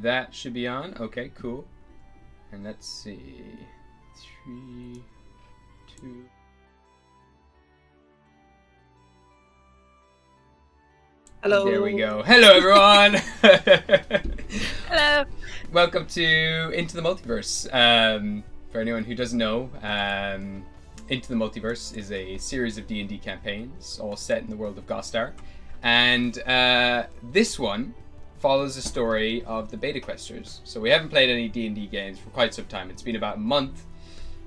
that should be on. Okay, cool. And let's see. 3, 2. Hello. There we go. Hello, everyone. Hello. Welcome to Into the Multiverse. For anyone who doesn't know, Into the Multiverse is a series of D&D campaigns, all set in the world of Gostar. And this one follows the story of the Beta Questers. So we haven't played any D&D games for quite some time. It's been about a month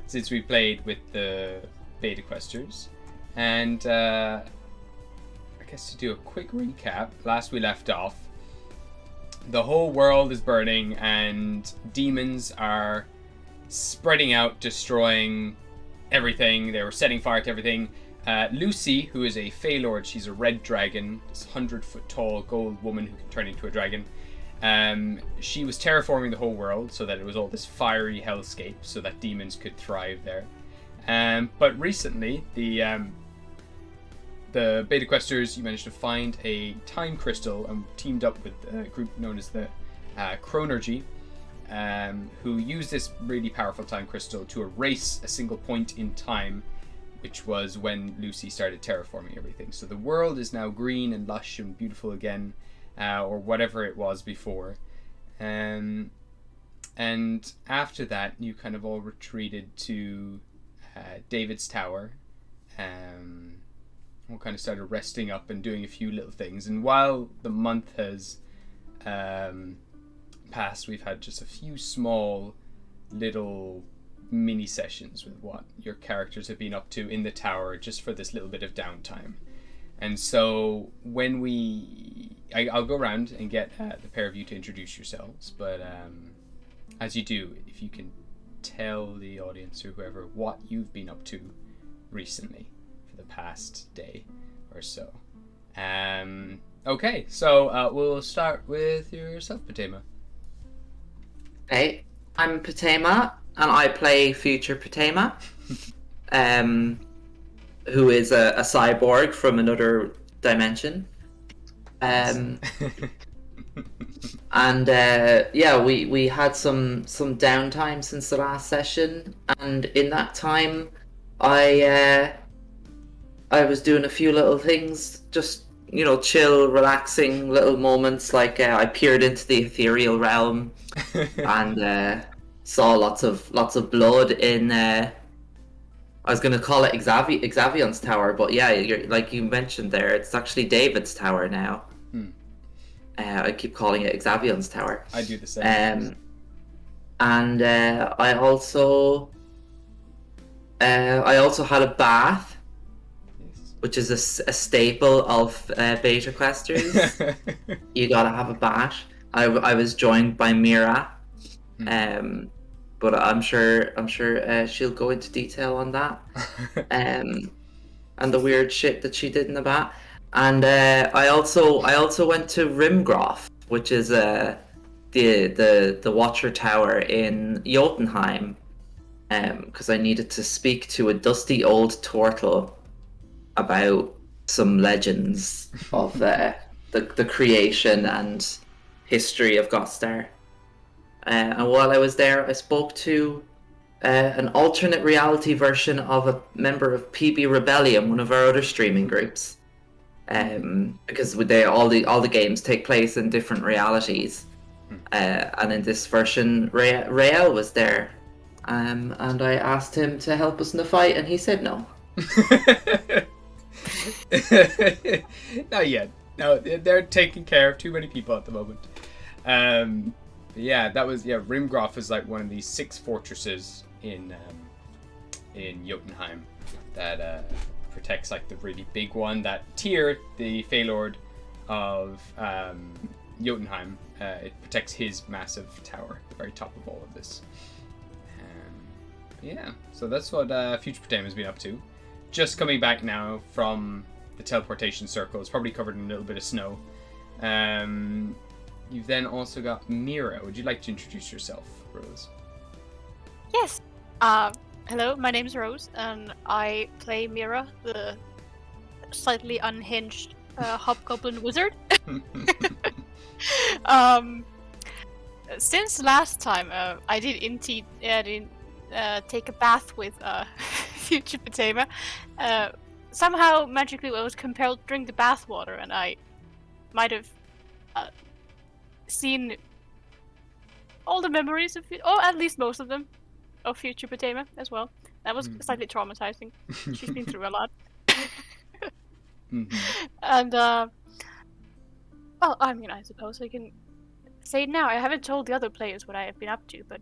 since we played with the Beta Questers. And I guess to do a quick recap, last we left off, the whole world is burning and demons are spreading out, destroying everything. They were setting fire to everything. Lucy, who is a Fey Lord, she's a red dragon, this 100-foot tall gold woman who can turn into a dragon. She was terraforming the whole world so that it was all this fiery hellscape so that demons could thrive there. But recently, the Beta Questers, you managed to find a time crystal and teamed up with a group known as the Chronergy, who used this really powerful time crystal to erase a single point in time, which was when Lucy started terraforming everything. So the world is now green and lush and beautiful again, or whatever it was before. And after that, you kind of all retreated to David's Tower. All kind of started resting up and doing a few little things. And while the month has passed, we've had just a few small little mini sessions with what your characters have been up to in the tower, just for this little bit of downtime. And so when I'll go around and get the pair of you to introduce yourselves, but as you do, if you can tell the audience or whoever what you've been up to recently for the past day or so. Okay, so we'll start with yourself, Patema. Hey, I'm Patema, and I play future Patema, who is a cyborg from another dimension. And we had some downtime since the last session, and in that time, I was doing a few little things, just chill, relaxing little moments. Like I peered into the ethereal realm and saw lots of blood in. I was going to call it Xavion's tower, but yeah, like you mentioned there, it's actually David's tower now. I keep calling it Xavion's tower. I do the same. And I also had a bath, which is a staple of Beta Questers. You gotta have a bath. I was joined by Mira, but I'm sure she'll go into detail on that, and the weird shit that she did in the bath. And I also went to Rimgroff, which is the Watcher Tower in Jotunheim, because I needed to speak to a dusty old turtle about some legends of the creation and history of Gostar. And while I was there, I spoke to an alternate reality version of a member of PB Rebellion, one of our other streaming groups. Because all the games take place in different realities. And in this version, Rael was there. And I asked him to help us in the fight, and he said no. Not yet. No, they're taking care of too many people at the moment. Rimgroff is like one of these 6 fortresses in Jotunheim that protects like the really big one that Tyr, the Fey Lord of Jotunheim, it protects his massive tower at the very top of all of this. So that's what Future Patema has been up to. Just coming back now from the teleportation circle. It's probably covered in a little bit of snow. You've then also got Mira. Would you like to introduce yourself, Rose? Yes. Hello, my name's Rose, and I play Mira, the slightly unhinged hobgoblin wizard. since last time, I did take a bath with future Potema. Somehow, magically, I was compelled to drink the bath water, and I might have seen all the memories of, or at least most of them, of future Potema as well. That was slightly traumatizing. She's been through a lot. And, well, I mean, I suppose I can say it now. I haven't told the other players what I have been up to, but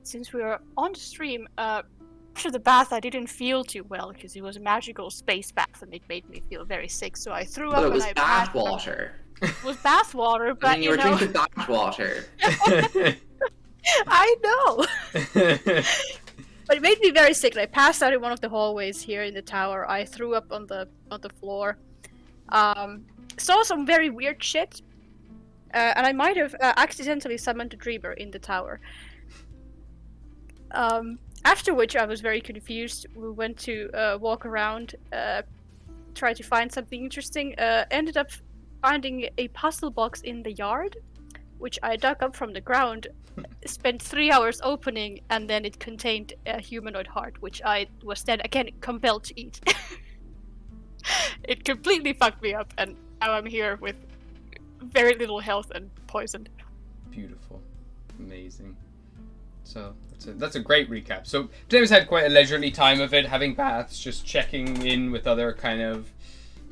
since we were on the stream, after the bath, I didn't feel too well because it was a magical space bath and it made me feel very sick. So I threw up. But it was and I bath water. It was bath water, but I mean, you were drinking bath water. I know. But it made me very sick. I passed out in one of the hallways here in the tower. I threw up on the floor. Saw some very weird shit. And I might have accidentally summoned a dreamer in the tower. After which I was very confused. We went to walk around, try to find something interesting. Ended up finding a puzzle box in the yard, which I dug up from the ground. Spent 3 hours opening, and then it contained a humanoid heart, which I was then again compelled to eat. It completely fucked me up, and now I'm here with very little health and poisoned. Beautiful. Amazing. So that's a great recap. So James had quite a leisurely time of it, having baths, just checking in with other kind of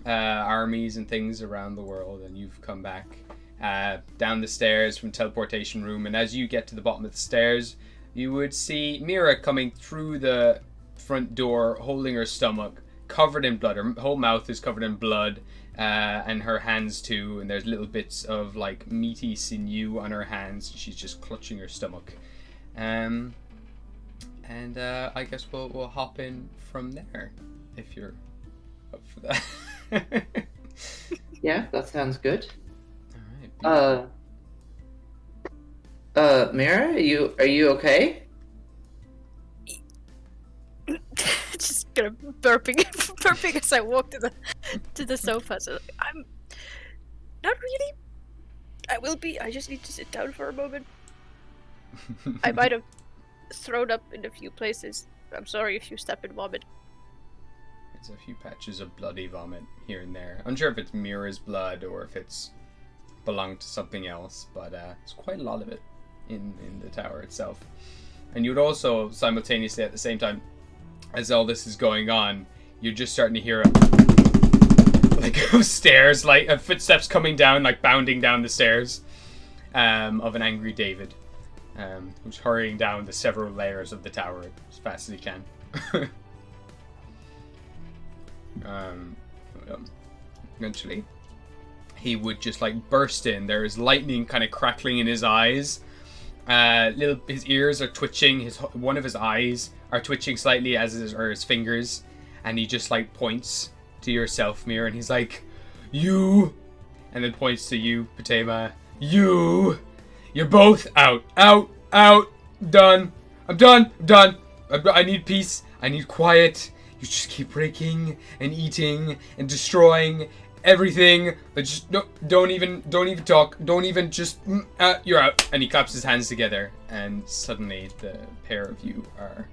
armies and things around the world, and you've come back down the stairs from teleportation room, and as you get to the bottom of the stairs, you would see Mira coming through the front door, holding her stomach, covered in blood. Her whole mouth is covered in blood, and her hands too, and there's little bits of like meaty sinew on her hands. She's just clutching her stomach. I guess we'll hop in from there if you're up for that. Yeah, that sounds good. All right. Mira, are you okay? Just kind of burping as I walk to the sofa. So I'm not really. I will be. I just need to sit down for a moment. I might have thrown up in a few places. I'm sorry if you step in vomit. There's a few patches of bloody vomit here and there. Unsure if it's Mira's blood or if it's belonged to something else, but there's quite a lot of it in the tower itself. And you would also simultaneously, at the same time as all this is going on, you're just starting to hear stairs, like footsteps coming down, like bounding down the stairs, of an angry David, who's hurrying down the several layers of the tower as fast as he can. Eventually he would just like burst in. There is lightning kind of crackling in his eyes. His ears are twitching. One of his eyes are twitching slightly, as his fingers, and he just like points to yourself, Mira, and he's like, "You," and then points to you, Potema. You're both out, done. I'm done. I need peace. I need quiet. You just keep breaking and eating and destroying everything, but just don't even talk. Don't even just you're out. And he claps his hands together, and suddenly the pair of you are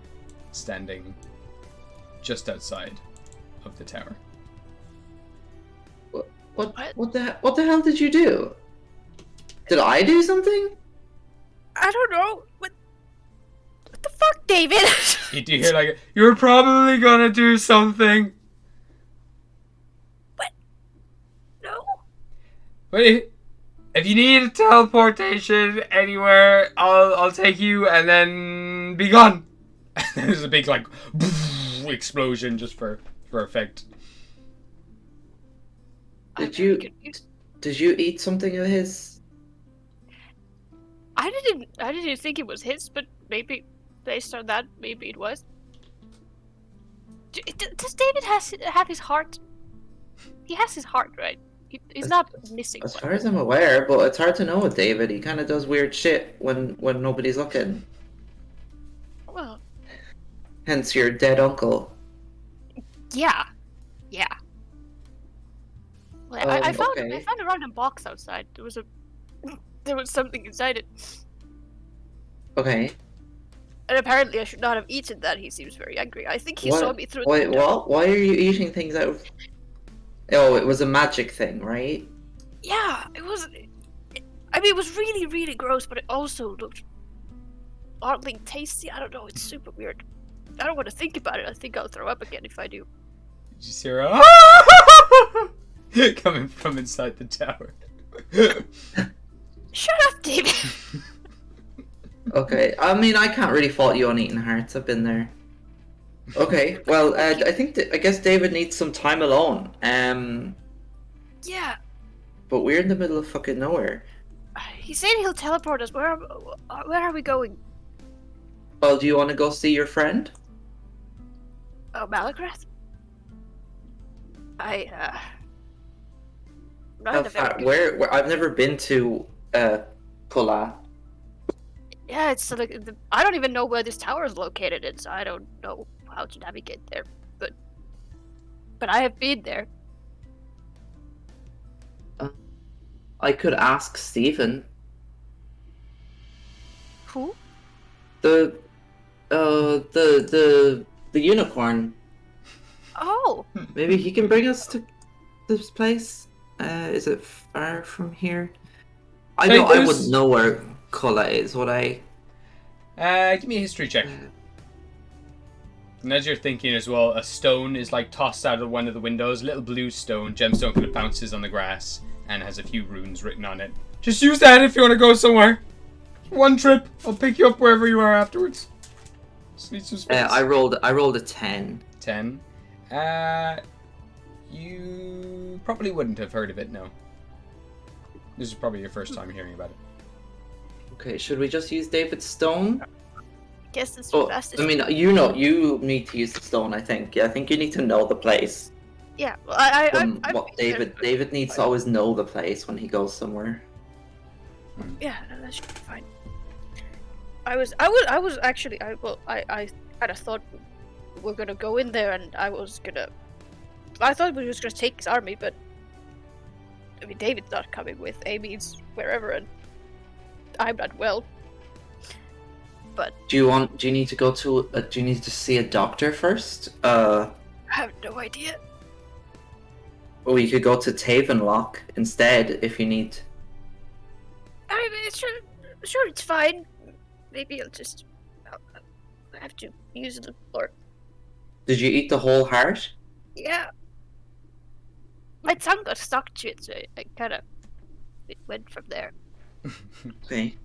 standing just outside of the tower. What the hell did you do? Did I do something? I don't know. What the fuck, David? You do hear like, "You're probably gonna do something." What? No. But if you need a teleportation anywhere, I'll take you and then be gone. There's a big like explosion just for effect. Did you eat something of his? I didn't think it was his, but maybe based on that, maybe it was. Does David have his heart? He has his heart, right? He's not missing. As far as I'm aware, but it's hard to know with David. He kind of does weird shit when nobody's looking. Well. Hence your dead uncle. Yeah. Well, I found okay. a random box outside. There was something inside it. Okay. And apparently I should not have eaten that. He seems very angry. I think he saw What? me through Wait, the window. what? Why are you eating things out of... Oh, it was a magic thing, right? Yeah, it was. I mean, it was really, really gross, but it also looked oddly tasty. I don't know. It's super weird. I don't want to think about it. I think I'll throw up again if I do. Did you see her coming from inside the tower? Shut up, David. Okay, I mean, I can't really fault you on eating hearts. I've been there. Okay, well, I guess David needs some time alone. Yeah, But we're in the middle of fucking nowhere. he said he'll teleport us. Where are we going? Well, do you want to go see your friend? Oh, Malagrath? Not a very good- Where? I've never been to Kula. Yeah, it's like I don't even know where this tower is located in, so I don't know how to navigate there. But I have been there. I could ask Stephen. Who? The unicorn. Oh, Maybe he can bring us to this place. Is it far from here? I Hey, know I there's- wouldn't know where Kula is, would I? Give me a history check. And as you're thinking as well, a stone is like tossed out of one of the windows. A little blue stone, gemstone kind of bounces on the grass and has a few runes written on it. Just use that if you want to go somewhere. One trip. I'll pick you up wherever you are afterwards. Just need some space. I rolled a 10. 10. You probably wouldn't have heard of it, no. This is probably your first time hearing about it. Okay, should we just use David's stone? guess it's Oh, best. I mean, you need to use the stone. I think. Yeah, I think you need to know the place. Yeah, well, I David needs to always know the place when he goes somewhere. Yeah, no, that should be fine. I was actually, I kind of thought we're gonna go in there, and I thought we were just gonna take his army, but I mean, David's not coming with. Amy's wherever, and I'm not well. But Do you need to go to? Do you need to see a doctor first? I have no idea. Or you could go to Tavenlock instead if you need. I mean, sure, it's fine. Maybe I'll have to use it, or Did you eat the whole heart? yeah. My tongue got stuck to it, so it went from there. Okay.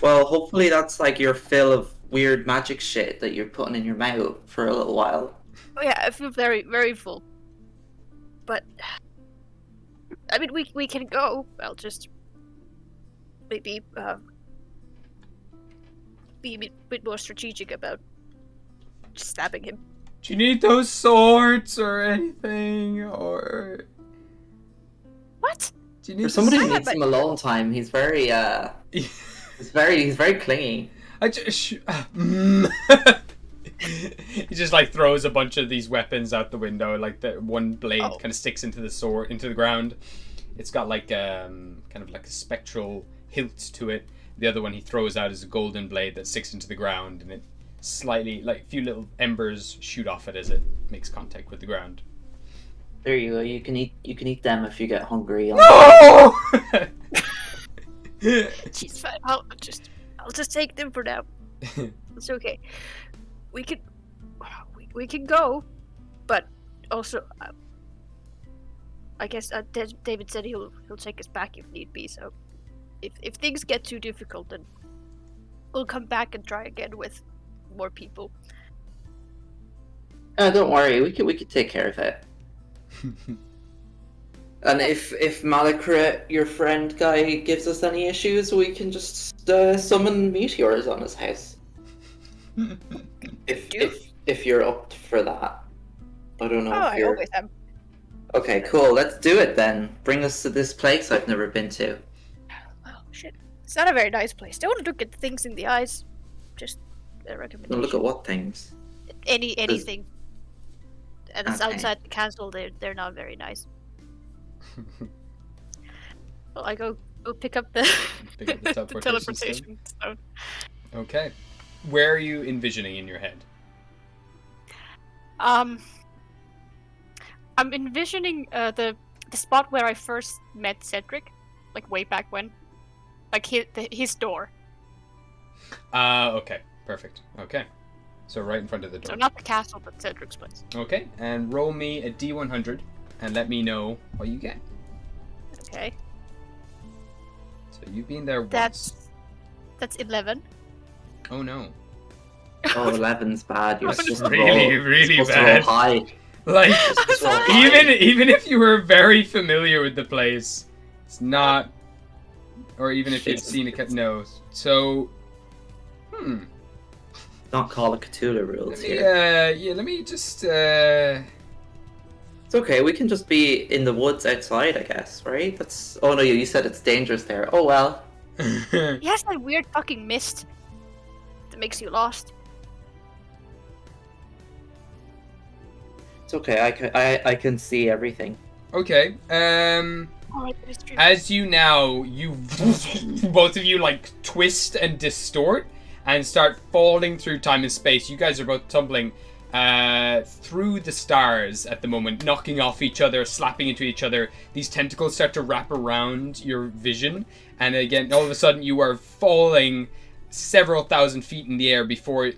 Well, hopefully that's like your fill of weird magic shit that you're putting in your mouth for a little while. Oh yeah, I feel very, very full. But I mean, we can go. I'll just maybe be a bit more strategic about stabbing him. Do you need those swords or anything? Or What? do you need For somebody who stab needs it. some alone time, he's very he's very clingy. I just he just like throws a bunch of these weapons out the window. Like the one blade Oh. kind of sticks into the ground. It's got like kind of like a spectral hilt to it. The other one he throws out is a golden blade that sticks into the ground, and it slightly, like a few little embers shoot off it as it makes contact with the ground. There you go. You can eat them if you get hungry. No! She's fine. I'll just take them for now. It's okay. We can go, but also I guess David said he'll take us back if need be. So if things get too difficult, then we'll come back and try again with more people. Don't worry. We could take care of it. And if Malakrit, your friend guy, gives us any issues, we can just summon meteors on his house. If you're up for that. I don't know Oh, if I you're... always am. Okay, cool. Let's do it then. Bring us to this place I've never been to. Oh shit! It's not a very nice place. Don't look at things in the eyes. Just a Now recommendation. look at what things. Anything. And it's Okay. outside the castle. They're not very nice. Well, I go pick up the Pick up the the teleportation teleportation stone. Okay. Where are you envisioning in your head? I'm envisioning the spot where I first met Cedric, like way back when, like his door. Okay. Perfect. Okay. So right in front of the door. So not the castle, but Cedric's place. Okay. And roll me a D100 and let me know what you get. Okay. So you've been there once. That's 11. Oh no. Oh, 11's bad. You're supposed to Really, roll, really you're supposed bad. to roll high. Like, You're supposed to roll high. even if you were very familiar with the place, it's not. Or even if you'd seen it, no. So, Not Call of Cthulhu rules here. yeah. Let me just. It's okay. We can just be in the woods outside, I guess, right? That's. Oh no, you said it's dangerous there. Oh well. He has that weird fucking mist that makes you lost. It's okay. I can see everything. Okay. Oh, it is true. As you both of you like twist and distort and start falling through time and space. You guys are both tumbling through the stars at the moment, knocking off each other, slapping into each other. These tentacles start to wrap around your vision, and again, all of a sudden, you are falling several thousand feet in the air before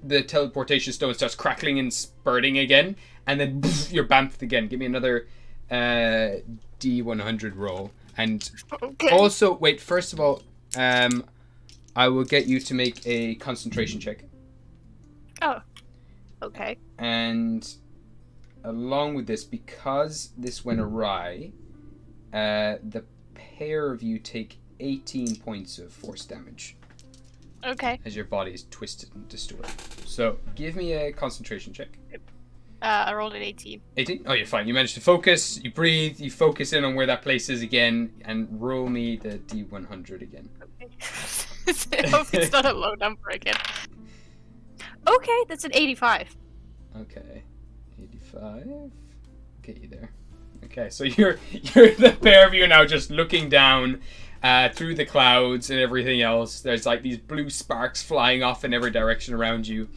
the teleportation stone starts crackling and spurting again, and then you're bamfed again. Give me another D100 roll. And Okay. also, wait, first of all, I will get you to make a concentration check. Oh. Okay. And along with this, because this went awry, the pair of you take 18 points of force damage Okay. as your body is twisted and distorted. So give me a concentration check. I rolled an 18. 18? Oh, you're fine. You managed to focus, you breathe, you focus in on where that place is again, and roll me the D100 again. Okay. I hope it's not a low number again. Okay, that's an 85. Okay. 85. Get you there. Okay, so you're the pair of you are now just looking down through the clouds and everything else. There's like these blue sparks flying off in every direction around you.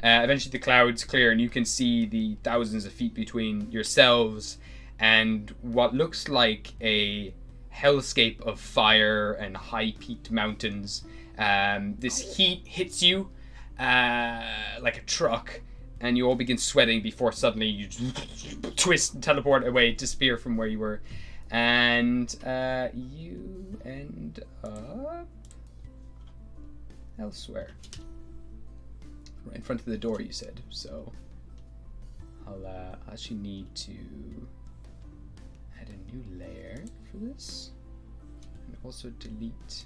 Eventually the clouds clear and you can see the thousands of feet between yourselves and what looks like a hellscape of fire and high-peaked mountains. This heat hits you like a truck, and you all begin sweating before suddenly you twist and teleport away, disappear from where you were, and you end up elsewhere. Right in front of the door, you said. So I'll actually need to add a new layer for this, and also delete.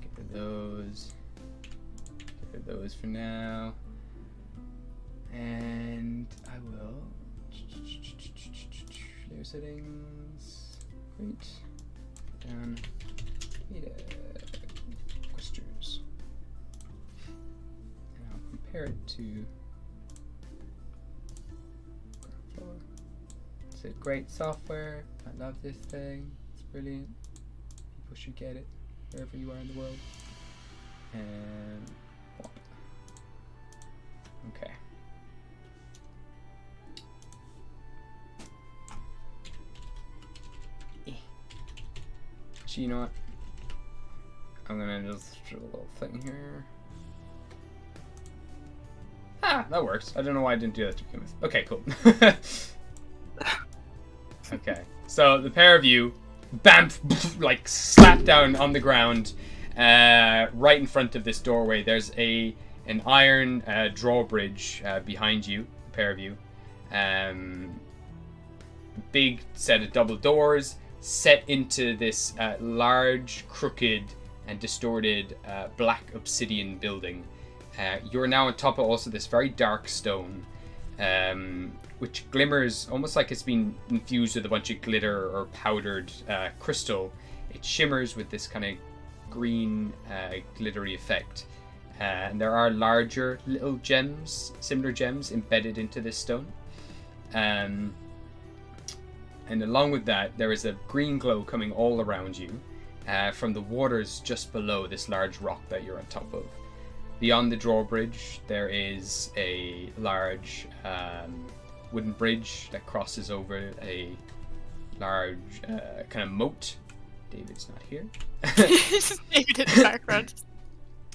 Get rid of those. Get rid of those for now. And I will layer settings. Great. Down. Clusters. And I'll compare it to ground floor. It's a great software. I love this thing. It's brilliant. People should get it wherever you are in the world. And plop. Okay. So you know what? I'm gonna just do a little thing here. Ah, that works. I don't know why I didn't do that to begin with. Okay, cool. Okay, so the pair of you, bam, like slap down on the ground, right in front of this doorway. There's an iron drawbridge behind you, the pair of you. Big set of double doors set into this large, crooked, and distorted black obsidian building. You're now on top of also this very dark stone, which glimmers almost like it's been infused with a bunch of glitter or powdered crystal. It shimmers with this kind of green glittery effect. And there are larger little gems, similar gems, embedded into this stone. And along with that, there is a green glow coming all around you. from the waters just below this large rock that you're on top of. Beyond the drawbridge, there is a large wooden bridge that crosses over a large kind of moat. David's not here. David in the background.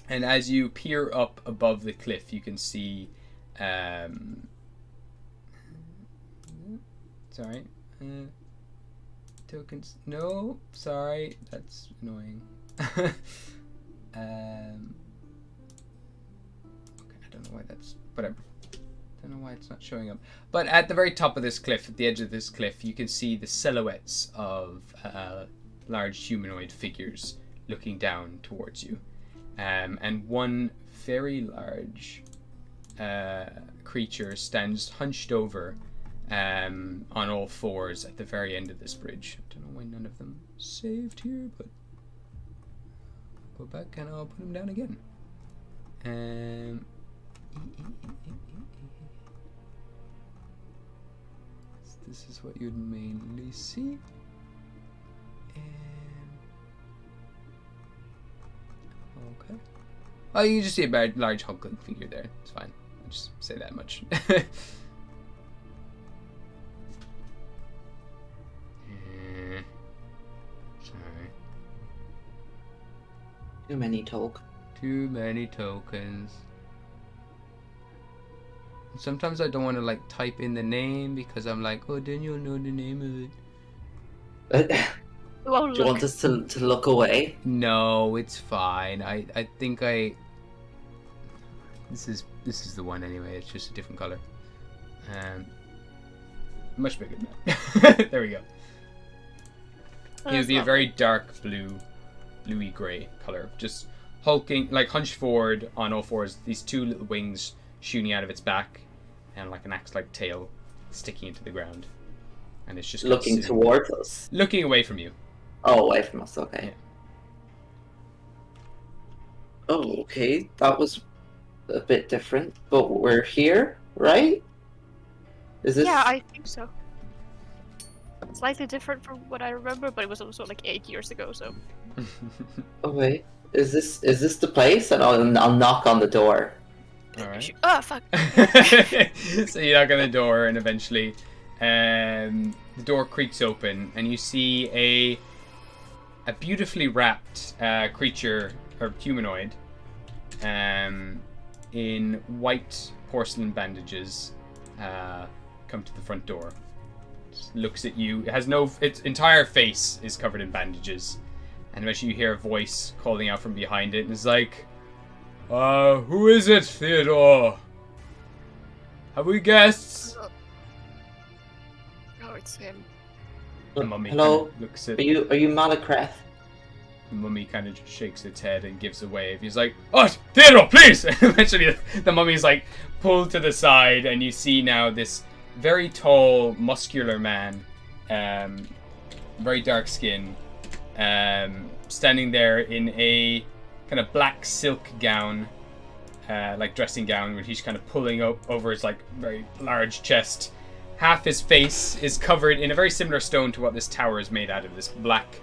And as you peer up above the cliff, you can see... sorry. Tokens. No, sorry. That's annoying. Okay, I don't know why that's... Whatever. Don't know why it's not showing up. But at the very top of this cliff, at the edge of this cliff, you can see the silhouettes of large humanoid figures looking down towards you. And one very large creature stands hunched over on all fours at the very end of this bridge. I don't know why none of them saved here, but go back and I'll put them down again. This is what you'd mainly see. Okay. Oh, you can just see a very large hulking figure there. It's fine. I'll just say that much. Sorry. Too many talk. Too many tokens. Sometimes I don't want to like type in the name because I'm like, oh, then you'll know the name of it. Do you want us to look away? No, it's fine. I think this is the one anyway. It's just a different color. Much bigger than that. There we go. It would be a very dark blue, bluey grey color. Just hulking, like hunched forward on all fours. These two little wings shooting out of its back, and like an axe-like tail sticking into the ground. And it's just looking towards us. Looking away from you. Oh, away from us. Okay. Yeah. Oh, okay. That was a bit different, but we're here, right? Is this? Yeah, I think so. Slightly different from what I remember, but it was also like 8 years ago. So. Oh wait, is this the place? And I'll knock on the door. All right. Oh fuck. So you knock on the door, and eventually, the door creaks open, and you see a beautifully wrapped creature or humanoid, in white porcelain bandages, come to the front door. Just looks at you. It has its entire face is covered in bandages, and eventually you hear a voice calling out from behind it, and it's like, who is it, Theodore? Have we guests? Oh, it's him. The mummy Hello? kind of looks at... Are you Malacreth? The mummy kind of just shakes its head and gives a wave. He's like, "Oh, Theodore, please!" And eventually the mummy's like pulled to the side, and you see now this very tall, muscular man, very dark skin, standing there in a kind of black silk gown, like dressing gown, where he's kind of pulling over his like very large chest. Half his face is covered in a very similar stone to what this tower is made out of, this black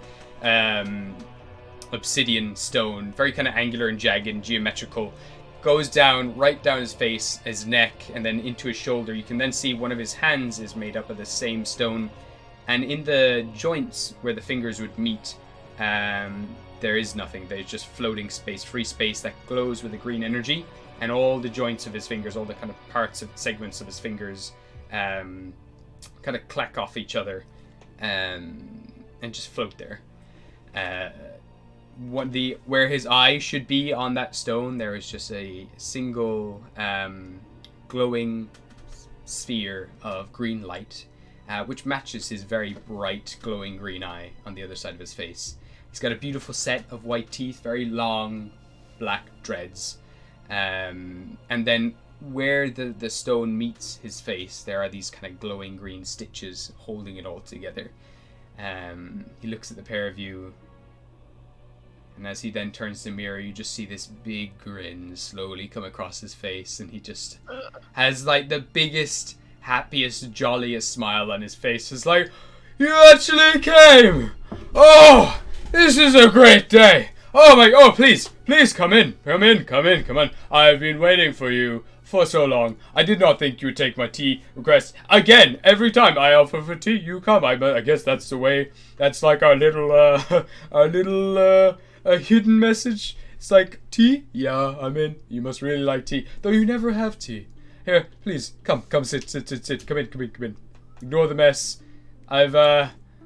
obsidian stone, very kind of angular and jagged and geometrical. Goes down, right down his face, his neck, and then into his shoulder. You can then see one of his hands is made up of the same stone, and in the joints where the fingers would meet, there is nothing. There's just floating space, free space that glows with a green energy, and all the joints of his fingers, all the kind of parts of segments of his fingers, kind of clack off each other, and just float there. Where his eye should be on that stone, there is just a single glowing sphere of green light, which matches his very bright glowing green eye on the other side of his face. He's got a beautiful set of white teeth, very long black dreads, and then where the stone meets his face, there are these kind of glowing green stitches holding it all together. He looks at the pair of you, and as he then turns to the mirror, you just see this big grin slowly come across his face, and he just has like the biggest, happiest, jolliest smile on his face. It's like, "You actually came! Oh, This is a great day. Oh, please come in. Come on. I've been waiting for you for so long. I did not think you would take my tea request. Again, every time I offer for tea, you come. I guess that's the way. That's like our little hidden message. It's like, tea? Yeah, I'm in. You must really like tea. Though you never have tea. Here, please, come sit. Come in. Ignore the mess.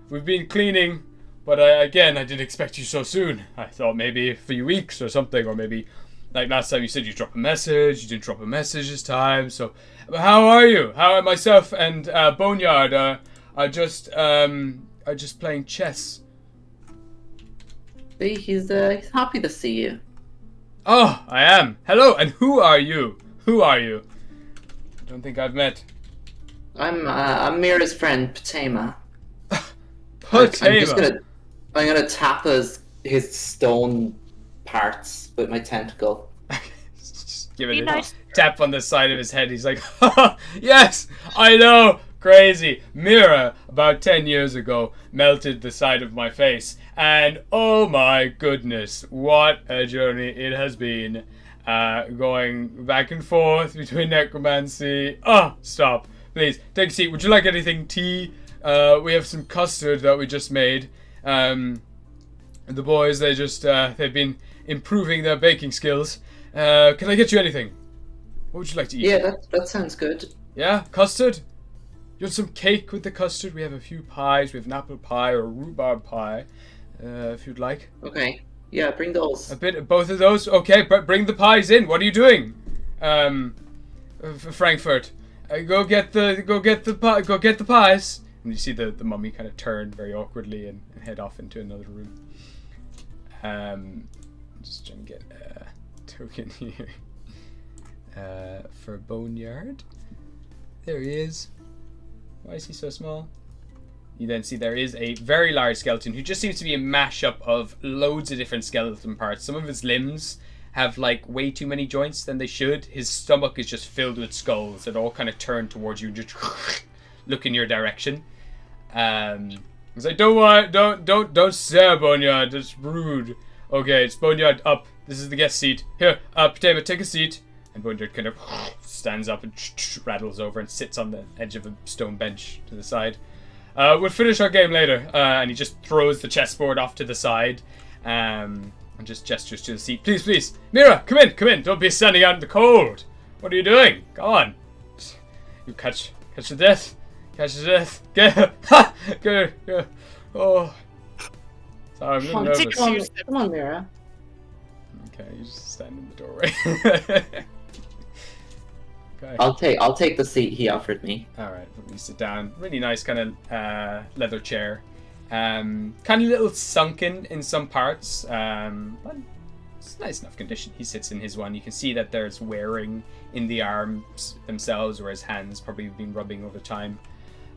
We've been cleaning, but I didn't expect you so soon. I thought maybe a few weeks or something, or maybe, like last time you said you drop a message. You didn't drop a message this time, so how are you? How are myself and Boneyard are just playing chess. See, he's happy to see you. Oh, I am. Hello, and who are you? I don't think I've met. I'm Mira's friend, Patema. Patema. I'm gonna tap his stone parts with my tentacle. Just give it a tap on the side of his head. He's like, yes, I know. Crazy. Mira, about 10 years ago, melted the side of my face. And oh my goodness, what a journey it has been. Going back and forth between necromancy. Oh, stop. Please, take a seat. Would you like anything? Tea? We have some custard that we just made. The boys, they've been improving their baking skills. Can I get you anything? What would you like to eat? Yeah, that sounds good. Yeah, custard? You want some cake with the custard? We have a few pies. We have an apple pie or a rhubarb pie, if you'd like. Okay. Yeah, bring those. A bit of both of those? Okay, but bring the pies in. What are you doing? Frankfurt. Go get the pies. And you see the mummy kind of turn very awkwardly and head off into another room. Just trying to get a token here. For Boneyard. There he is. Why is he so small? You then see there is a very large skeleton who just seems to be a mashup of loads of different skeleton parts. Some of his limbs have like way too many joints than they should. His stomach is just filled with skulls that all kind of turn towards you and just look in your direction. He's like, don't stare, Boneyard. That's rude. Okay, it's Boneyard up. This is the guest seat. Here, Patema, take a seat. And Boneyard kind of stands up and rattles over and sits on the edge of a stone bench to the side. We'll finish our game later. And he just throws the chessboard off to the side. And just gestures to the seat. Please. Mira, come in. Don't be standing out in the cold. What are you doing? Come on. You catch the death. Get. Oh. Sorry, I'm a little nervous. Come on, Mira. Okay, you just stand in the doorway. Okay. I'll take the seat he offered me. Alright, let me sit down. Really nice kind of leather chair. Kind of a little sunken in some parts. But it's nice enough condition. He sits in his one. You can see that there's wearing in the arms themselves, where his hands probably have been rubbing over time.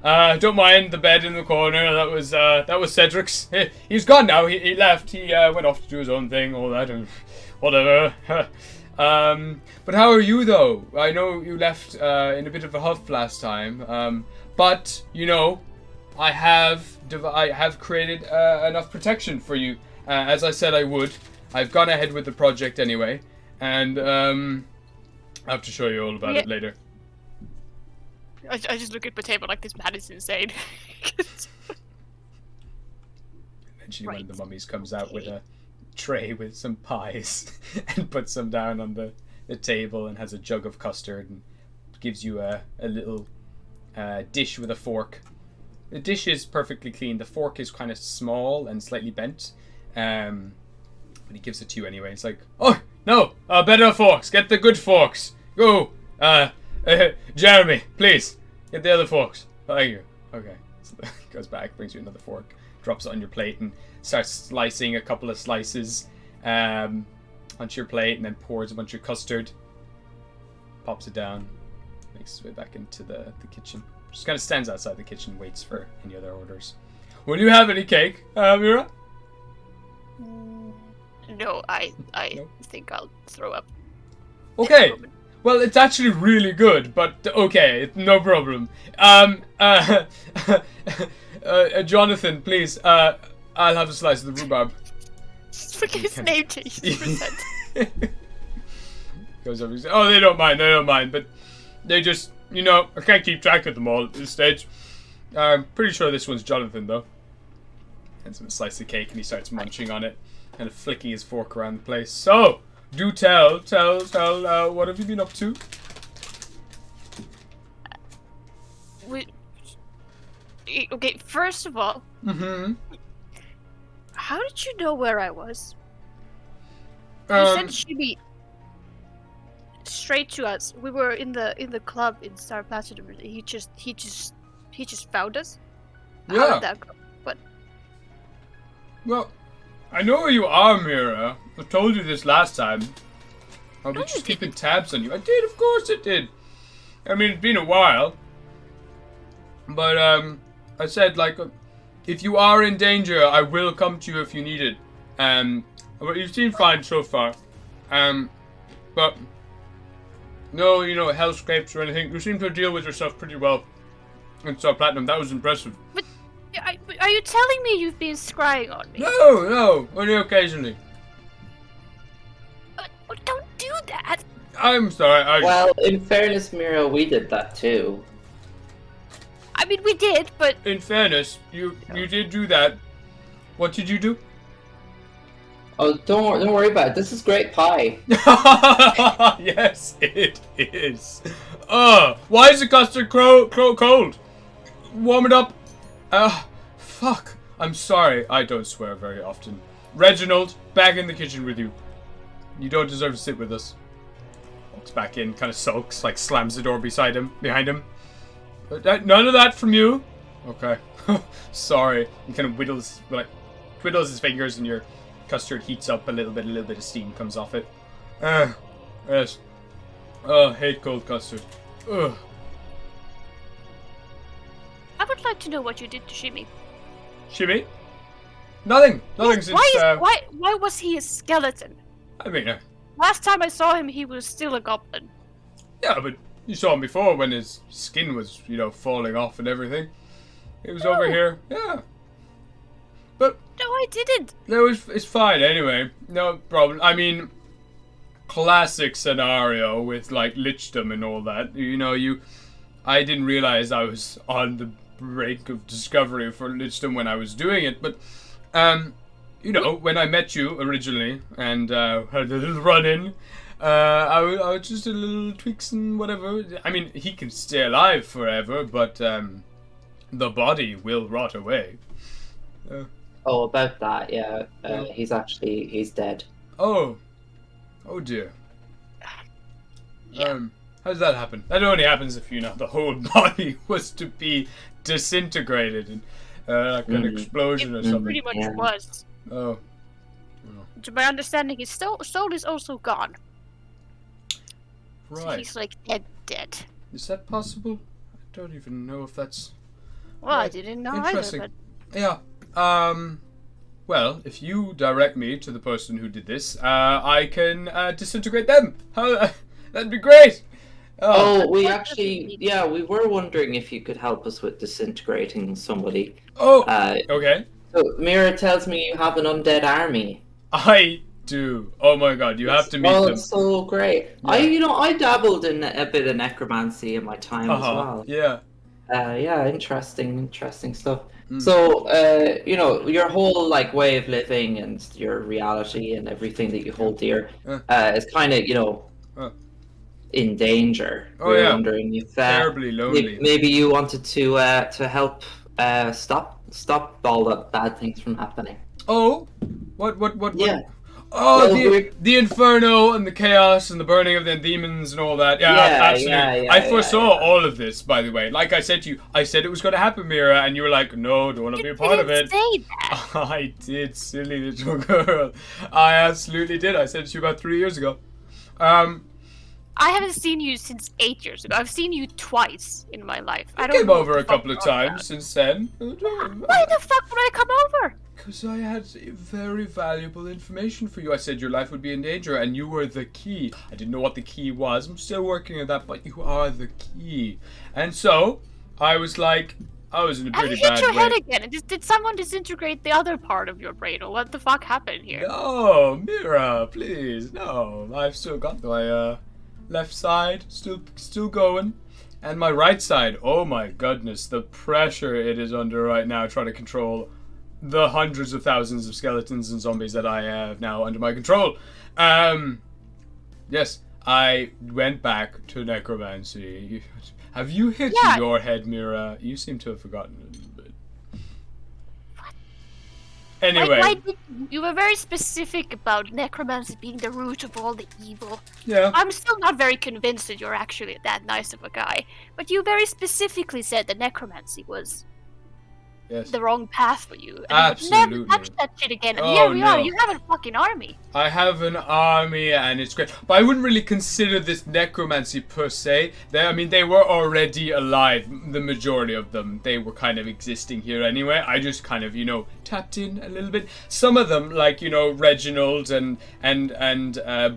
Don't mind the bed in the corner. That was Cedric's. He's gone now. He left. He went off to do his own thing, all that, and whatever. But how are you, though? I know you left in a bit of a huff last time. But you know, I have created enough protection for you, as I said I would. I've gone ahead with the project anyway, and I have to show you all about it later. I just look at Patema like this man is insane. Eventually, one of the mummies comes out with a tray with some pies and puts them down on the table and has a jug of custard and gives you a little dish with a fork. The dish is perfectly clean. The fork is kind of small and slightly bent, but he gives it to you anyway. It's like, oh no, better forks. Get the good forks. Go, Jeremy, please get the other forks. Thank you. Okay, so he goes back, brings you another fork, drops it on your plate, and starts slicing a couple of slices onto your plate, and then pours a bunch of custard, pops it down, makes his way back into the kitchen. Just kind of stands outside the kitchen, waits for any other orders. Will you have any cake, Mira? No, I Nope. think I'll throw up. Okay. Well, it's actually really good, but okay, no problem. Jonathan, please, I'll have a slice of the rhubarb. Just forget his name changed. Goes over and says, "Oh, they don't mind, but they just, I can't keep track of them all at this stage. I'm pretty sure this one's Jonathan, though." Hands him a slice of cake, and he starts munching on it, kind of flicking his fork around the place. "So, do tell, what have you been up to?" Okay, first of all, how did you know where I was? You sent Shibby straight to us. We were in the club in Star Platinum. He just found us. Yeah. How did that go? What? Well, I know where you are, Mira. I told you this last time. I'll be just keeping tabs on you. I did, of course it did. I mean, it's been a while. But, I said, if you are in danger, I will come to you if you need it. But you seem fine so far. But, no, hellscapes or anything. You seem to deal with yourself pretty well in Star Platinum. That was impressive. But are you telling me you've been scrying on me? No, only occasionally. Don't do that. I'm sorry, Well, in fairness, Mira, we did that too. I mean, we did, but... In fairness, you did do that. What did you do? Oh, don't worry about it. This is great pie. Yes, it is. Why is the custard cold? Warm it up. Fuck. I'm sorry. I don't swear very often. Reginald, back in the kitchen with you. You don't deserve to sit with us. Walks back in, kind of sulks, slams the door behind him. None of that from you. Okay. Sorry. He kind of twiddles his fingers, and your custard heats up a little bit of steam comes off it. Yes. Hate cold custard. Ugh. I would like to know what you did to Shimmy. Shimmy? Nothing since, Why was he a skeleton? I mean, Last time I saw him, he was still a goblin. yeah, but you saw him before when his skin was, falling off and everything. He was over here, yeah. But No, I didn't. no, it's fine anyway. No problem. I mean, classic scenario with lichdom and all that. I didn't realize I was on the brink of discovery for lichdom when I was doing it, but when I met you originally and had a little run-in, I was just a little tweaks and whatever. I mean, he can stay alive forever, but the body will rot away. Oh, about that, yeah. He's dead. Oh dear. Yeah. How does that happen? That only happens if the whole body was to be disintegrated in like an explosion or It something. pretty much was. Oh. To my understanding, his soul is also gone. Right. So he's dead. Is that possible? I don't even know if that's... Well, Right. I didn't know Interesting. either, Yeah. Well, if you direct me to the person who did this, I can disintegrate them. That'd be great. Oh, we were wondering if you could help us with disintegrating somebody. Oh, Uh, okay. so Mira tells me you have an undead army. I do. Oh my god, you have to meet them. It's so great. Yeah. I dabbled in a bit of necromancy in my time as well. Yeah. Interesting stuff. Mm. So, your whole way of living and your reality and everything that you hold dear is kind of, in danger. Oh, We're yeah. wondering if Terribly lonely. maybe you wanted to help stop all the bad things from happening. Oh, what? Yeah. Oh, Well, the inferno and the chaos and the burning of the demons and all that. Yeah, absolutely. I foresaw all of this, by the way. Like I said to you, I said it was going to happen, Mira, and you were like, no, don't want to be a part of it. Say that. I did, silly little girl. I absolutely did. I said it to you about 3 years ago. I haven't seen you since 8 years ago. I've seen you twice in my life. I don't came know over what a the fuck couple of you're on times about. since then. Why the fuck would I come over? Because I had very valuable information for you. I said your life would be in danger, and you were the key. I didn't know what the key was. I'm still working on that, but you are the key. And so, I was like, I was in a Have pretty you hit bad your way. head again? Did someone disintegrate the other part of your brain, or what the fuck happened here? No, Mira, please, no. I've still got my left side still going, and my right side. Oh my goodness, the pressure it is under right now, trying to control the hundreds of thousands of skeletons and zombies that I have now under my control. Yes, I went back to necromancy. Have you hit Yeah. your head, Mira? You seem to have forgotten a little bit. Anyway. Why did you were very specific about necromancy being the root of all the evil. Yeah. I'm still not very convinced that you're actually that nice of a guy, but you very specifically said that necromancy was Yes. the wrong path for you. And Absolutely. you would never touch that shit again. And Oh, here we are, no. you have a fucking army. I have an army and it's great, but I wouldn't really consider this necromancy per se. They were already alive, the majority of them. They were kind of existing here anyway. I just kind of, tapped in a little bit. Some of them, like, Reginald and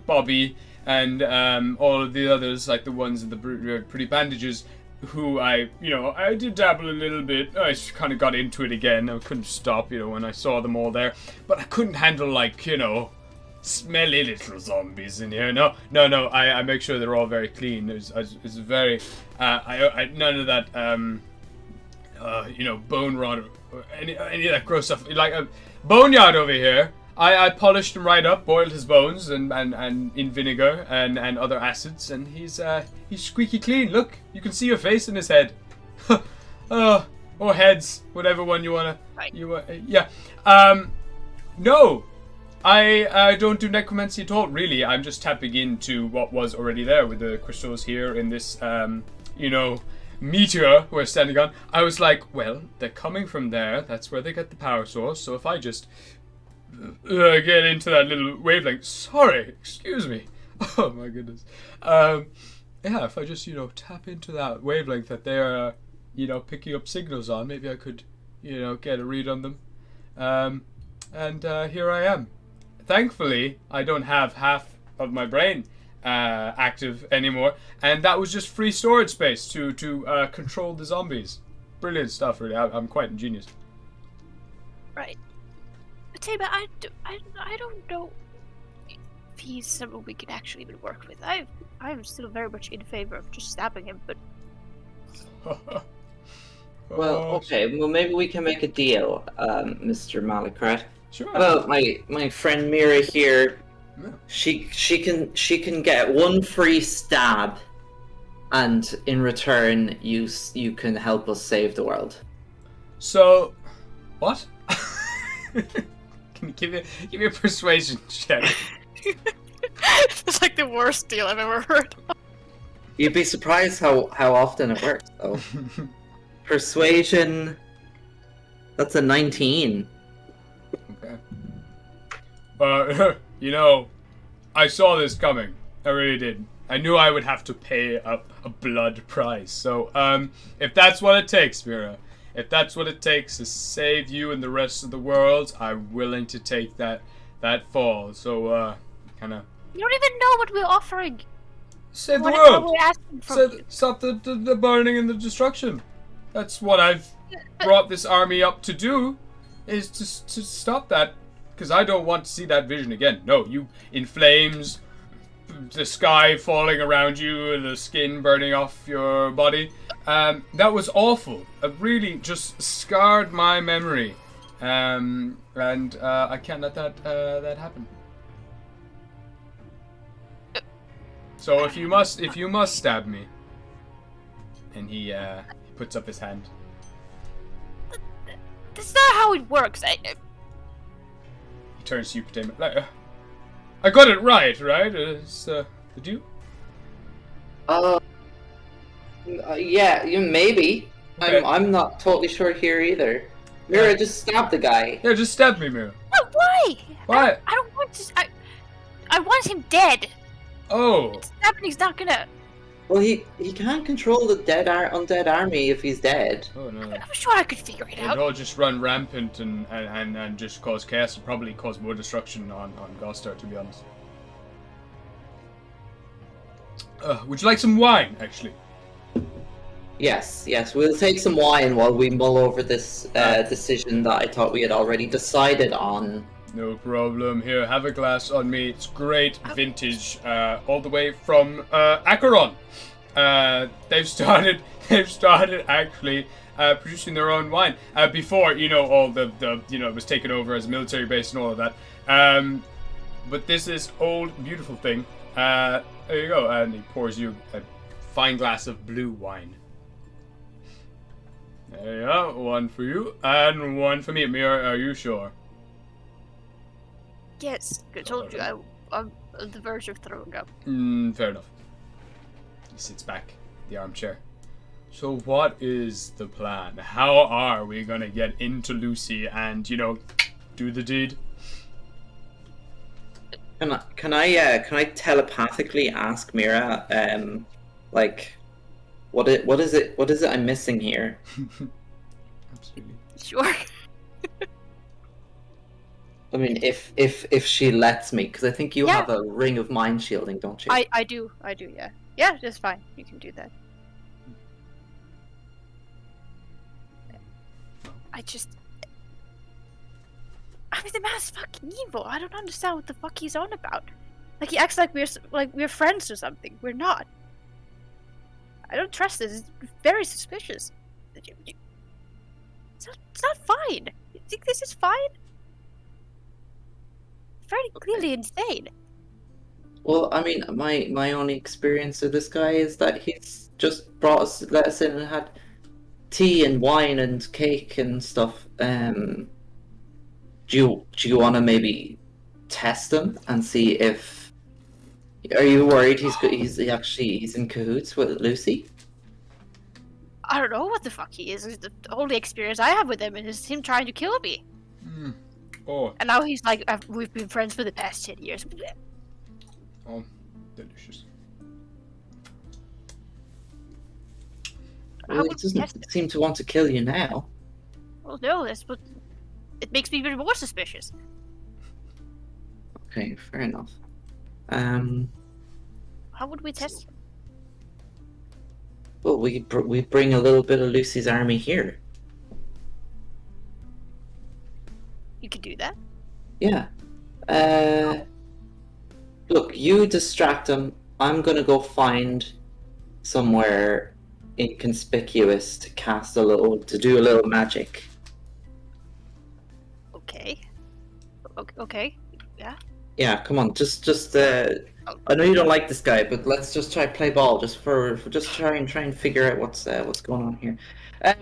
Bobby and all of the others, like the ones in the pretty bandages, who I did dabble a little bit. I just kind of got into it again. I couldn't stop, when I saw them all there. But I couldn't handle, like, smelly little zombies in here. No. I make sure they're all very clean. It's very, none of that, bone rot or any of that gross stuff. Like a boneyard over here. I polished him right up, boiled his bones and in vinegar and other acids, and he's squeaky clean. Look, you can see your face in his head. Or heads, whatever one you wanna. Right. Yeah. No, I don't do necromancy at all. Really, I'm just tapping into what was already there with the crystals here in this meteor we're standing on. I was like, well, they're coming from there. That's where they get the power source. So if I just get into that little wavelength. Sorry, excuse me. Oh my goodness. If I just tap into that wavelength that they're picking up signals on, maybe I could get a read on them. And here I am. Thankfully, I don't have half of my brain active anymore, and that was just free storage space to control the zombies. Brilliant stuff, really. I'm quite ingenious. Right. But Taba, I don't know if he's someone we can actually even work with. I'm still very much in favor of just stabbing him, but Well, okay. Well, maybe we can make a deal, Mr. Malakrat. Sure. About my friend Mira here. Yeah. She can get one free stab, and in return, you can help us save the world. So, what? Can you give me a persuasion check? it's like the worst deal I've ever heard. You'd be surprised how often it works, though. Persuasion. That's a 19. Okay. I saw this coming. I really did. I knew I would have to pay a blood price. So, if that's what it takes, Mira, if that's what it takes to save you and the rest of the world, I'm willing to take that fall. So, kind of. You don't even know what we're offering. Save the What world. we're asking from you. Stop the burning and the destruction. That's what I've brought this army up to do, is to stop that. Because I don't want to see that vision again. No, you in flames, the sky falling around you, and the skin burning off your body. That was awful. It really just scarred my memory. And I can't let that happen. So if you must stab me. And he puts up his hand. That's not how it works. He turns to you, Potema. I got it right? Did you? Yeah, maybe. Okay. I'm not totally sure here either. Mira, just stab the guy. Yeah, just stab me, Mira. Why? Why? I don't want to. I want him dead. Oh. Stabbing's not gonna. Well, he can't control the undead army if he's dead. Oh no. I'm sure I could figure it It'd out. all just run rampant and just cause chaos and probably cause more destruction on Gostar, to be honest. Would you like some wine, actually? Yes, we'll take some wine while we mull over this decision that I thought we had already decided on. No problem. Here, have a glass on me. It's great vintage, all the way from Acheron. They've started actually producing their own wine before all the it was taken over as a military base and all of that. But this is old beautiful thing. There you go, and he pours you a fine glass of blue wine. There you go, one for you and one for me. Mira, are you sure? Yes, I told you I'm on the verge of throwing up. Fair enough. He sits back in the armchair. So what is the plan? How are we gonna get into Lucy and, do the deed? Can I telepathically ask Mira, what is it I'm missing here? Absolutely. Sure. I mean, if she lets me, because I think you have a ring of mind shielding, don't you? I do, yeah. Yeah, that's fine. You can do that. The man's fucking evil. I don't understand what the fuck he's on about. Like, he acts like we're friends or something. We're not. I don't trust this. It's very suspicious. It's not fine. You think this is fine? Very clearly insane. Well, I mean, my only experience of this guy is that he's just let us in and had tea and wine and cake and stuff. Do you want to maybe test him and see if? Are you worried he's in cahoots with Lucy? I don't know what the fuck he is. The only experience I have with him is him trying to kill me. Oh. And now he's like, we've been friends for the past 10 years. Oh, delicious. Well, he doesn't seem to want to kill you now. Well, no, that's what... It makes me even more suspicious. Okay, fair enough. How would we test him? Well, we bring a little bit of Lucy's army here. You could do that. Yeah. Look, you distract him. I'm gonna go find somewhere inconspicuous to to do a little magic. Okay. Okay. Yeah. Yeah, come on, just I know you don't like this guy, but let's just try play ball, just try and figure out what's going on here.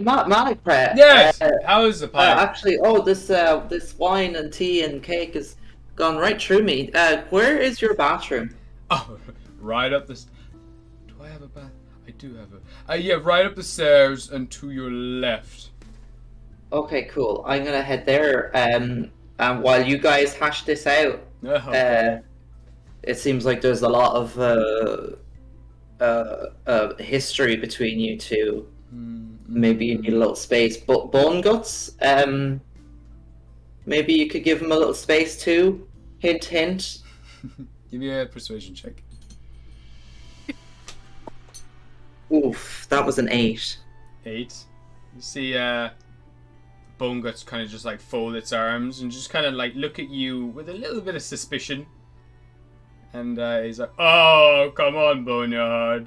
Malipre. Yes. How is the pie? Actually, this wine and tea and cake has gone right through me. Where is your bathroom? Oh, right up this. Do I have a bath? I do have a. Yeah, right up the stairs and to your left. Okay, cool. I'm gonna head there. And while you guys hash this out, it seems like there's a lot of history between you two. Maybe you need a little space. But Bone Guts, maybe you could give him a little space too. Hint, hint. Give me a persuasion check. Oof, that was an 8. 8. You see, Bone Guts kind of just like fold its arms and just kind of like look at you with a little bit of suspicion. And he's like, "Oh, come on, Boneyard.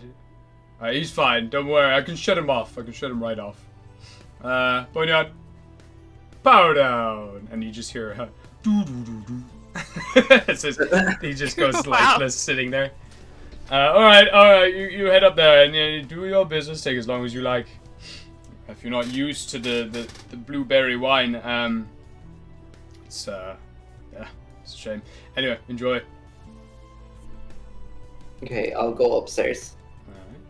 He's fine. Don't worry. I can shut him off. I can shut him right off. Boneyard, power down." And you just hear doo doo doo doo. He just goes lifeless, sitting there. All right. You head up there and do your business. Take as long as you like. If you're not used to the blueberry wine, it's a shame. Anyway, enjoy. Okay, I'll go upstairs. Alright.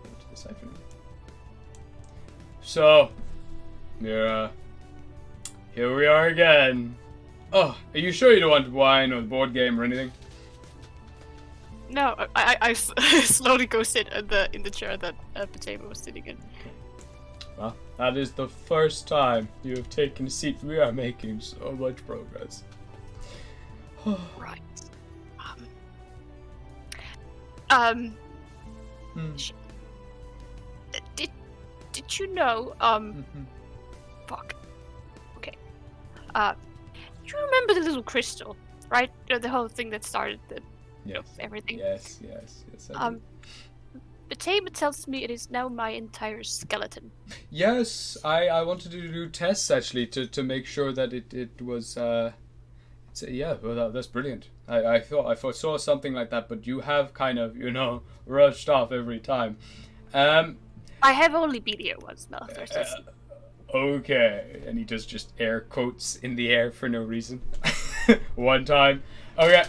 Go to the siphon. So, Mira, here we are again. Oh, are you sure you don't want wine or the board game or anything? No, I slowly go sit in the chair that Potato was sitting in. Well, that is the first time you have taken a seat. We are making so much progress. Right. did you know? Fuck. Okay. You remember the little crystal, right? The whole thing that started everything. Yes. I do. Batema tells me it is now my entire skeleton. Yes, I wanted to do tests actually to make sure that it was. Well, that's brilliant. I thought I foresaw something like that, but you have kind of rushed off every time. I have only been here once, Multiverse. Okay, and he does just air quotes in the air for no reason. One time. Okay.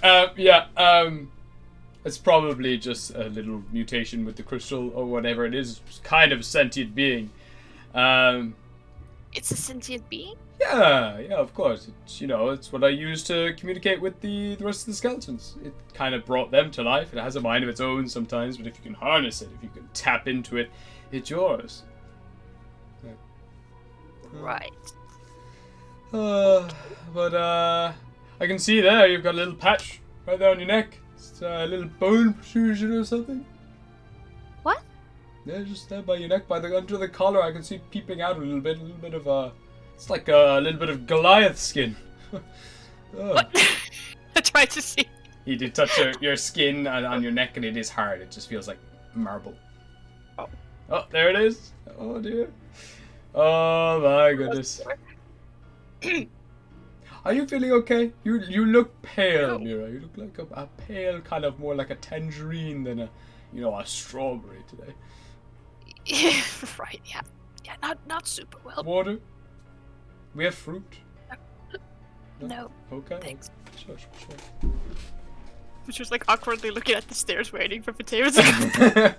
It's probably just a little mutation with the crystal or whatever it is. It's kind of a sentient being. It's a sentient being? Yeah, of course. It's what I use to communicate with the rest of the skeletons. It kind of brought them to life. It has a mind of its own sometimes, but if you can harness it, if you can tap into it, it's yours. Right. But I can see there you've got a little patch right there on your neck. It's a little bone protrusion or something. What? Yeah, just there by your neck, under the collar. I can see peeping out a little bit of it's like a little bit of Goliath skin. What? I tried to see. You did touch your skin on your neck, and it is hard. It just feels like marble. Oh, there it is. Oh dear. Oh my goodness. Are you feeling okay? You look pale, Mira. You look like a pale, kind of more like a tangerine than a strawberry today. Yeah, right. Yeah, not super well. Water. We have fruit. No. Okay. Thanks. Sure. Which was like awkwardly looking at the stairs, waiting for potatoes. To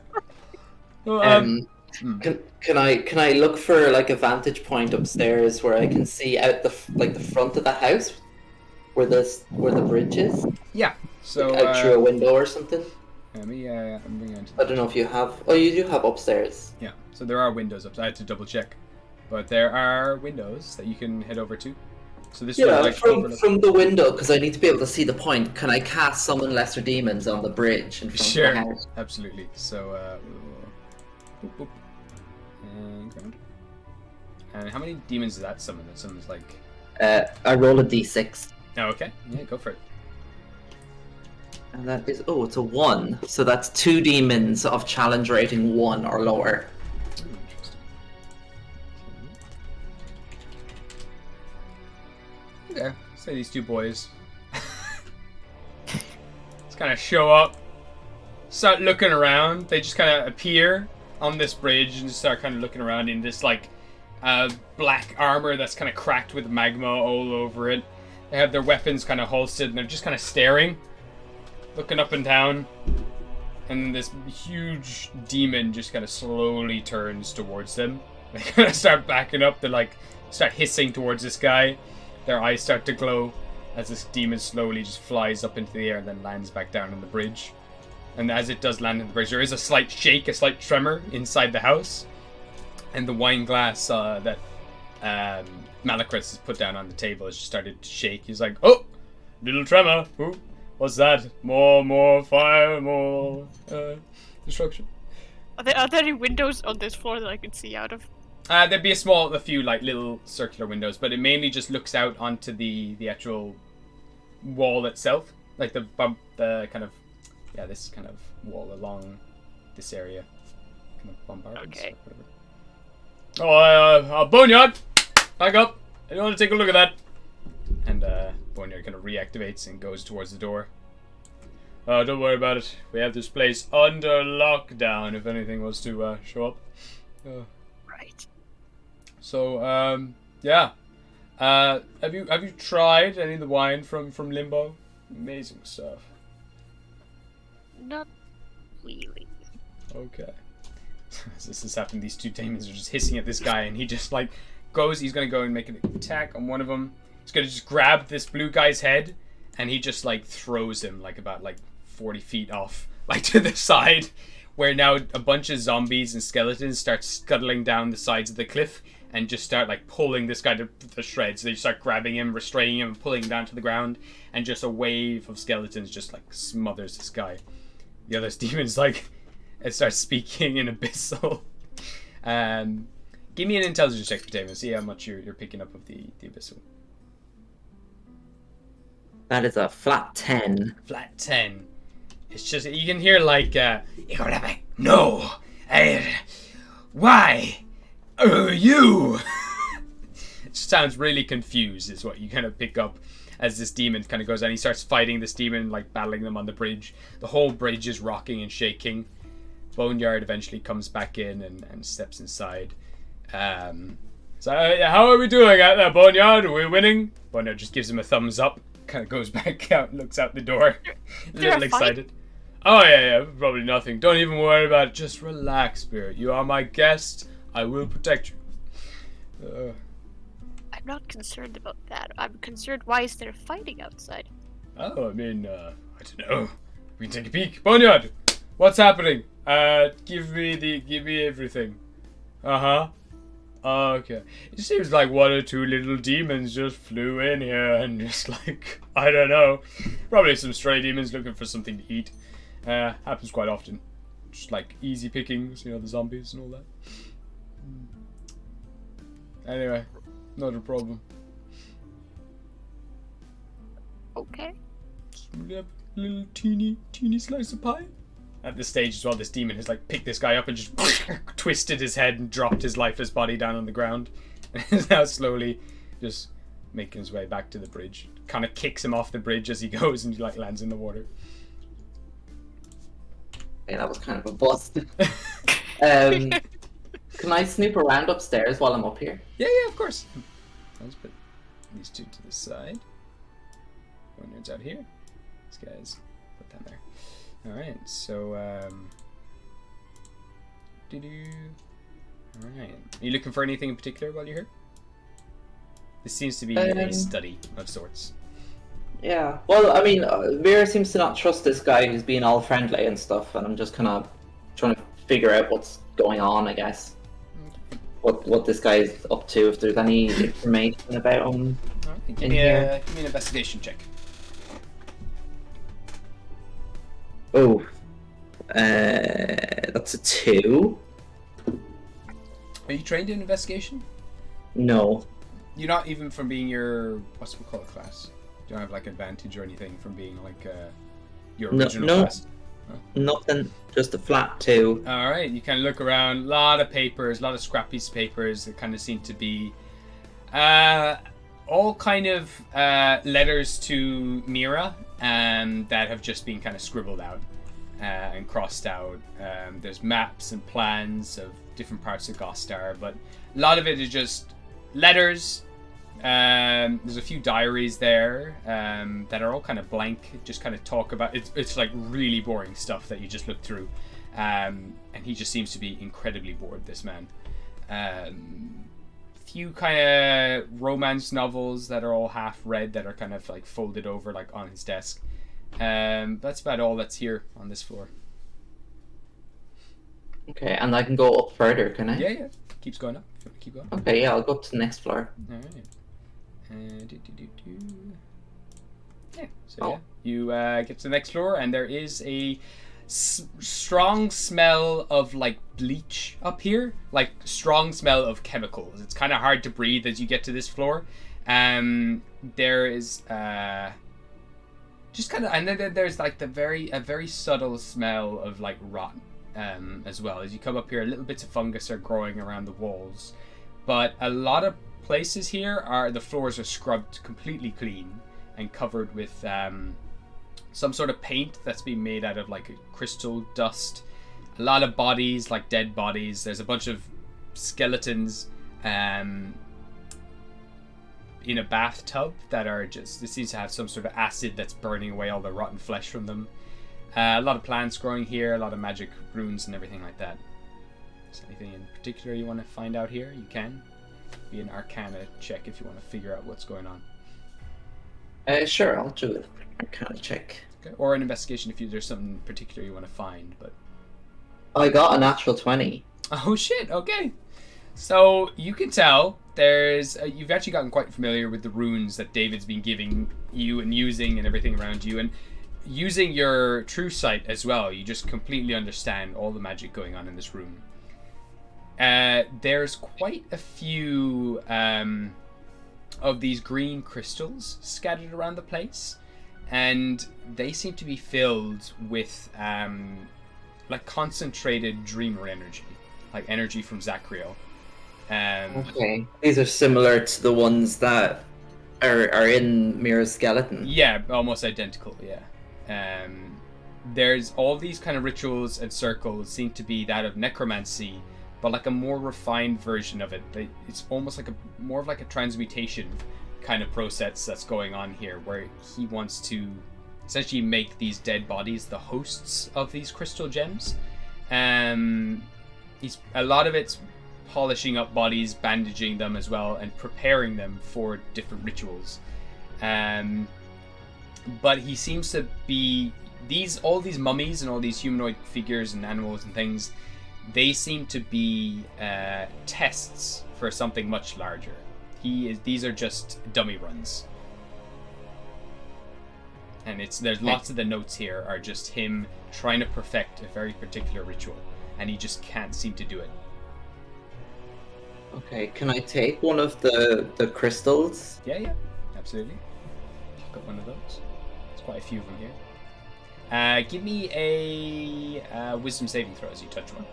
Can I look for like a vantage point upstairs where I can see out the front of the house, where the bridge is? Yeah. So out through a window or something. I'm bringing it. I don't know if you have. Oh, you do have upstairs. Yeah. So there are windows up. I had to double check, but there are windows that you can head over to. So this from the window, because I need to be able to see the point. Can I cast summon lesser demons on the bridge in front of the house? Absolutely. So boop, boop. And how many demons does that summon? That summons like... I roll a d6. Oh, okay. Yeah, go for it. And that is... Oh, it's a 1. So that's 2 demons of challenge rating 1 or lower. Interesting. Okay. Say these 2 boys. Just kind of show up. Start looking around. They just kind of appear on this bridge and just start kind of looking around in this like black armor that's kind of cracked with magma all over it. They have their weapons kind of holstered and they're just kind of staring, looking up and down. And this huge demon just kind of slowly turns towards them. They kind of start backing up. They like start hissing towards this guy. Their eyes start to glow as this demon slowly just flies up into the air and then lands back down on the bridge. And as it does land on the bridge, there is a slight shake, a slight tremor inside the house. And the wine glass that Malachris has put down on the table has just started to shake. He's like, oh, little tremor. Ooh, what's that? More fire, more destruction. Are there any windows on this floor that I can see out of? There'd be a few like little circular windows, but it mainly just looks out onto the actual wall itself. Like the kind of... Yeah, this kind of wall along this area. Kind of bombardments or whatever. Oh, Boneyard! Back up! I want to take a look at that. And Boneyard kind of reactivates and goes towards the door. Oh, don't worry about it. We have this place under lockdown if anything was to show up. Right. So, yeah. Have you tried any of the wine from Limbo? Amazing stuff. Not really. Okay. As this is happening, these 2 demons are just hissing at this guy, and he just like goes. He's gonna go and make an attack on one of them. He's gonna just grab this blue guy's head, and he just like throws him like about 40 feet off, like to the side, where now a bunch of zombies and skeletons start scuttling down the sides of the cliff and just start like pulling this guy to the shreds. They start grabbing him, restraining him, and pulling him down to the ground, and just a wave of skeletons just like smothers this guy. The other demons like it starts speaking in abyssal. Give me an intelligence check, Damon. See how much you're picking up of the abyssal. That is a flat 10. Flat 10. It's just, you can hear like, no, why? You? It just sounds really confused is what you kind of pick up as this demon kind of goes and he starts fighting this demon, like battling them on the bridge. The whole bridge is rocking and shaking. Boneyard eventually comes back in and steps inside. So how are we doing out there, Boneyard? Are we winning? Boneyard just gives him a thumbs up, kind of goes back out and looks out the door. A little excited. Oh yeah, probably nothing. Don't even worry about it. Just relax, Spirit. You are my guest. I will protect you. I'm not concerned about that. I'm concerned why is there fighting outside? Oh, I mean, I don't know. We can take a peek. Boneyard, what's happening? Give me everything. Uh-huh. Okay. It seems like one or two little demons just flew in here and just like, I don't know. Probably some stray demons looking for something to eat. Happens quite often. Just like easy pickings, you know, the zombies and all that. Anyway, not a problem. Okay. Little teeny slice of pie. At this stage as well, this demon has like picked this guy up and just twisted his head and dropped his lifeless body down on the ground. And is now slowly just making his way back to the bridge. Kind of kicks him off the bridge as he goes and he like lands in the water. Yeah, that was kind of a bust. Can I snoop around upstairs while I'm up here? Yeah, of course. Let's put these two to the side. Boneyard's out here. These guys put them there. Alright, so Alright. Are you looking for anything in particular while you're here? This seems to be a study of sorts. Yeah. Well, I mean, Vera seems to not trust this guy who's being all friendly and stuff, and I'm just kind of trying to figure out what's going on, I guess. What this guy is up to, if there's any information about him. Alright, give me an investigation check. Oh. That's a 2. Are you trained in investigation? No. You're not even from being your, what's we call it, class? You don't have like advantage or anything from being like your original class? Nothing, just a flat 2. Alright, you kind of look around, a lot of papers, a lot of scrap pieces of papers that kind of seem to be all kind of letters to Mira that have just been kind of scribbled out and crossed out. There's maps and plans of different parts of Gostar, but a lot of it is just letters. There's a few diaries there that are all kind of blank, just kind of talk about it's like really boring stuff that you just look through, and he just seems to be incredibly bored, this man. Few kind of romance novels that are all half read that are kind of like folded over like on his desk. That's about all that's here on this floor. Okay, and I can go up further, can I? Yeah, keeps going up if you want to keep going. Okay, yeah, I'll go up to the next floor. Alright. Yeah, so you get to the next floor and there is a strong smell of like bleach up here, like strong smell of chemicals. It's kind of hard to breathe as you get to this floor. There is just kind of, and then there's like a very subtle smell of like rot as well. As you come up here, little bits of fungus are growing around the walls, but a lot of places here the floors are scrubbed completely clean and covered with some sort of paint that's been made out of like a crystal dust. A lot of bodies, like dead bodies. There's a bunch of skeletons in a bathtub that are just, it seems to have some sort of acid that's burning away all the rotten flesh from them. A lot of plants growing here, a lot of magic runes and everything like that. Is there anything in particular you want to find out here? You can. Be an Arcana check if you want to figure out what's going on. Sure, I'll do it. Arcana check. Okay. Or an investigation if there's something particular you want to find. But I got a natural 20. Oh shit! Okay, so you can tell there's you've actually gotten quite familiar with the runes that David's been giving you and using and everything around you, and using your true sight as well. You just completely understand all the magic going on in this room. there's quite a few of these green crystals scattered around the place, and they seem to be filled with like concentrated dreamer energy, like energy from Zachriel. Okay. These are similar to the ones that are in Mira's skeleton. Yeah, almost identical, yeah. There's all these kind of rituals and circles seem to be that of necromancy, but like a more refined version of it. It's almost like more of like a transmutation kind of process that's going on here, where he wants to essentially make these dead bodies the hosts of these crystal gems. He's a lot of it's polishing up bodies, bandaging them as well, and preparing them for different rituals. But he seems to be all these mummies and all these humanoid figures and animals and things. They seem to be tests for something much larger. These are just dummy runs. And there's lots of the notes here are just him trying to perfect a very particular ritual, and he just can't seem to do it. Okay, can I take one of the crystals? Yeah, absolutely. Pick up one of those. There's quite a few of them here. Give me a wisdom saving throw as you touch one.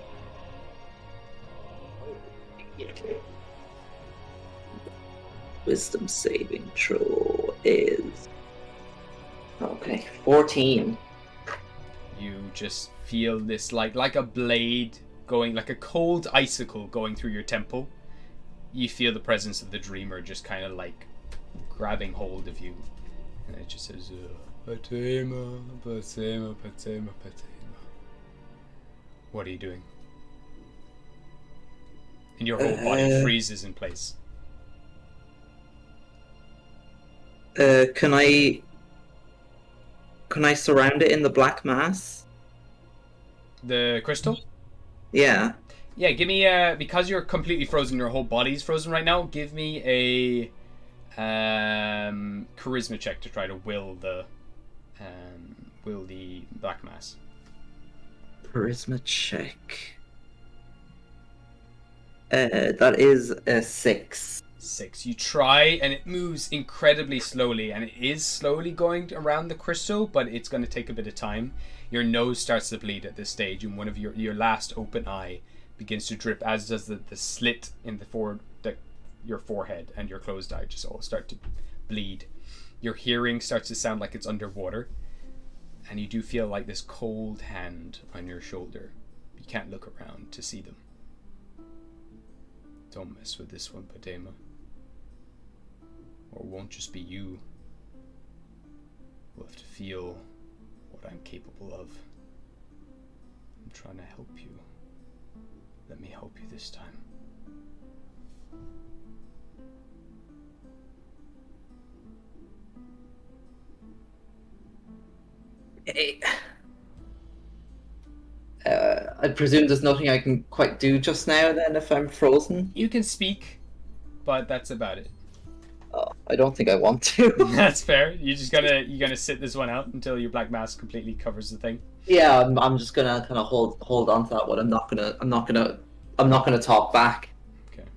Wisdom saving throw is 14. You just feel this like a blade going, like a cold icicle going through your temple. You feel the presence of the dreamer just kind of like grabbing hold of you, and it just says, Patema, Patema, Patema, Patema. What are you doing? And your whole body freezes in place. Can I surround it in the black mass? The crystal? Yeah. Yeah, give me because you're completely frozen, your whole body's frozen right now, give me a charisma check to try to will the black mass. Charisma check. That is a 6. 6. You try, and it moves incredibly slowly, and it is slowly going around the crystal, but it's going to take a bit of time. Your nose starts to bleed at this stage, and one of your last open eye begins to drip, as does the slit in your forehead, and your closed eye just all start to bleed. Your hearing starts to sound like it's underwater, and you do feel like this cold hand on your shoulder. You can't look around to see them. Don't mess with this one, Patema. Or it won't just be you. We'll have to feel what I'm capable of. I'm trying to help you. Let me help you this time. Hey. I presume there's nothing I can quite do just now then if I'm frozen? You can speak, but that's about it. Oh, I don't think I want to. That's fair. You gonna sit this one out until your black mask completely covers the thing. Yeah, I'm just gonna kind of hold on to that one. I'm not gonna talk back. Okay,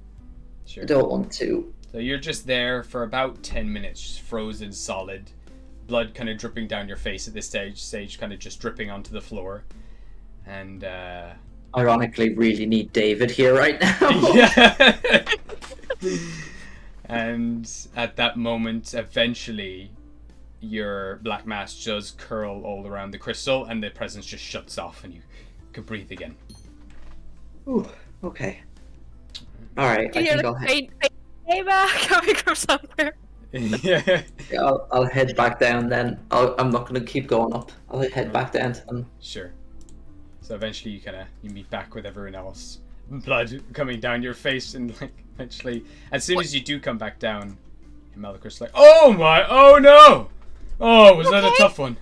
sure. I don't want to. So you're just there for about 10 minutes, just frozen solid, blood kind of dripping down your face at this stage kind of just dripping onto the floor, and ironically, really need David here right now. Yeah. And at that moment, eventually, your black mask does curl all around the crystal, and the presence just shuts off, and you can breathe again. Ooh, okay. All right, I think I'll head. Coming from somewhere. Yeah. I'll head back down then. I'm not gonna keep going up. I'll head back down to them. Sure. So eventually, you meet back with everyone else. Blood coming down your face, and eventually, as soon as you do come back down, Malachus like, oh no! Oh, was that a tough one?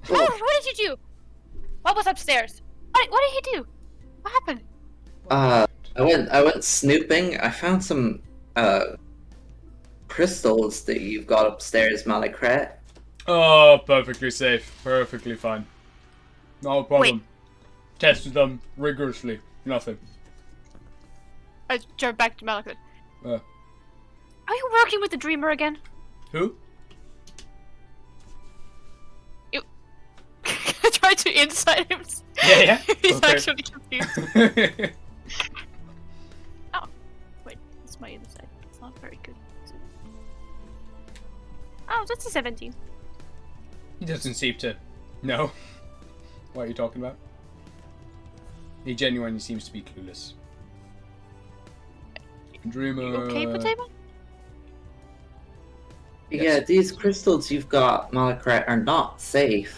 Oh, what did you do? What was upstairs? What did he do? What happened? I went snooping. I found some crystals that you've got upstairs, Malachret. Oh, perfectly safe, perfectly fine. No problem. Wait. Tested them rigorously. Nothing. I turn back to Malakut. Uh, Are you working with the Dreamer again? who? I tried to insight him. Yeah. He's Okay. actually confused. Oh, wait, that's my insight. It's not very good. Is it? Oh, that's a 17. He doesn't seem to know what you're talking about. He genuinely seems to be clueless. Dreamer. You okay, Potato? Yes. Yeah, these crystals you've got, Malachite, are not safe.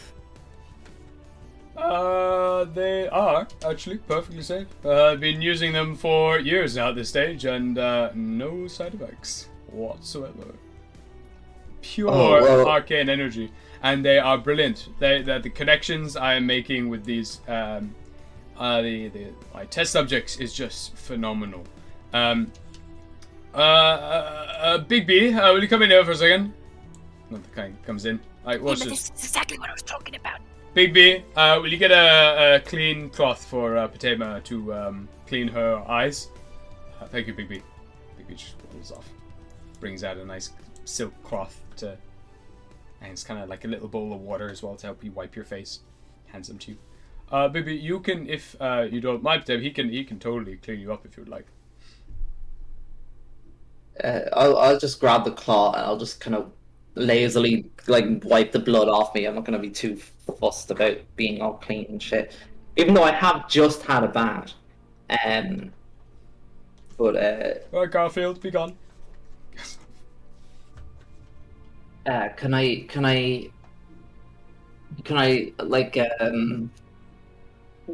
They are actually perfectly safe. I've been using them for years now at this stage, and no side effects whatsoever. Pure arcane energy, and they are brilliant. The connections I am making with these my test subjects is just phenomenal. Big B, will you come in here for a second? Not the kind comes in. This is exactly what I was talking about. Big B, will you get a clean cloth for Patema to clean her eyes? Thank you, Big B. Big B just rolls off. Brings out a nice silk cloth and it's kind of like a little bowl of water as well to help you wipe your face. Hands them to you. Big B, you can, if you don't mind, Patema, he can totally clean you up if you would like. I'll just grab the claw and I'll just kind of lazily wipe the blood off me. I'm not gonna be too fussed about being all clean and shit. Even though I have just had a bath. Alright, Garfield, be gone. Can I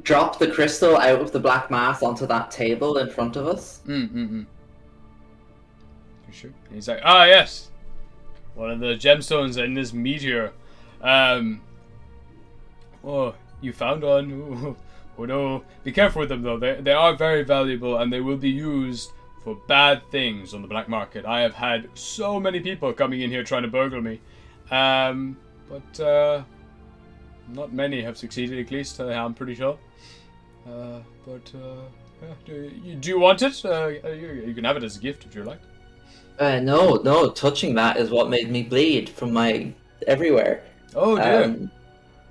drop the crystal out of the black mass onto that table in front of us? For sure. And he's like, yes. One of the gemstones in this meteor. Oh, you found one. Ooh. Oh no. Be careful with them though. They are very valuable and they will be used for bad things on the black market. I have had so many people coming in here trying to burgle me. But not many have succeeded, at least, I'm pretty sure. Yeah, do you want it? You can have it as a gift if you like. No, touching that is what made me bleed from my everywhere. Oh dear.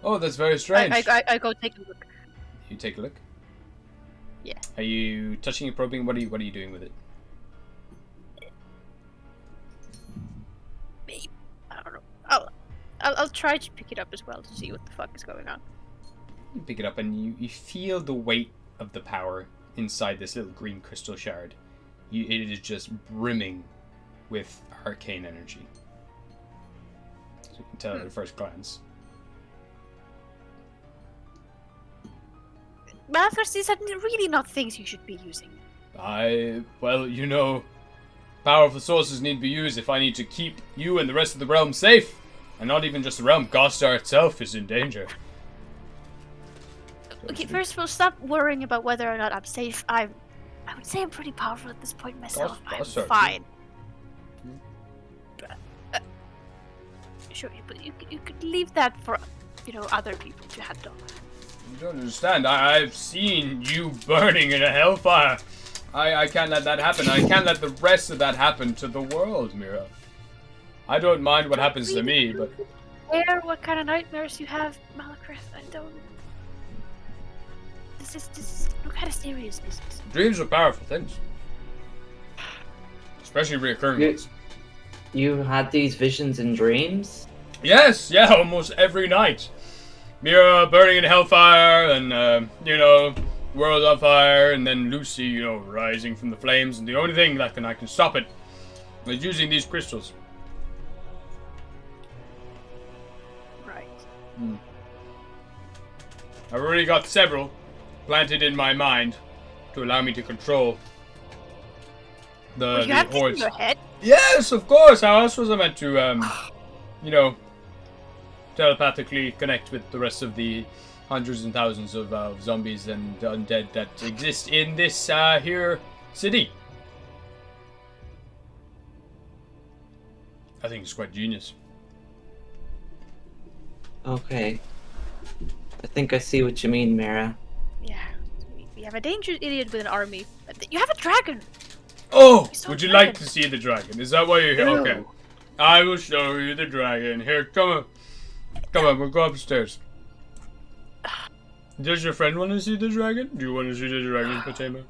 Oh, that's very strange. I go take a look. You take a look? Yeah. Are you touching and probing? What are you doing with it? Maybe. I don't know. I'll try to pick it up as well to see what the fuck is going on. You pick it up and you feel the weight of the power inside this little green crystal shard. It is just brimming with arcane energy. So you can tell at first glance. Malthus, these are really not things you should be using. Well, you know, powerful sources need to be used if I need to keep you and the rest of the realm safe. And not even just the realm, Gostar itself is in danger. Okay, first of all, stop worrying about whether or not I'm safe. I would say I'm pretty powerful at this point myself. I'm fine. Sure, but you could leave that for, other people to handle. You don't understand. I've seen you burning in a hellfire. I can't let that happen. I can't let the rest of that happen to the world, Mira. I don't mind what happens to me, but... What kind of nightmares you have, Malakrith? I don't... This is no kind of serious business. Dreams are powerful things. Especially reoccurring ones. You had these visions in dreams? Yes, yeah, almost every night. Mira burning in hellfire, and, world on fire, and then Lucy, rising from the flames, and the only thing that I can stop it is using these crystals. Right. I've already got several planted in my mind to allow me to control the you have hordes. this in your head? Yes, of course. How else was I meant to, telepathically connect with the rest of the hundreds and thousands of zombies and undead that exist in this here city? I think it's quite genius. Okay. I think I see what you mean, Mira. Yeah. We have a dangerous idiot with an army. You have a dragon! Oh, saw would a you like dragon. to see the dragon? Is that why you're here? No. Okay. I will show you the dragon. Here, come on. Come on, we'll go upstairs. Does your friend want to see the dragon? Do you want to see the dragon, Fatima?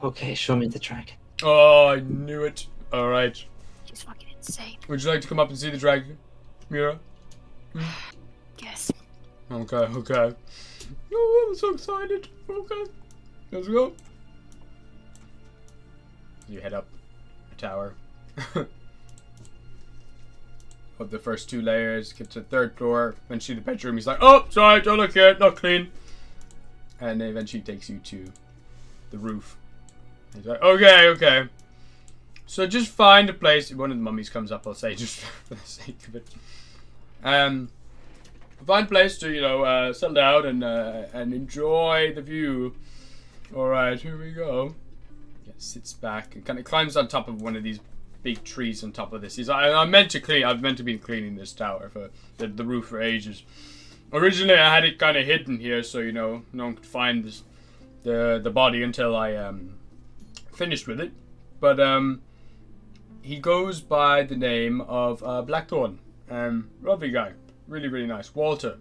Okay, show me the dragon. Oh, I knew it. Alright. He's fucking insane. Would you like to come up and see the dragon, Mira? Yes. Okay. Oh, I'm so excited. Okay. Let's go. You head up the tower. Of the first 2 layers, get to the 3rd floor, eventually the bedroom. He's like, oh, sorry, don't look here, not clean. And then eventually takes you to the roof. He's like, okay. So just find a place. One of the mummies comes up, I'll say, just for the sake of it. Find a place to, settle down and enjoy the view. Alright, here we go. Yeah, sits back and kind of climbs on top of one of these big trees on top of this. He's like, I've meant to be cleaning this tower for the roof for ages. Originally, I had it kind of hidden here, so no one could find the body until I finished with it. But he goes by the name of Blackthorn. Lovely guy, really nice. Walter,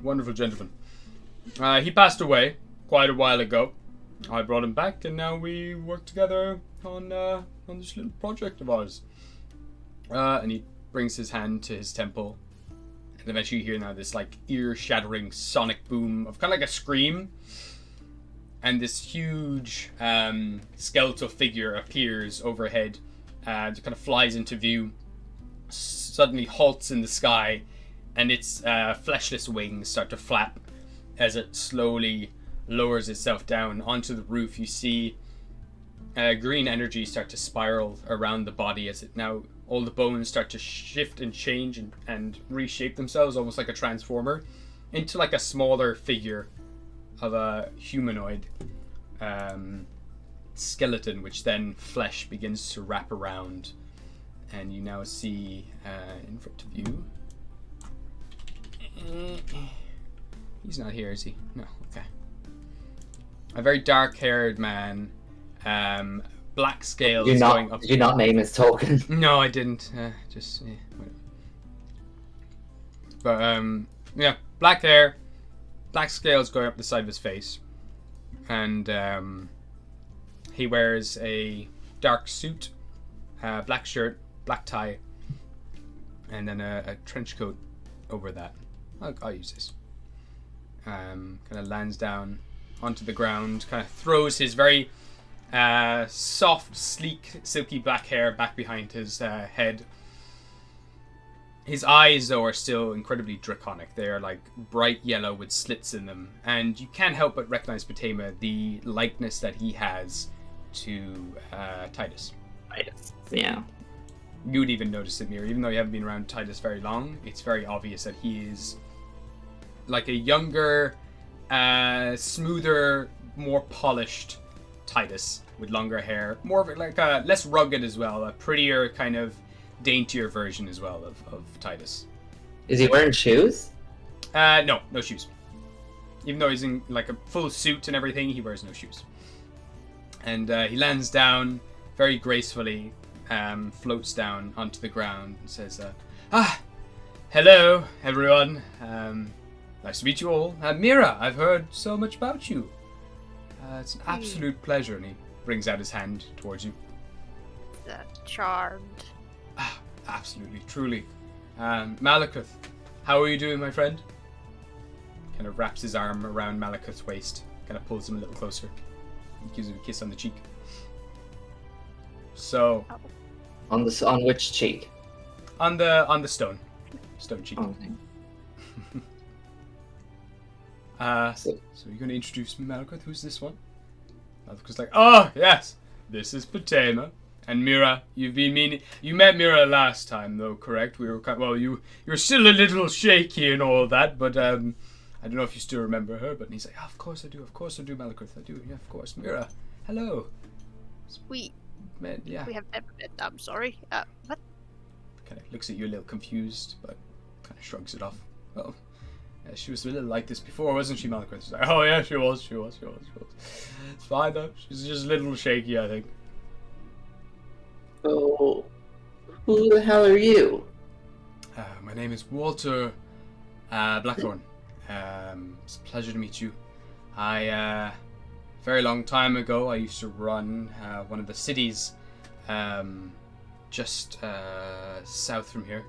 wonderful gentleman. He passed away quite a while ago. I brought him back, and now we work together on this little project of ours. And he brings his hand to his temple, and eventually you hear now this like ear-shattering sonic boom of kind of like a scream, and this huge skeletal figure appears overhead, and kind of flies into view, suddenly halts in the sky, and its fleshless wings start to flap as it slowly lowers itself down onto the roof. You see green energy start to spiral around the body as it now all the bones start to shift and change and reshape themselves almost like a transformer into like a smaller figure of a humanoid skeleton, which then flesh begins to wrap around, and you now see in front of you. He's not here, is he? No. Okay. A very dark-haired man, black scales going up. Did you not name his token? No, I didn't. But yeah, black hair, black scales going up the side of his face, and he wears a dark suit, black shirt, black tie, and then a trench coat over that. I'll use this. Kind of lands down onto the ground, kind of throws his very soft, sleek, silky black hair back behind his head. His eyes, though, are still incredibly draconic. They are like bright yellow with slits in them, and you can't help but recognize Patema, the likeness that he has to Titus. Titus, yeah. You would even notice it, Mira, even though you haven't been around Titus very long. It's very obvious that he is like a younger, smoother, more polished Titus with longer hair, more of like a less rugged as well, a prettier kind of daintier version as well of Titus. Is he wearing shoes? No shoes. Even though he's in like a full suit and everything, he wears no shoes. And he lands down very gracefully, floats down onto the ground and says, hello everyone. Nice to meet you all. Mira, I've heard so much about you. It's an absolute pleasure. And he brings out his hand towards you. Charmed. Absolutely, truly. Malekuth, how are you doing, my friend? Kind of wraps his arm around Malekuth's waist, kind of pulls him a little closer. He gives him a kiss on the cheek. So, On which cheek? on the stone cheek. Oh, So you're going to introduce me, Malekuth? Who's this one? Malekuth's like, oh yes, this is Patema. And Mira, you met Mira last time, though, correct? We were you were still a little shaky and all that, but I don't know if you still remember her. But he's like, of course I do, Malekuth, I do, yeah, of course. Mira, hello. We Man, yeah. have never met. I'm sorry. What? Kind of looks at you a little confused, but kind of shrugs it off. Well, She was a little like this before, wasn't she, Malachite? She's like, oh yeah, she was. It's fine though. She's just a little shaky, I think. So, who the hell are you? My name is Walter Blackthorn. It's a pleasure to meet you. Very long time ago, I used to run one of the cities just south from here.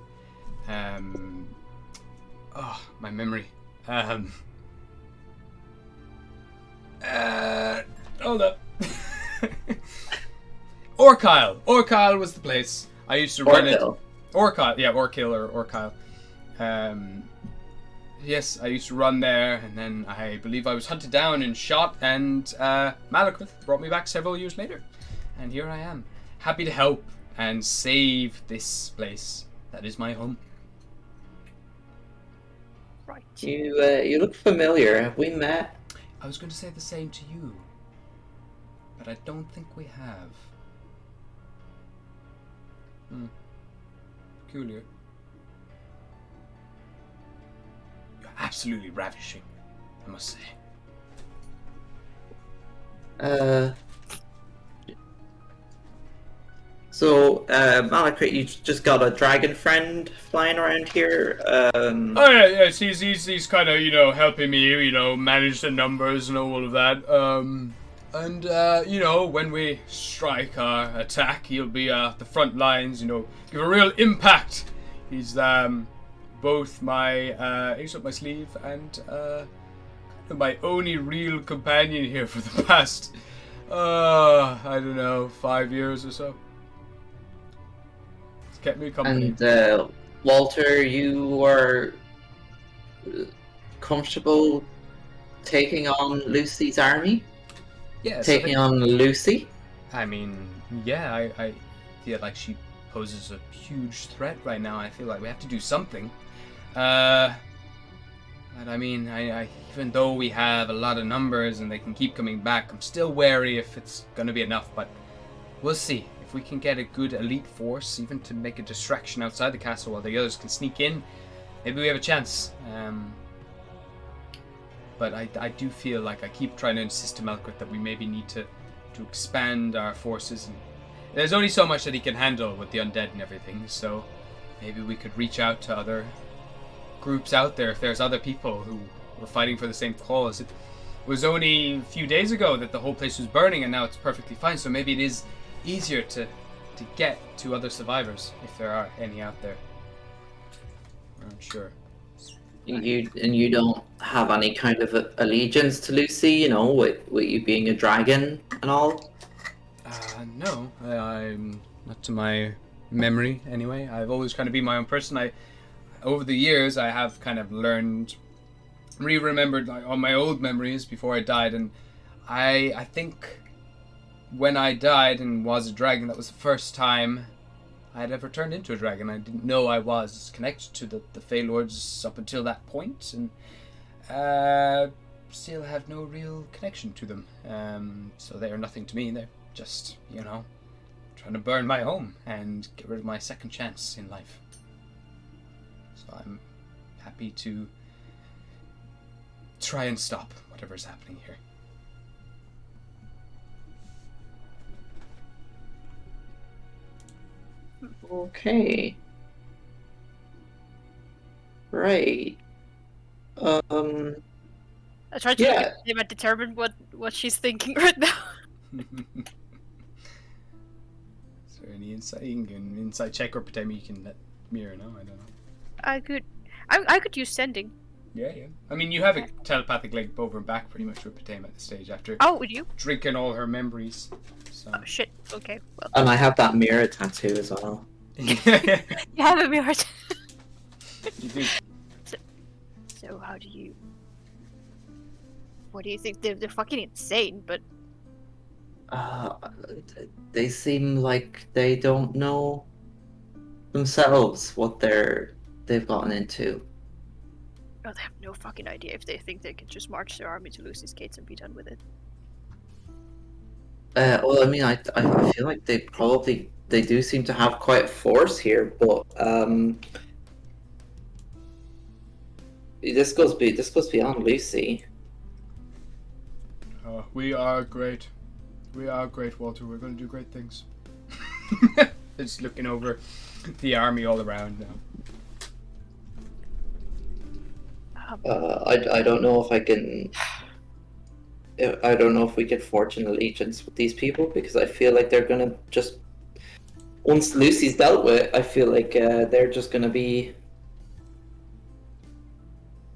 My memory. Hold up. Orkyle was the place. I used to run it. Orkyle, yeah, Orkill or Orkyle. Yes, I used to run there, and then I believe I was hunted down and shot, and Malachith brought me back several years later. And here I am, happy to help and save this place that is my home. Right. You look familiar. Have we met? I was going to say the same to you, but I don't think we have. Peculiar. You're absolutely ravishing, I must say. So, Malachite, you just got a dragon friend flying around here. Oh yeah, he's kind of helping me, manage the numbers and all of that. And when we strike our attack, he'll be the front lines. Give a real impact. He's both my ace up my sleeve and kind of my only real companion here for the past I don't know, 5 years or so. Kept me company. And Walter, you are comfortable taking on Lucy's army? Yes. Taking on Lucy? I mean, yeah, I feel like she poses a huge threat right now. I feel like we have to do something. But I mean, I even though we have a lot of numbers and they can keep coming back, I'm still wary if it's gonna be enough, but we'll see. If we can get a good elite force, even to make a distraction outside the castle while the others can sneak in, maybe we have a chance. But I do feel like I keep trying to insist to Melkert that we maybe need to expand our forces. And there's only so much that he can handle with the undead and everything, so maybe we could reach out to other groups out there if there's other people who were fighting for the same cause. It was only a few days ago that the whole place was burning, and now it's perfectly fine, so maybe it is easier to get to other survivors if there are any out there. I'm sure. You don't have any kind of allegiance to Lucy, with you being a dragon and all? No, I'm not to my memory anyway. I've always kind of been my own person. Over the years, I have kind of learned, remembered all my old memories before I died, and I think when I died and was a dragon, that was the first time I had ever turned into a dragon. I didn't know I was connected to the Fey Lords up until that point, and still have no real connection to them. So they are nothing to me. They're just, trying to burn my home and get rid of my second chance in life. So I'm happy to try and stop whatever's happening here. Okay. Right. I tried to look at him and determine what she's thinking right now. Is there any insight? You can insight check, or pretend you can let Mira know. I don't know. I could use sending. Yeah. I mean, you have a telepathic link over and back pretty much with Patame at this stage after would you? drinking all her memories. So. Oh shit, okay. Well. And I have that mirror tattoo as well. You have a mirror. You do. So how do you... What do you think? They're fucking insane, but... They seem like they don't know themselves what they've gotten into. Oh, they have no fucking idea if they think they can just march their army to Lucy's gates and be done with it. Well, I mean, I feel like they do seem to have quite a force here, but This goes beyond Lucy. We are great. We are great, Walter. We're going to do great things. Just looking over the army all around now. I don't know if I can. I don't know if we can forge an allegiance with these people because I feel like they're gonna just. Once Lucy's dealt with, I feel like they're just gonna be.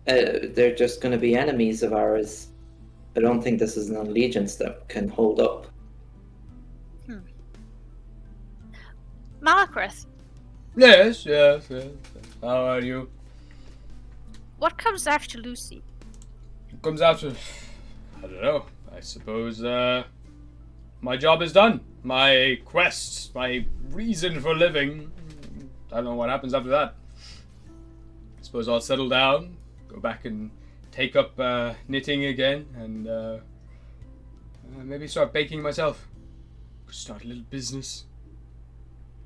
They're just gonna be enemies of ours. I don't think this is an allegiance that can hold up. Malachris, Yes. How are you? what comes after Lucy? Comes after. I don't know. I suppose my job is done. My quest, my reason for living. I don't know what happens after that. I suppose I'll settle down, go back and take up knitting again, and maybe start baking myself. Start a little business.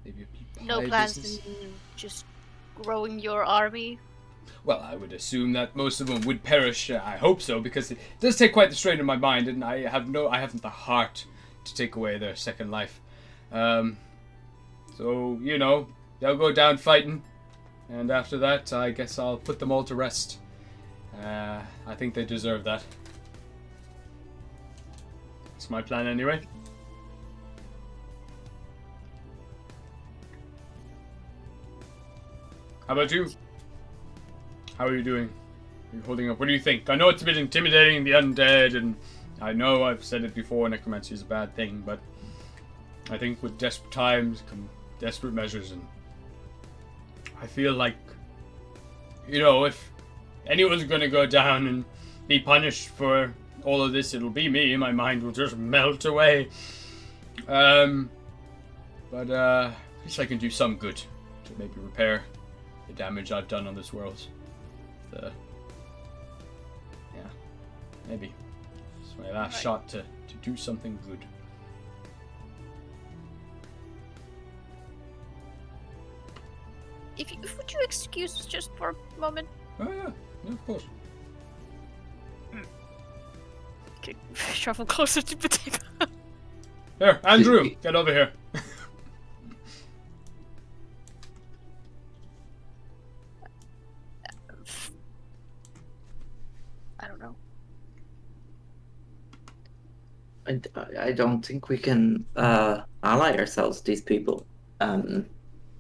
Maybe a pie No plans business. in just growing your army? Well, I would assume that most of them would perish. I hope so, because it does take quite the strain on my mind, and I haven't the heart to take away their second life. So they'll go down fighting, and after that, I guess I'll put them all to rest. I think they deserve that. That's my plan, anyway. How about you? How are you doing? Are you holding up? What do you think? I know it's a bit intimidating, the undead, and I know I've said it before, necromancy is a bad thing, but I think with desperate times come desperate measures, and I feel like, if anyone's going to go down and be punished for all of this, it'll be me. My mind will just melt away. But at least I can do some good to maybe repair the damage I've done on this world. Maybe. It's my last shot to do something good. Would you excuse us just for a moment? Oh yeah, of course. Okay, shuffle closer to the table. Here, Andrew, get over here. I don't know. I don't think we can ally ourselves to these people.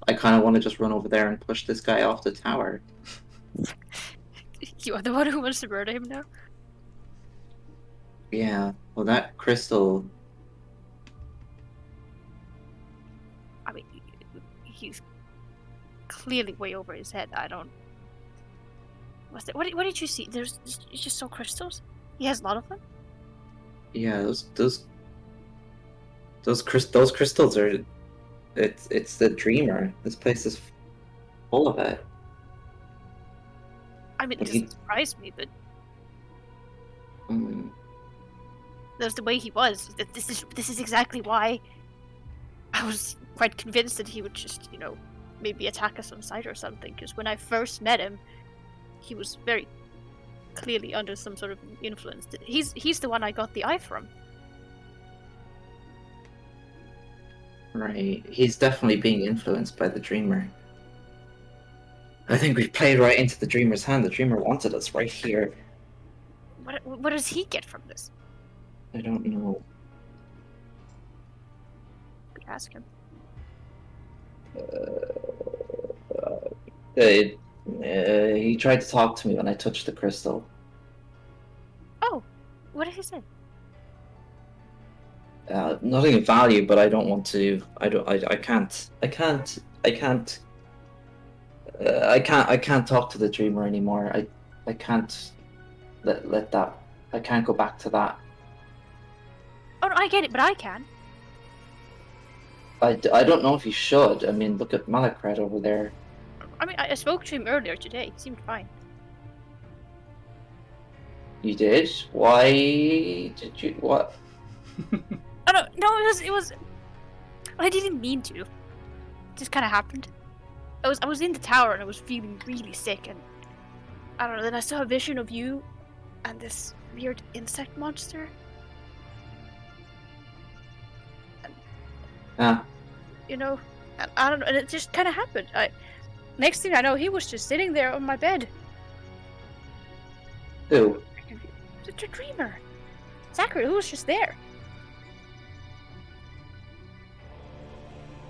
I kind of want to just run over there and push this guy off the tower. You are the one who wants to murder him now? Yeah, well, that crystal. I mean, he's clearly way over his head. I don't. What's that? What did you see? You just saw crystals? He has a lot of them? Yeah, those crystals are. It's the dreamer. This place is full of it. I mean, it doesn't surprise me, but that's the way he was. This is exactly why I was quite convinced that he would just, maybe attack us on sight or something. Because when I first met him, he was very clearly under some sort of influence. He's the one I got the eye from. Right, he's definitely being influenced by the dreamer. I think we've played right into the dreamer's hand. The dreamer wanted us right here. What does he get from this? I don't know. Could ask him. He tried to talk to me when I touched the crystal. Oh, what did he say? Nothing of value, but I don't want to. I can't talk to the dreamer anymore. I can't let that. I can't go back to that. Oh, no, I get it, but I can. I don't know if you should. I mean, look at Malachred over there. I mean, I spoke to him earlier today. He seemed fine. You did? Why did you? What? Oh no, it was. I didn't mean to. It just kind of happened. I was in the tower and I was feeling really sick, and I don't know. Then I saw a vision of you and this weird insect monster. Ah, You know, and I don't know. And it just kind of happened. Next thing I know, he was just sitting there on my bed. who? The dreamer. Zachary, who was just there.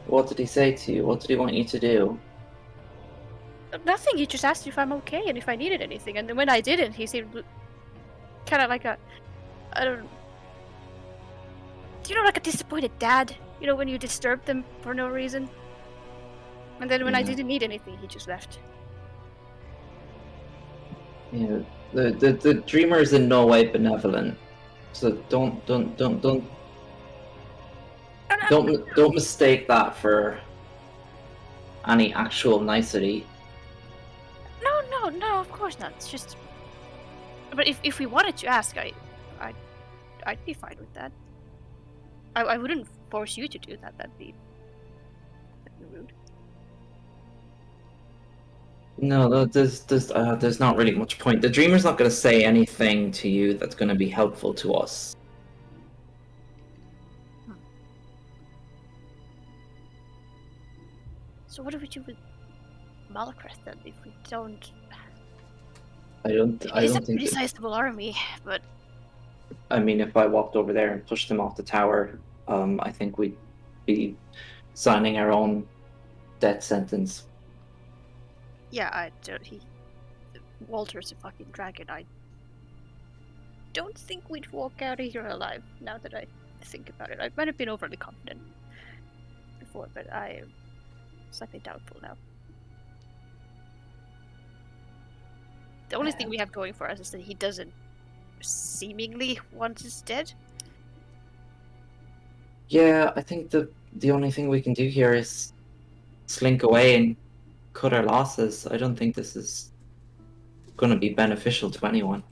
What did he say to you? What did he want you to do? Nothing. He just asked if I'm okay and if I needed anything. And then when I didn't, he seemed kind of like I don't. Like a disappointed dad. You know, when you disturb them for no reason. And then when I Yeah. didn't need anything, he just left. Yeah, the dreamer is in no way benevolent, so don't mistake that for any actual nicety. No, of course not. It's just. But if we wanted to ask, I'd be fine with that. I wouldn't force you to do that. That'd be rude. No, there's not really much point. The dreamer's not going to say anything to you that's going to be helpful to us. So what do we do with Malacrest then if we don't? I don't It's a think. pretty sizable army, but I mean, if I walked over there and pushed them off the tower, I think we'd be signing our own death sentence. yeah, Walter's a fucking dragon. I don't think we'd walk out of here alive. Now that I think about it, I might have been overly confident before, but I am slightly doubtful now. The only thing we have going for us is that he doesn't seemingly want us dead. Yeah, I think the only thing we can do here is slink away and cut our losses. I don't think this is going to be beneficial to anyone.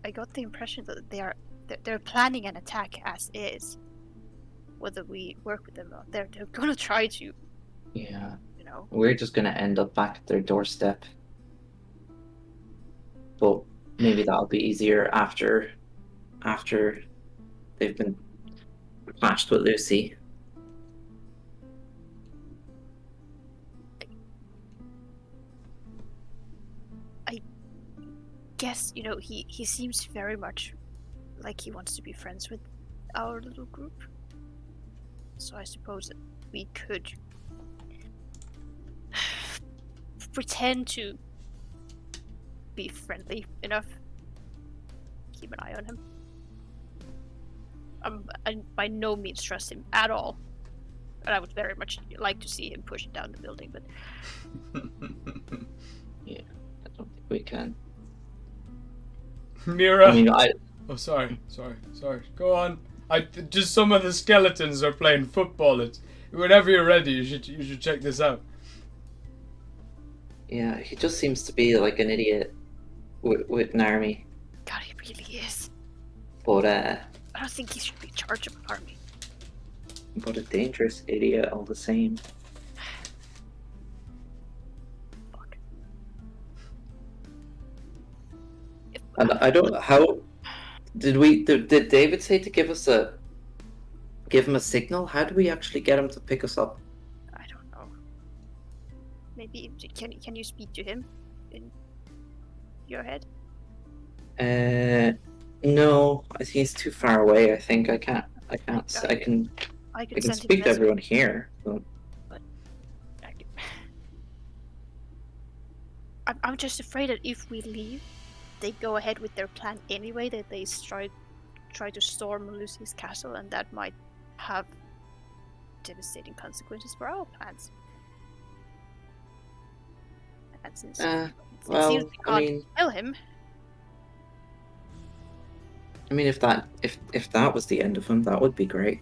I got the impression that they're planning an attack as is. Whether we work with them or not, they're gonna try to. Yeah. You know. We're just going to end up back at their doorstep. But maybe that'll be easier after they've been clashed with Lucy. I guess, he seems very much like he wants to be friends with our little group. So I suppose that we could pretend to be friendly enough. Keep an eye on him. I by no means trust him at all. And I would very much like to see him push down the building, but Yeah, I don't think we can. Mira. I mean, Oh, sorry. Go on. Just some of the skeletons are playing football. Whenever you're ready, you should check this out. Yeah, he just seems to be like an idiot with an army. God, he really is. But I don't think he should be in charge of an army. But a dangerous idiot all the same. Fuck. And I don't. How did David say to give him a signal? How do we actually get him to pick us up? I don't know. Maybe can you speak to him in your head? No, he's too far away. I think I can't. I can send speak him to everyone here. But I'm just afraid that if we leave, they go ahead with their plan anyway. That they try to storm Lucy's castle, and that might have devastating consequences for our plans. And since it seems we can't kill him. I mean, if that was the end of him, that would be great.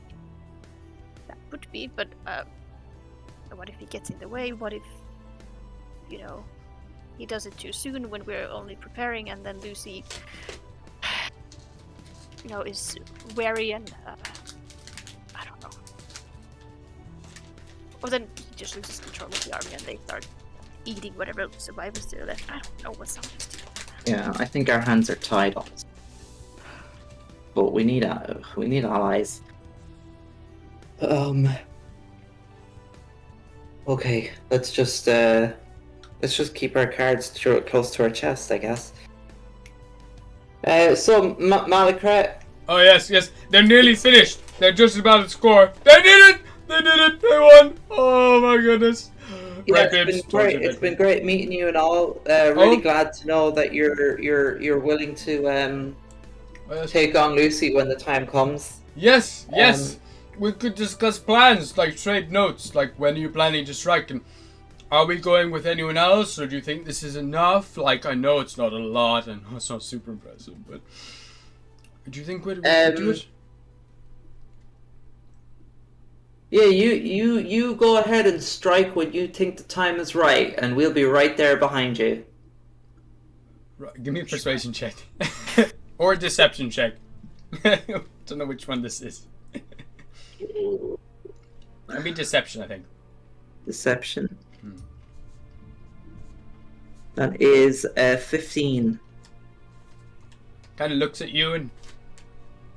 That would be, but what if he gets in the way? What if, he does it too soon when we're only preparing, and then Lucy, is wary and I don't know. Or then he just loses control of the army and they start eating whatever survivors do left. I don't know what zombies do. Yeah, I think our hands are tied up. But we need allies. Okay, let's just keep our cards close to our chest, I guess. So Malacret. Oh yes, they're nearly finished. They're just about to score. They did it! They won! Oh my goodness. Yeah, Right, babes, it's been great meeting you and all. Really glad to know that you're willing to take on Lucy when the time comes. Yes. We could discuss plans, like trade notes, like when are you planning to strike, and are we going with anyone else, or do you think this is enough? Like, I know it's not a lot, and it's not super impressive, but do you think we could do it? Yeah, you go ahead and strike when you think the time is right, and we'll be right there behind you. Right, give me a persuasion check. Or a deception check. Don't know which one this is. I mean deception, I think. Deception. That is 15. Kind of looks at you and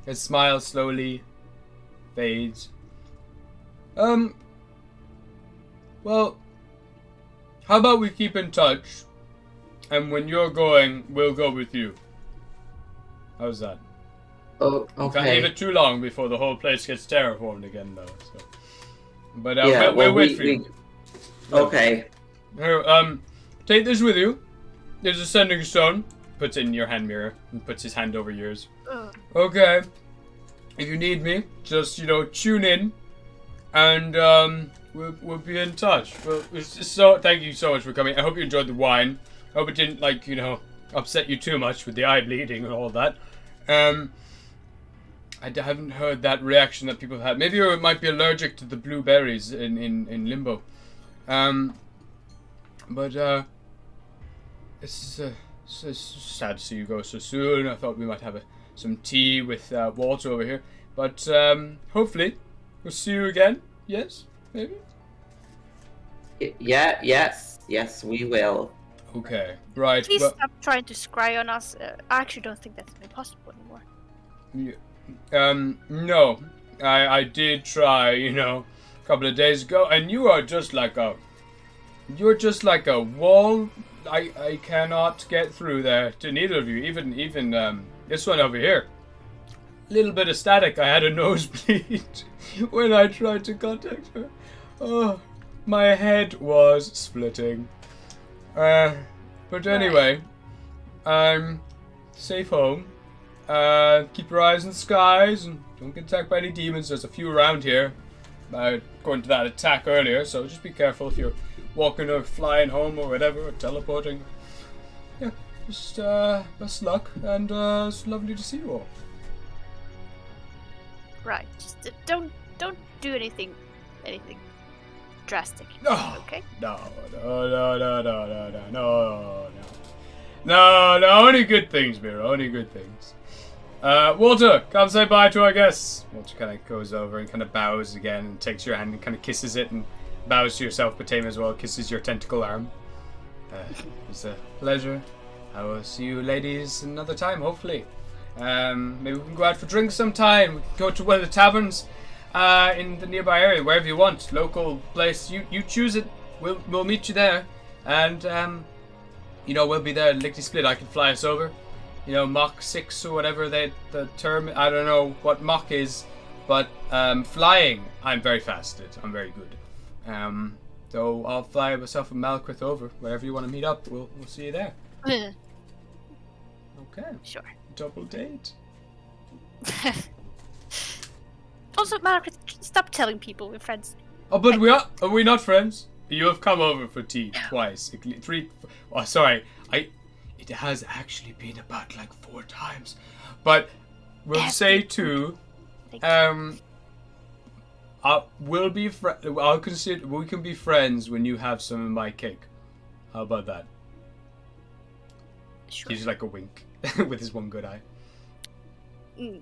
his smile slowly fades. Well, how about we keep in touch, and when you're going, we'll go with you. How's that? Oh, okay. Can't leave it too long before the whole place gets terraformed again, though. So. But yeah, we'll wait for you. Okay. Here, take this with you. There's a sending stone. Puts it in your hand mirror and puts his hand over yours. Okay. If you need me, just tune in, and we'll be in touch. Well, thank you so much for coming. I hope you enjoyed the wine. I hope it didn't upset you too much with the eye bleeding and all that. I haven't heard that reaction that people have had. Maybe you might be allergic to the blueberries in Limbo. But it's sad to see you go so soon. I thought we might have some tea with Walter over here. But hopefully we'll see you again. Yes? Maybe? Yeah, yes, we will. Okay, right. Please stop trying to scry on us. I actually don't think that's possible anymore. No. I did try, a couple of days ago, and you are just like a wall. I cannot get through there to neither of you. Even this one over here. Little bit of static. I had a nosebleed when I tried to contact her. Oh, my head was splitting. But anyway, safe home. Keep your eyes in the skies and don't get attacked by any demons. There's a few around here, according to that attack earlier, so just be careful if you're walking or flying home or whatever, or teleporting. Yeah, just best luck, and it's lovely to see you all. Right, just don't do anything drastic. Okay? No, only good things, Mira, only good things. Walter, come say bye to our guests. Walter kind of goes over and kind of bows again and takes your hand and kind of kisses it and bows to yourself, but Tame as well, kisses your tentacle arm. It's a pleasure. I will see you ladies another time, hopefully. Maybe we can go out for drinks sometime. We can go to one of the taverns in the nearby area, wherever you want. Local place, you choose it. We'll meet you there, and we'll be there lickety split. I can fly us over. Mach 6 or whatever the term. I don't know what Mach is, but flying, I'm very fast at. I'm very good. So I'll fly myself and Malcrith over wherever you want to meet up. We'll see you there. Okay. Sure. Double date. Also, Margaret, stop telling people we're friends. Oh, but are we not friends? You have come over for tea twice. 3. Oh, sorry. It has actually been about like 4 times. But we'll say 2. I'll consider we can be friends when you have some of my cake. How about that? Sure. Gives you like a wink with his one good eye. Okay.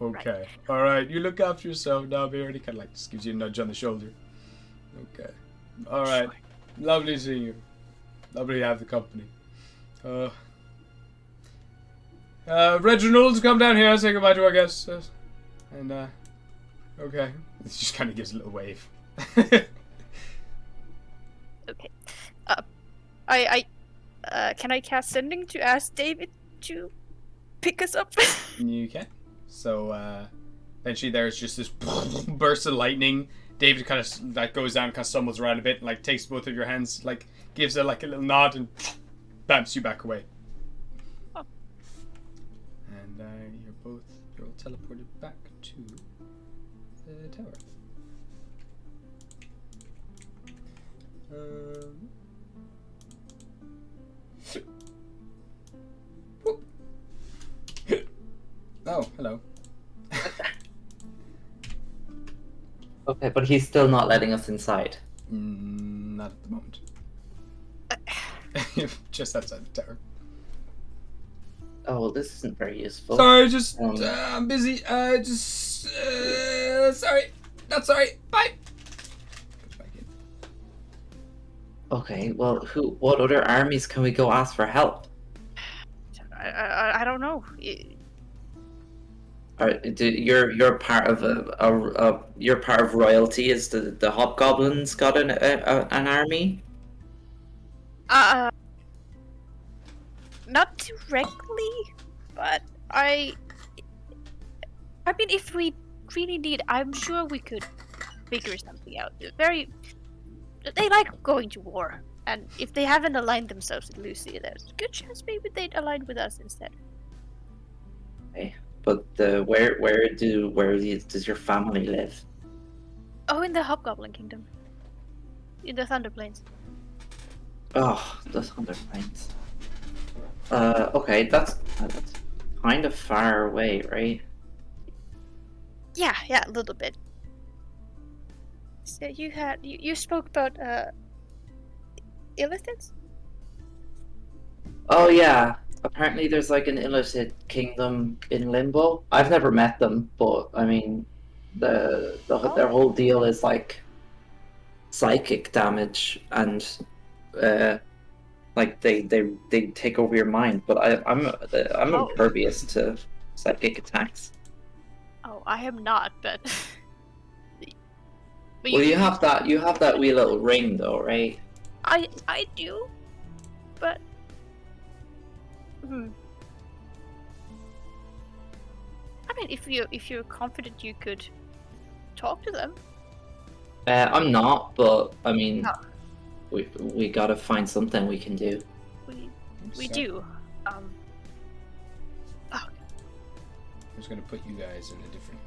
Right. All right. You look after yourself now, Beard. He kind of like just gives you a nudge on the shoulder. Okay. All right. Sure. Lovely seeing you. Lovely to have the company. Reginald, come down here. Say goodbye to our guests. And, okay. He just kind of gives a little wave. Okay. Can I cast sending to ask David to pick us up? You can. So, eventually there's just this burst of lightning. David kind of that goes down, kind of stumbles around a bit, and, like, takes both of your hands, like, gives it like a little nod, and bamps you back away. Oh. And you're all teleported back to the tower. Oh, hello. Okay, but he's still not letting us inside. Not at the moment. Just outside the tower. Oh, well, this isn't very useful. Sorry, just I'm busy. Sorry. Not sorry. Bye. Goes back in. Okay, well, what other armies can we go ask for help? I don't know. You're part of you're part of royalty. Is the hobgoblins got an army? Not directly, but I mean, if we really need, I'm sure we could figure something out. They like going to war, and if they haven't aligned themselves with Lucy, there's a good chance maybe they'd align with us instead. Okay, but where does your family live? Oh, in the Hobgoblin Kingdom, in the Thunder Plains. Oh, the Thunder Plains. Okay, that's kind of far away, right? Yeah, a little bit. So you spoke about Illithid? Oh yeah. Apparently there's like an Illithid kingdom in Limbo. I've never met them, but I mean their whole deal is like psychic damage and like they take over your mind, but I'm impervious to psychic attacks. Oh, I am not, but. Well, you have that wee little ring though, right? I do, but. I mean, if you're confident you could talk to them. I'm not, but I mean, No. we gotta find something we can do. We do. I'm just gonna put you guys in a different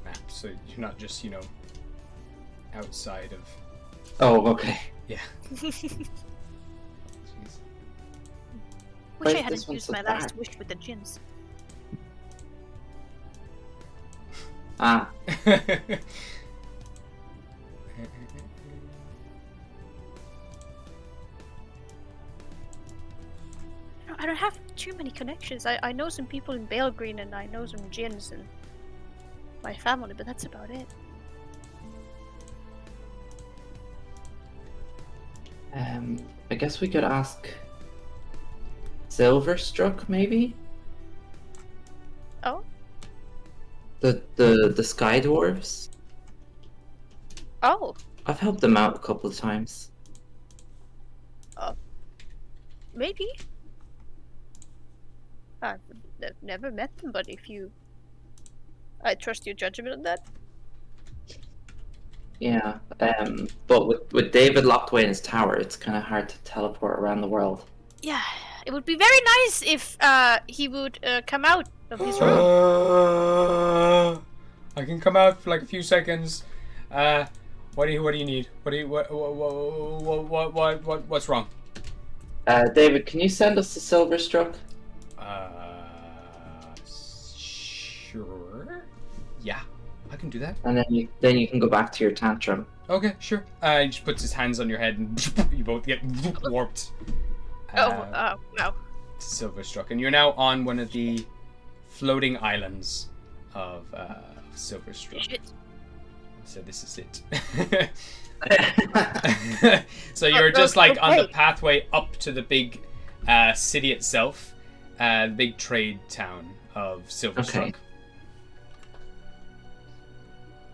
map, so you're not just outside of. Oh, okay. Yeah. Jeez. Wish Wait, I hadn't this one's used so my last dark. wish with the gins. Ah. I don't have too many connections. I know some people in Bale Green and I know some gins and my family, but that's about it. I guess we could ask Silverstruck, maybe? Oh? The Sky Dwarves? Oh, I've helped them out a couple of times. maybe. I've never met them, but I trust your judgment on that. Yeah, but with David locked away in his tower, it's kind of hard to teleport around the world. Yeah, it would be very nice if he would come out of his room. I can come out for like a few seconds. What do you need? What's wrong? David, can you send us to Silverstruck? Sure. Yeah, I can do that. And then you can go back to your tantrum. Okay, sure. He just puts his hands on your head and you both get warped. No. To Silverstruck, and you're now on one of the floating islands of Silverstruck. Shit. So this is it. So you're just like on the pathway up to the big city itself, the big trade town of Silverstruck.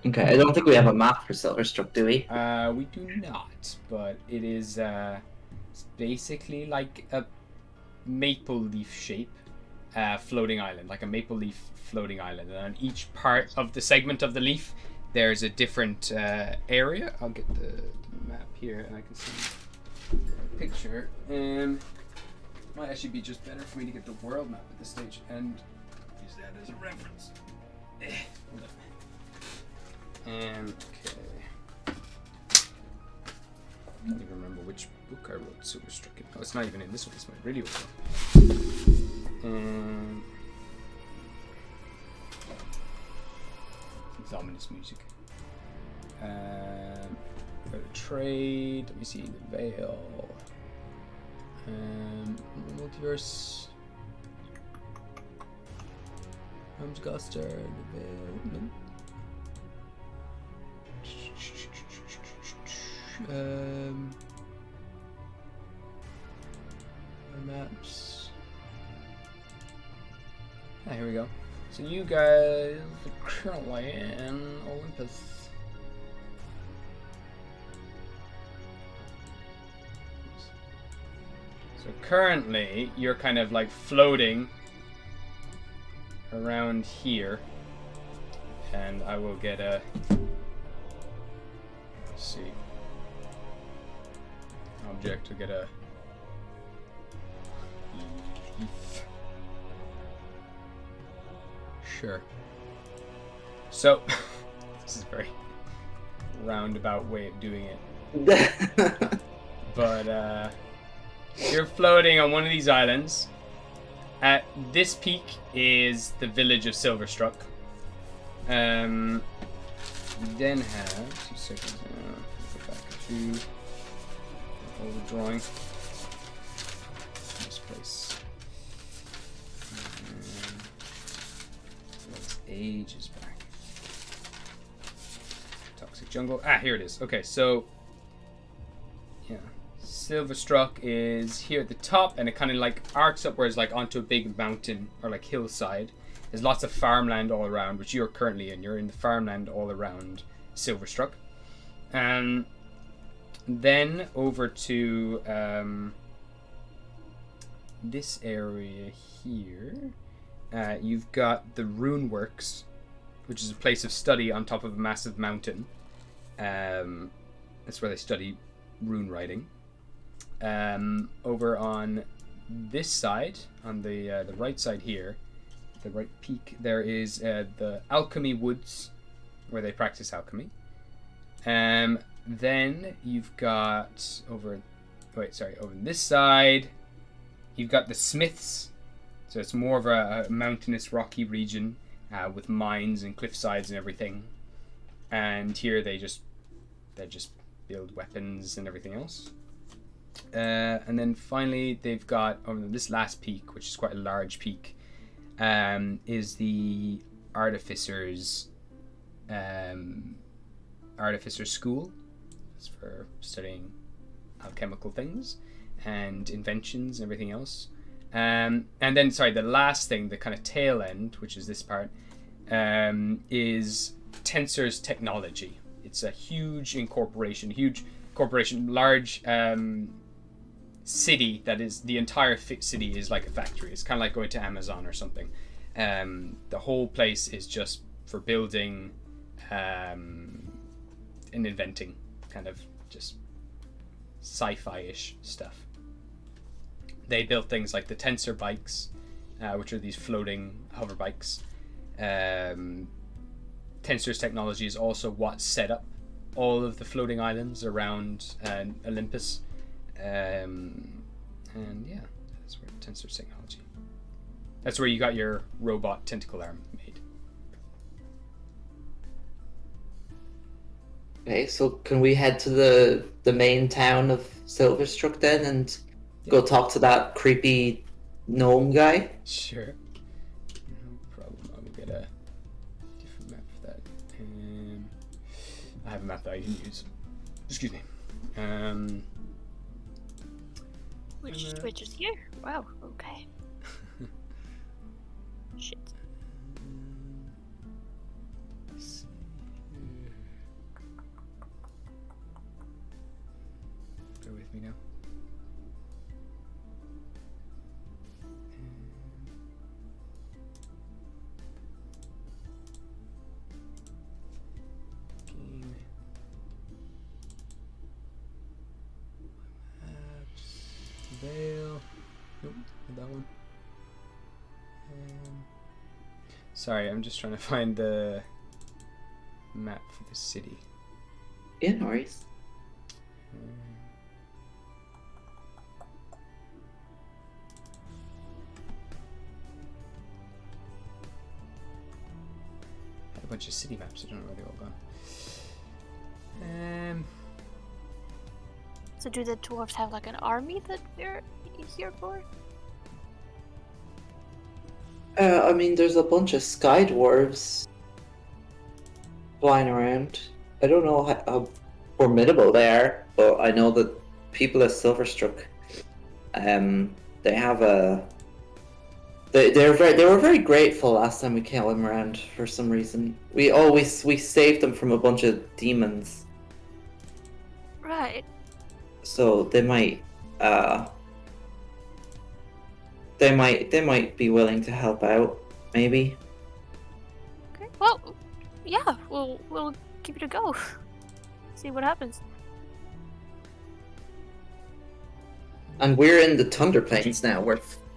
Okay, I don't think we have a map for Silverstruck, do we? We do not, but it is it's basically like a maple leaf shape floating island, like a maple leaf floating island, and on each part of the segment of the leaf there's a different area. I'll get the map here and I can see a picture. Might actually be just better for me to get the world map at this stage and use that as a reference. Hold on. Okay. I can't even remember which book I wrote Silverstruck in. Oh, it's not even in this one. It's my radio book. It's ominous music. Go to trade. Let me see the Veil. Multiverse. Comes Gostar. The Veil. Maps. Ah, here we go. So you guys are currently in Olympus. So currently you're kind of like floating around here, and I will get a, let's see, object to get a leaf. Sure. So this is a very roundabout way of doing it. But you're floating on one of these islands. At this peak is the village of Silverstruck. Then have 2 seconds. Go back to the drawing. This place. Let's ages back. Toxic jungle. Ah, here it is. Okay, so yeah. Silverstruck is here at the top, and it kind of like arcs upwards like onto a big mountain or like hillside. There's lots of farmland all around, which you're currently in. You're in the farmland all around Silverstruck. Then over to this area here, you've got the Rune Works, which is a place of study on top of a massive mountain. That's where they study rune writing. Over on this side, on the right side here, the right peak, there is the Alchemy Woods, where they practice alchemy. Then you've got over this side, you've got the Smiths. So it's more of a mountainous, rocky region with mines and cliff sides and everything. And here they just build weapons and everything else. And then finally they've got on this last peak, which is quite a large peak, is the Artificer's School. It's for studying alchemical things and inventions and everything else. And then the last thing, the kind of tail end, which is this part, is Tensor's Technology. It's a huge corporation, large city that is, the entire city is like a factory. It's kind of like going to Amazon or something. The whole place is just for building and inventing, kind of just sci-fi-ish stuff. They built things like the Tensor bikes, which are these floating hover bikes. Tensor's Technology is also what set up all of the floating islands around Olympus. And yeah, that's where Tensor's Technology. That's where you got your robot tentacle arm made. Okay, so can we head to the main town of Silverstruck then and go talk to that creepy gnome guy? Sure. No problem. I will get a different map for that. have a map that I can use. Excuse me. Which is here? Wow, okay. Shit. Bear with me now. Game. Maps. Veil. Nope, not that one. Sorry, I'm just trying to find the map for the city. Yeah, no worries. I had a bunch of city maps. I don't know where they're all gone. So do the dwarves have like an army that they're here for? I mean, there's a bunch of sky dwarves flying around. I don't know how formidable they are, but I know that people at Silverstruck, they have a. They were very grateful last time we came around for some reason. We saved them from a bunch of demons, Right. so they might be willing to help out, maybe. Okay. Well, yeah, we'll give it a go. See what happens. And we're in the Thunder Plains now.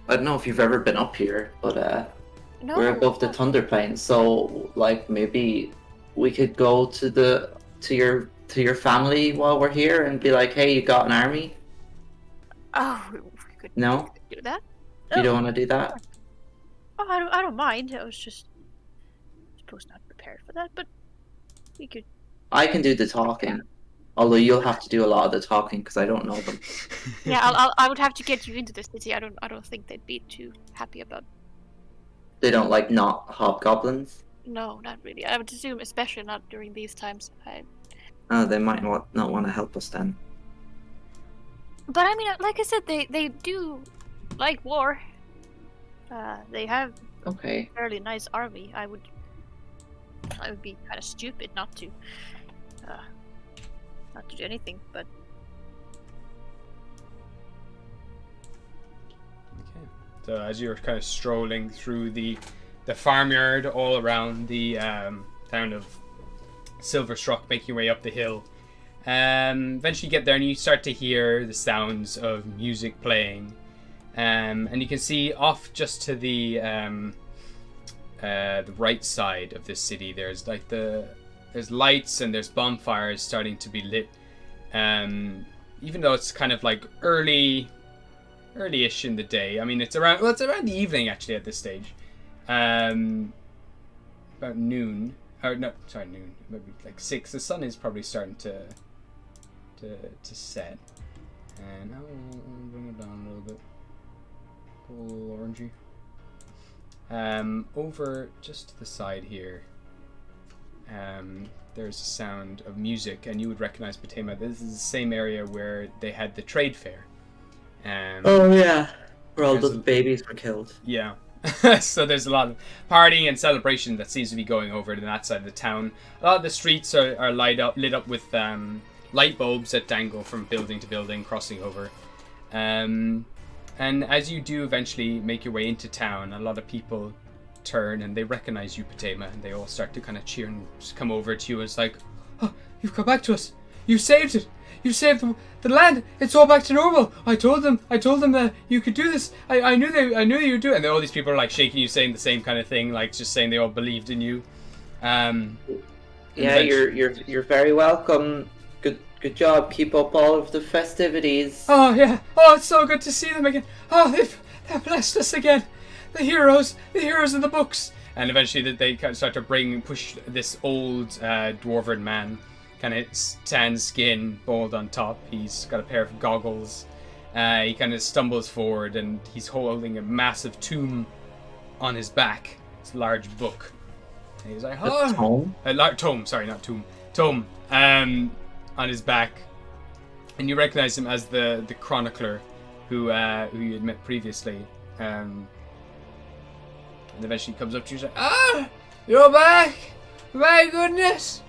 I don't know if you've ever been up here, but No. we're above the Thunder Plains. So like maybe we could go to your family while we're here and be like, hey, you got an army? Oh, we could No, do that. you don't want to do that. Oh, I don't mind. I was just suppose not prepared for that, but we could. I can do the talking, although you'll have to do a lot of the talking because I don't know them. Yeah, I would have to get you into the city. I don't think they'd be too happy about. They don't like not hobgoblins. No, not really. I would assume, especially not during these times. They might not want to help us then. But I mean, like I said, they do like war. They have Okay. a fairly nice army. I would be kind of stupid not to do anything. But Okay. So as you're kind of strolling through the farmyard all around the town of Silverstruck, making your way up the hill, eventually you get there and you start to hear the sounds of music playing, and you can see off just to the right side of this city, there's like there's lights and there's bonfires starting to be lit, even though it's kind of like early-ish in the day. I mean, it's around the evening actually at this stage, about noon. Or no, sorry, noon. Maybe like 6. The sun is probably starting to set, and I'll bring it down a little bit. A little orangey. Over just to the side here, there's a sound of music, and you would recognize Patema. This is the same area where they had the trade fair. Oh yeah, where all there's the babies were killed. Yeah. So there's a lot of partying and celebration that seems to be going over to that side of the town. A lot of the streets are lit up with light bulbs that dangle from building to building, crossing over. And as you do eventually make your way into town, a lot of people turn and they recognize you, Patema, and they all start to kind of cheer and come over to you. And it's like, oh, you've come back to us. You saved it. You saved the land. It's all back to normal. I told them that you could do this. I knew you would do it. And all these people are like shaking you, saying the same kind of thing, like just saying they all believed in you. Yeah, you're very welcome. Good job. Keep up all of the festivities. Oh yeah. Oh, it's so good to see them again. Oh, they've blessed us again. The heroes in the books. And eventually they kind of start to push this old dwarven man, kind of tan skin, bald on top. He's got a pair of goggles. He kind of stumbles forward and he's holding a massive tome on his back. It's a large book. And he's like, oh. Tome? Tome, sorry, not tomb. tome on his back, and you recognize him as the chronicler who you had met previously. And eventually he comes up to you and says, "Ah, you're back! My goodness!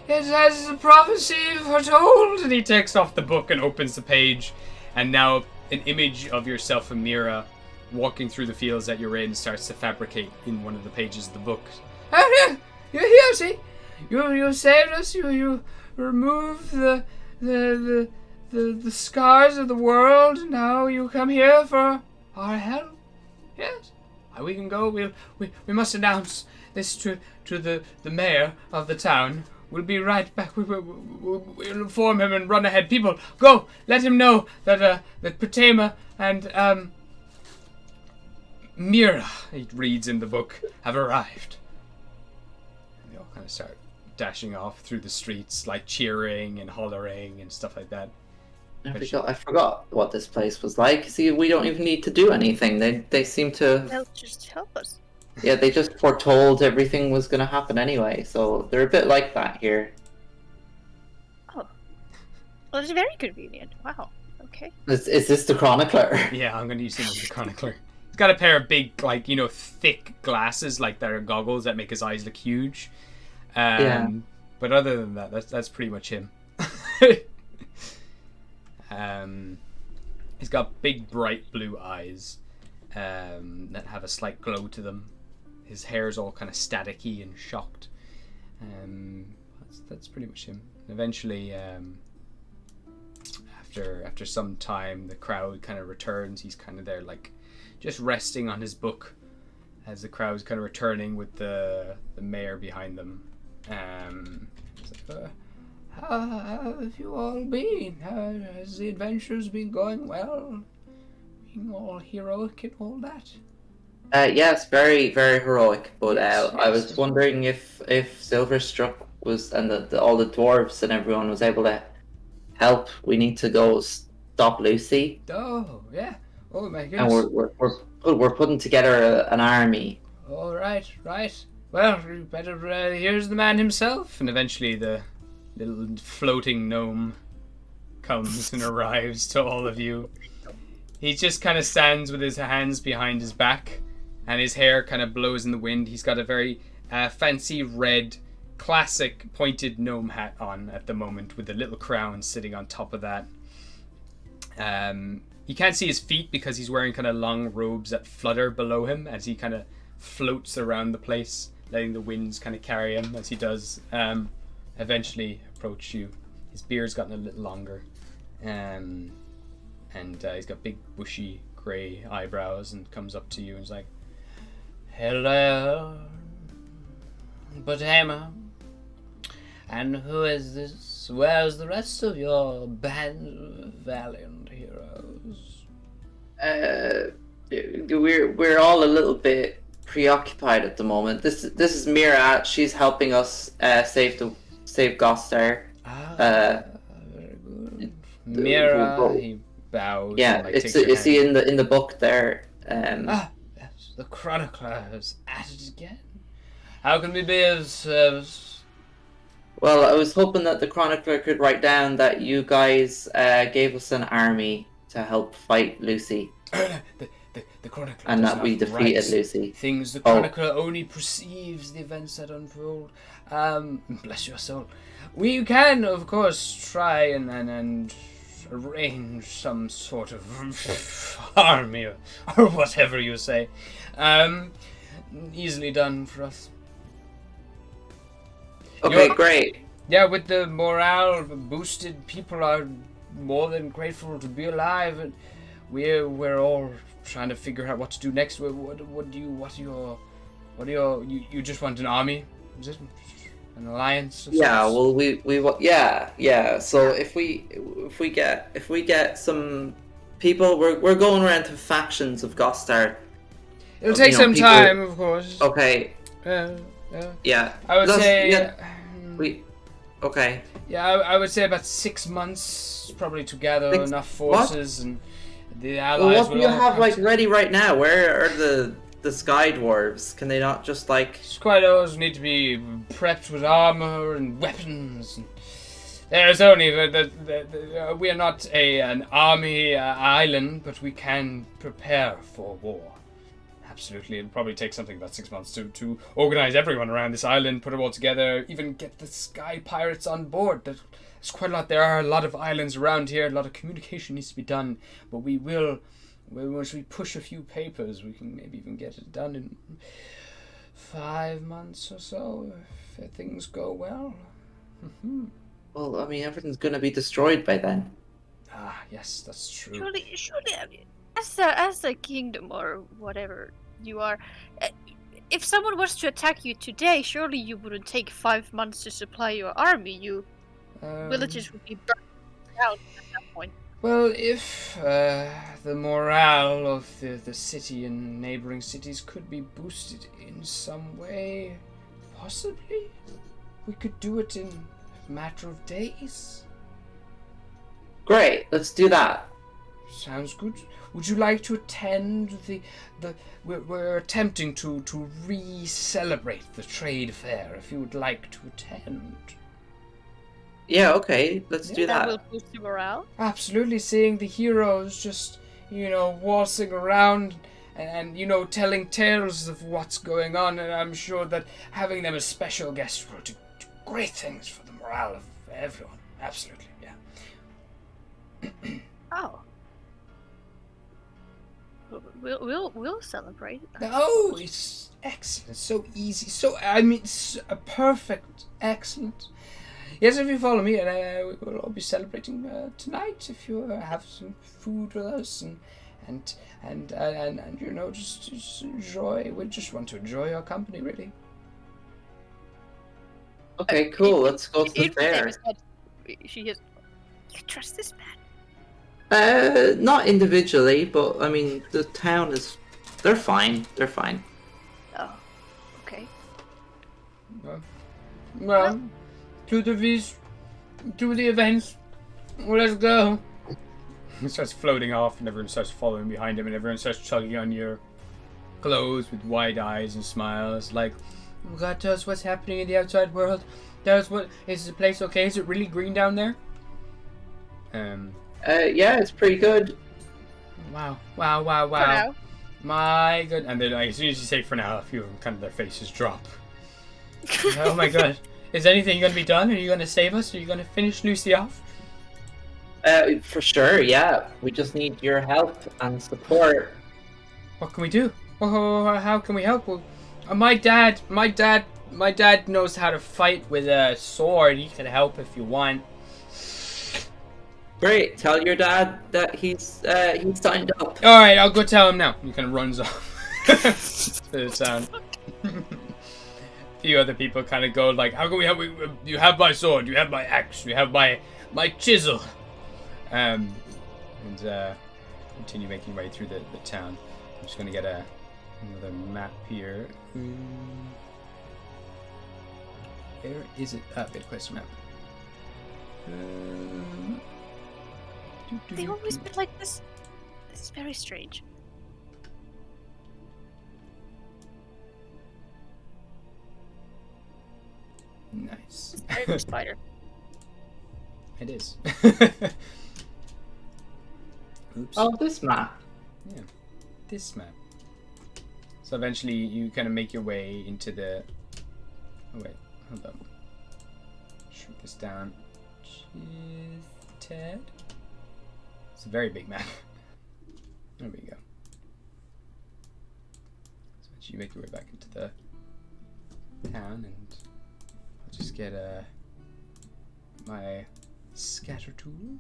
It has the prophecy foretold." And he takes off the book and opens the page, and now an image of yourself and Mira walking through the fields that you're in starts to fabricate in one of the pages of the book. "Oh, yeah, you're here, see? You saved us. You removed the scars of the world. Now you come here for our help. Yes, we can go. We must announce this to the mayor of the town. We'll be right back. We'll inform him and run ahead. People, go! Let him know that Patema and Mira," he reads in the book, "have arrived." And they all kind of start dashing off through the streets, like cheering and hollering and stuff like that. I forgot what this place was like. See, we don't even need to do anything. They seem to... They'll just help us. Yeah, they just foretold everything was going to happen anyway, so they're a bit like that here. Oh. Well, it's very convenient. Wow. Okay. Is this the chronicler? Yeah, I'm going to use him as the chronicler. He's got a pair of big, like, thick glasses, like that are goggles that make his eyes look huge. Yeah. But other than that, that's pretty much him. He's got big, bright blue eyes that have a slight glow to them. His hair's all kind of staticky and shocked. That's pretty much him. Eventually, after some time, the crowd kind of returns. He's kind of there, like, just resting on his book as the crowd's kind of returning with the mayor behind them. How have you all been? Has the adventures been going well? Being all heroic and all that? Yes, very, very heroic. But Yes, I was wondering if Silverstruck was, and all the dwarves and everyone was able to help. We need to go stop Lucy. Oh, yeah. Oh, my And goodness. we're putting together an army. All right. Well, you better, here's the man himself. And eventually the little floating gnome comes and arrives to all of you. He just kind of stands with his hands behind his back, and his hair kind of blows in the wind. He's got a very fancy red, classic pointed gnome hat on at the moment, with a little crown sitting on top of that. You can't see his feet because he's wearing kind of long robes that flutter below him as he kind of floats around the place, letting the winds kind of carry him as he does. Eventually approach you. His beard's gotten a little longer, and he's got big bushy grey eyebrows, and comes up to you and is like, "Hello, Patema. And who is this? Where's the rest of your band of valiant heroes?" We're all a little bit preoccupied at the moment. This is Mira. She's helping us save Gostar. Very good. Mira, he bows. Yeah, and, like, it's takes your he hand. in the book there. Yes, the chronicler is at it again. How can we be of service? Well, I was hoping that the chronicler could write down that you guys gave us an army to help fight Lucy, The chronicler and does that we not defeated write Lucy. things. The chronicler only perceives the events that unfold. Bless your soul. We can, of course, try and arrange some sort of army or whatever you say. Easily done for us. Okay, great. Yeah, with the morale boosted, people are more than grateful to be alive, and we're all trying to figure out what to do next. You just want an army? Is it an alliance? Yeah, well, yeah. So if we get some people, we're going around to factions of Gostar. It'll take some people- time, of course. Okay. Yeah. I would say. Yeah, okay. Yeah, I would say about 6 months, probably to gather enough forces, and the allies Well, what will do you all have come ready right now? Where are the the Sky Dwarves? Can they not just like? Squiddos need to be prepped with armor and weapons. And there's only we are not an army island, but we can prepare for war. Absolutely, it'll probably take something about 6 months to organize everyone around this island, put it all together, even get the Sky Pirates on board. There's quite a lot. There are a lot of islands around here. A lot of communication needs to be done, but we will. Once we push a few papers, we can maybe even get it done in 5 months or so, if things go well. Well, I mean, everything's gonna be destroyed by then. Ah, yes, that's true. Surely, I mean, as a kingdom or whatever you are, if someone was to attack you today, surely you wouldn't take 5 months to supply your army. Villages would be burned out at that point. Well, if the morale of the city and neighboring cities could be boosted in some way, possibly, we could do it in a matter of days. Great, let's do that. Sounds good. Would you like to attend we're attempting to re-celebrate the trade fair, if you would like to attend. Yeah, okay, let's do That that. will boost your morale. Absolutely, seeing the heroes just, waltzing around and telling tales of what's going on, and I'm sure that having them as special guests will do great things for the morale of everyone. Absolutely, yeah. Oh. We'll celebrate. Oh, it's excellent. So easy. Perfect. Excellent. Yes, if you follow me, and we will all be celebrating tonight. If you have some food with us, and just enjoy. We just want to enjoy your company, really. Okay, cool. Let's go to the fair. She is. You trust this man? Not individually, but I mean, the town is. They're fine. They're fine. Oh, okay. Well, to the events. Well, let's go. He starts floating off, and everyone starts following behind him, and everyone starts chugging on your clothes with wide eyes and smiles, like, "Oh God, tell us what's happening in the outside world. Tell us is the place okay? Is it really green down there?" Yeah, it's pretty good. Wow. For now. My good. And then, as soon as you say "for now," a few of them kind of their faces drop. Oh my God. Is anything going to be done? Are you going to save us? Are you going to finish Lucy off? For sure, yeah. We just need your help and support. What can we do? How can we help? Well, my dad knows how to fight with a sword. He can help if you want. Great. Tell your dad that he's signed up. All right, I'll go tell him now. He kind of runs off. To the sound. A few other people kind of go like, "How can we help? You have my sword. You have my axe. You have my chisel." And continue making your way through the town. I'm just gonna get another map here. Where is it? Bit quest map. They always been like this. This is very strange. Nice. Very spider. It is. Oops. Oh, this map. Yeah, this map. So eventually you kind of make your way into the... Oh wait, hold on. Shrink this down. Just tad. It's a very big map. There we go. So eventually you make your way back into the town, and I'll just get my scatter tool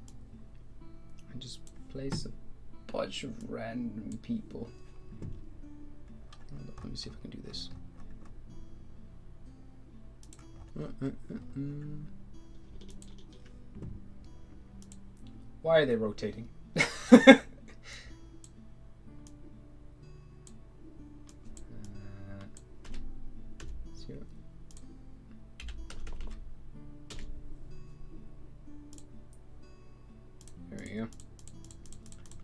and just place a bunch of random people. Let me see if I can do this. Why are they rotating? There we go.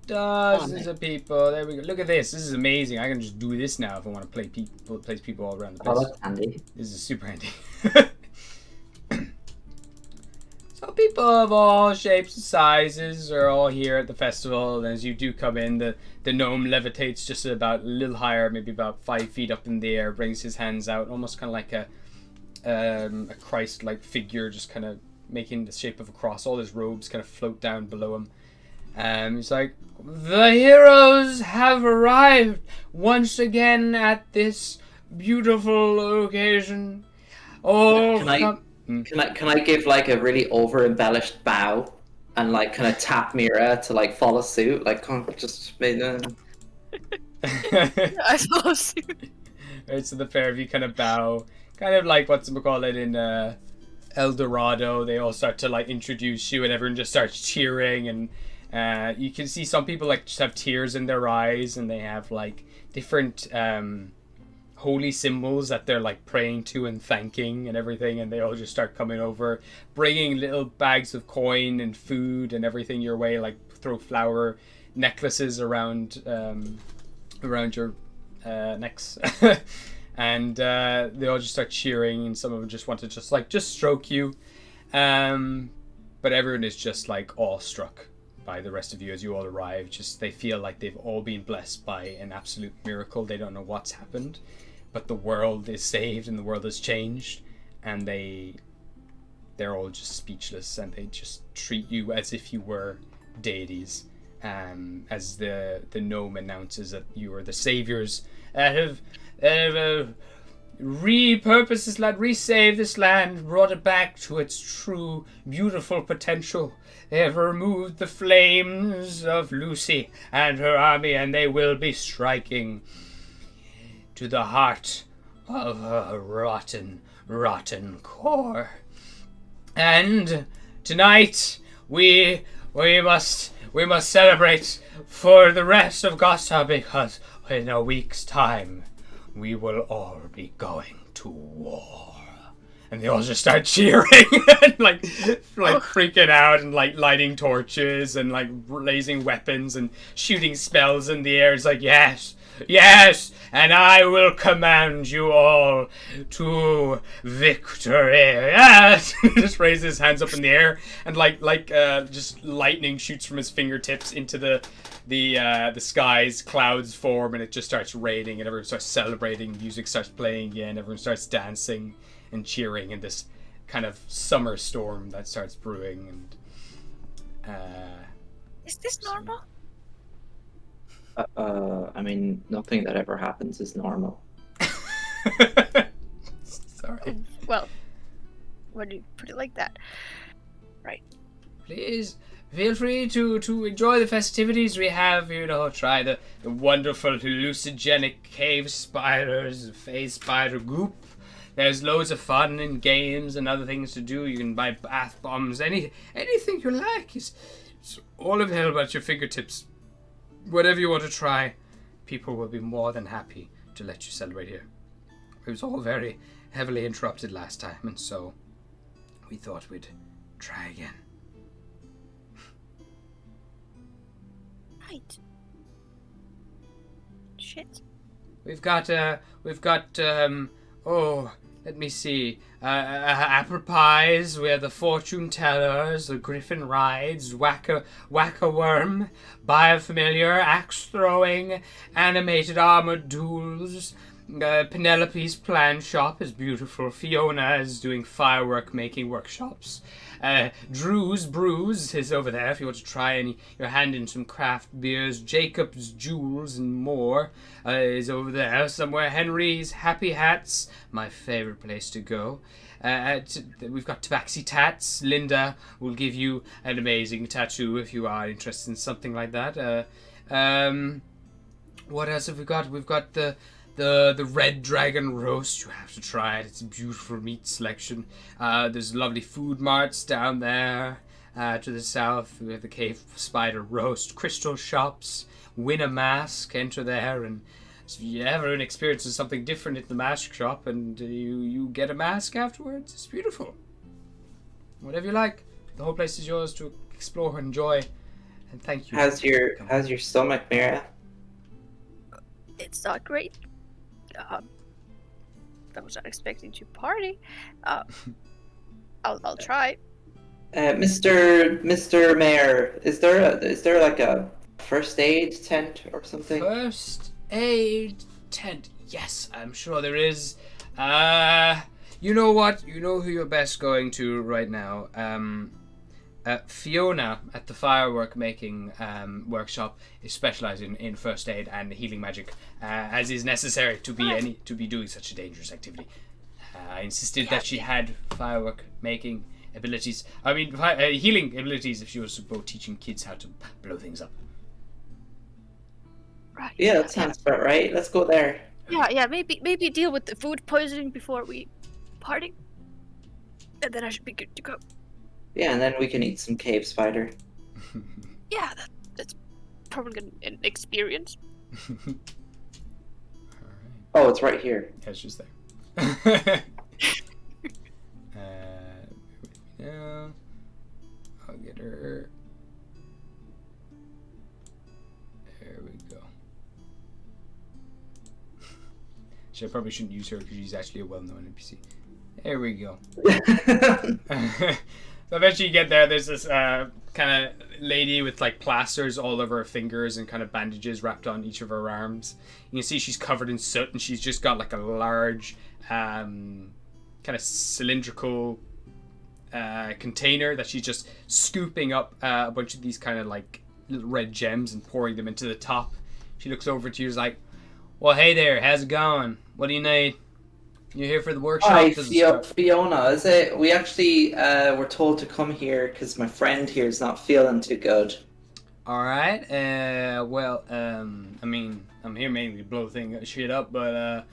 Dozens of people. There we go. Look at this. This is amazing. I can just do this now if I want to place people all around the place. Oh, that's handy. This is super handy. So people of all shapes and sizes are all here at the festival, and as you do come in, the gnome levitates just about a little higher, maybe about 5 feet up in the air, brings his hands out, almost kind of like a Christ-like figure, just kind of making the shape of a cross. All his robes kind of float down below him. He's like, the heroes have arrived once again at this beautiful occasion. Oh, Can I give like a really over embellished bow and like kind of tap Mira to like follow suit? Like, come on, just made I suppose. Right, so the pair of you kind of bow, kind of like what's it called in El Dorado. They all start to like introduce you, and everyone just starts cheering, and you can see some people like just have tears in their eyes, and they have like different holy symbols that they're like praying to and thanking and everything, and they all just start coming over, bringing little bags of coin and food and everything your way, like throw flower necklaces around your necks. And they all just start cheering, and some of them just want to just stroke you, but everyone is just like awestruck by the rest of you as you all arrive. Just they feel like they've all been blessed by an absolute miracle. They don't know what's happened, but the world is saved and the world has changed, and they're all just speechless, and they just treat you as if you were deities. As the gnome announces that you are the saviors that have repurposed this land, resaved this land, brought it back to its true, beautiful potential. They have removed the flames of Lucy and her army, and they will be striking to the heart of her rotten core. And tonight we must celebrate for the rest of Gostar, because in a week's time we will all be going to war. And they all just start cheering and like freaking out and like lighting torches and like blazing weapons and shooting spells in the air. It's like, yes, and I will command you all to victory. Yes! Just raises his hands up in the air, and just lightning shoots from his fingertips into the skies. Clouds form, and it just starts raining, and everyone starts celebrating. Music starts playing again. Everyone starts dancing and cheering in this kind of summer storm that starts brewing. And is this normal? I mean, nothing that ever happens is normal. Sorry. Well, when you put it like that. Right. Please feel free to enjoy the festivities. We have, try the wonderful hallucinogenic cave spiders, phase spider goop. There's loads of fun and games and other things to do. You can buy bath bombs, anything you like. It's all available at your fingertips. Whatever you want to try, people will be more than happy to let you celebrate here. It was all very heavily interrupted last time, and so we thought we'd try again. Right. Shit. We've got let me see. Apple pies, we have the fortune tellers, the griffin rides, whack-a-worm, biofamiliar, axe throwing, animated armored duels. Penelope's plan shop is beautiful. Fiona is doing firework making workshops. Drew's Brews is over there if you want to try your hand in some craft beers. Jacob's Jewels and more is over there somewhere. Henry's Happy Hats, my favorite place to go. We've got Tabaxi Tats. Linda will give you an amazing tattoo if you are interested in something like that. What else have we got? We've got the Red Dragon Roast. You have to try it. It's a beautiful meat selection. There's lovely food marts down there to the south. We have the Cave Spider Roast. Crystal Shops. Win a mask. Enter there, and if you ever experiences something different at the mask shop, and you get a mask afterwards, it's beautiful. Whatever you like. The whole place is yours to explore and enjoy. And thank you. How's your stomach, Mira? It's not great. I was not expecting to party. I'll try. Mr. Mayor, is there like a first aid tent or something? First aid tent. Yes, I'm sure there is. You know what? You know who you're best going to right now. Fiona at the firework making workshop is specializing in first aid and healing magic, as is necessary to be doing such a dangerous activity. I insisted that she had firework making abilities. I mean, healing abilities if she was both teaching kids how to blow things up. Right. Yeah, that sounds about right. Let's go there. Yeah. Maybe deal with the food poisoning before we party, and then I should be good to go. Yeah, and then we can eat some cave spider. Yeah, that's probably an experience. Oh, it's right here. Yeah, it's just there. Yeah, I'll get her. There we go. I probably shouldn't use her because she's actually a well-known NPC. There we go. So eventually you get there. There's this kind of lady with like plasters all over her fingers and kind of bandages wrapped on each of her arms. You can see she's covered in soot and she's just got like a large kind of cylindrical container that she's just scooping up a bunch of these kind of like little red gems and pouring them into the top. She looks over to you and is like, well, hey there, how's it going? What do you need? You here for the workshop? Hi, Fiona. Is it? We actually were told to come here because my friend here is not feeling too good. All right. Well, I mean, I'm here mainly to blow shit up, but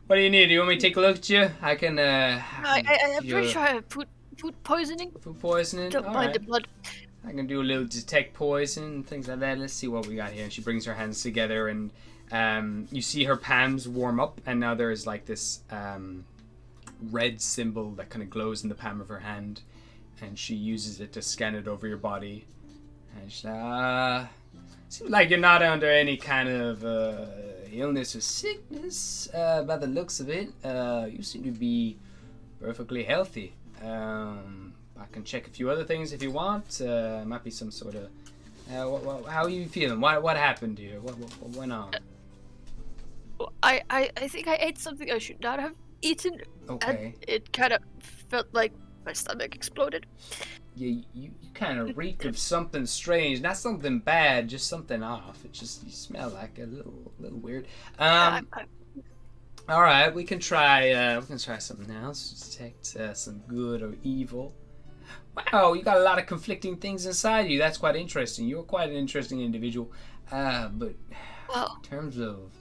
what do you need? Do you want me to take a look at you? I can. I'm pretty sure I have food poisoning. Food poisoning. Don't mind the blood. I can do a little detect poison and things like that. Let's see what we got here. And she brings her hands together and. You see her palms warm up, and now there's like this red symbol that kind of glows in the palm of her hand, and she uses it to scan it over your body. And she's like, seems like you're not under any kind of illness or sickness. By the looks of it, you seem to be perfectly healthy. I can check a few other things if you want. Might be some sort of. How are you feeling? What happened to you? What went on? I think I ate something I should not have eaten. Okay. And it kind of felt like my stomach exploded. Yeah, you kind of reek of something strange. Not something bad, just something off. It just you smell like a little weird. All right, we can try something else. Detect some good or evil. Wow, you got a lot of conflicting things inside you. That's quite interesting. You're quite an interesting individual. But in terms of,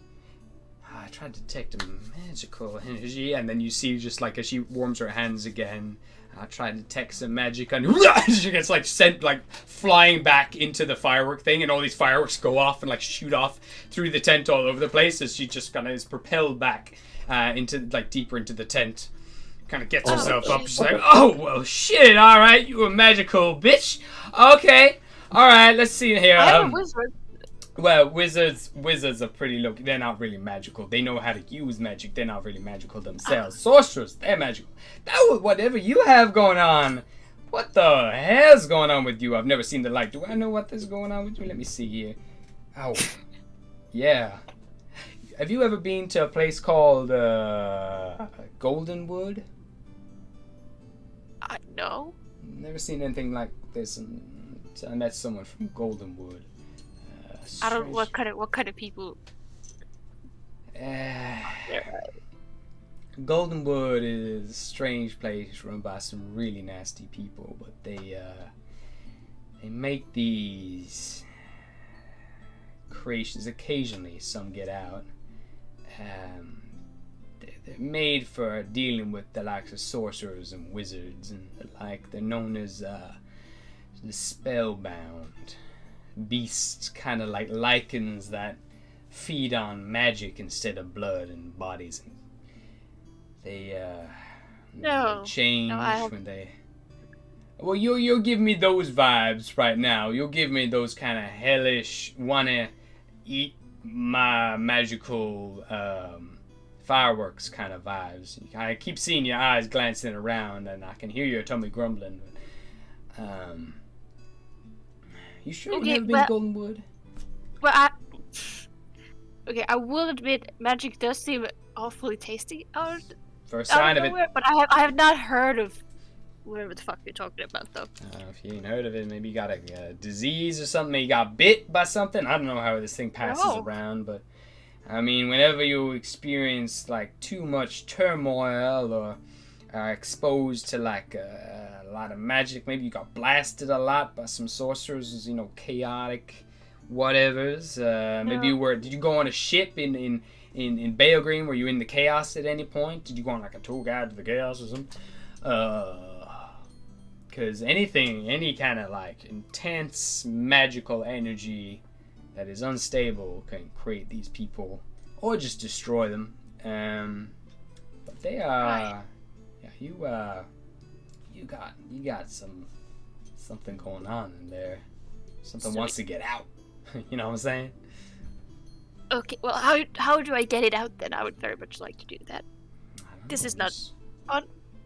I tried to detect a magical energy, and then you see just like as she warms her hands again, I try to detect some magic, and she gets like sent like flying back into the firework thing, and all these fireworks go off and like shoot off through the tent all over the place as she just kind of is propelled back into like deeper into the tent. Kind of gets herself up. She's like, oh, well, shit. All right. You a magical bitch. Okay. All right. Let's see here. I'm a wizard. Well, wizards are pretty low. They're not really magical. They know how to use magic. They're not really magical themselves. Sorcerers, they're magical. Now, whatever you have going on, what the hell's going on with you? I've never seen the like. Do I know what is going on with you? Let me see here. Oh, yeah. Have you ever been to a place called Goldenwood? No. Never seen anything like this. I met someone from Goldenwood. I don't know what kind of people. Goldenwood is a strange place run by some really nasty people, but they make these creations. Occasionally, some get out. They're made for dealing with the likes of sorcerers and wizards and the like. They're known as the spellbound beasts, kind of like lichens that feed on magic instead of blood and bodies. And they change when they. Well, you'll give me those vibes right now. You'll give me those kind of hellish, wanna eat my magical fireworks kind of vibes. I keep seeing your eyes glancing around, and I can hear your tummy grumbling. You sure you've never been to Goldenwood? Well, I will admit, magic does seem awfully tasty out First sign of it. nowhere, but I have not heard of whatever the fuck you're talking about, though. If you ain't heard of it, maybe you got a disease or something. Maybe you got bit by something. I don't know how this thing passes around, but I mean, whenever you experience like too much turmoil or are exposed to like a lot of magic, maybe you got blasted a lot by some sorcerers, chaotic whatevers. Maybe did you go on a ship in Bale Green? Were you in the chaos at any point? Did you go on like a tour guide to the chaos or something? Because any kind of like intense magical energy that is unstable can create these people or just destroy them. But they are, yeah, you got something going on in there. Something wants to get out. You know what I'm saying? Okay, well, how do I get it out then? I would very much like to do that. This is not on.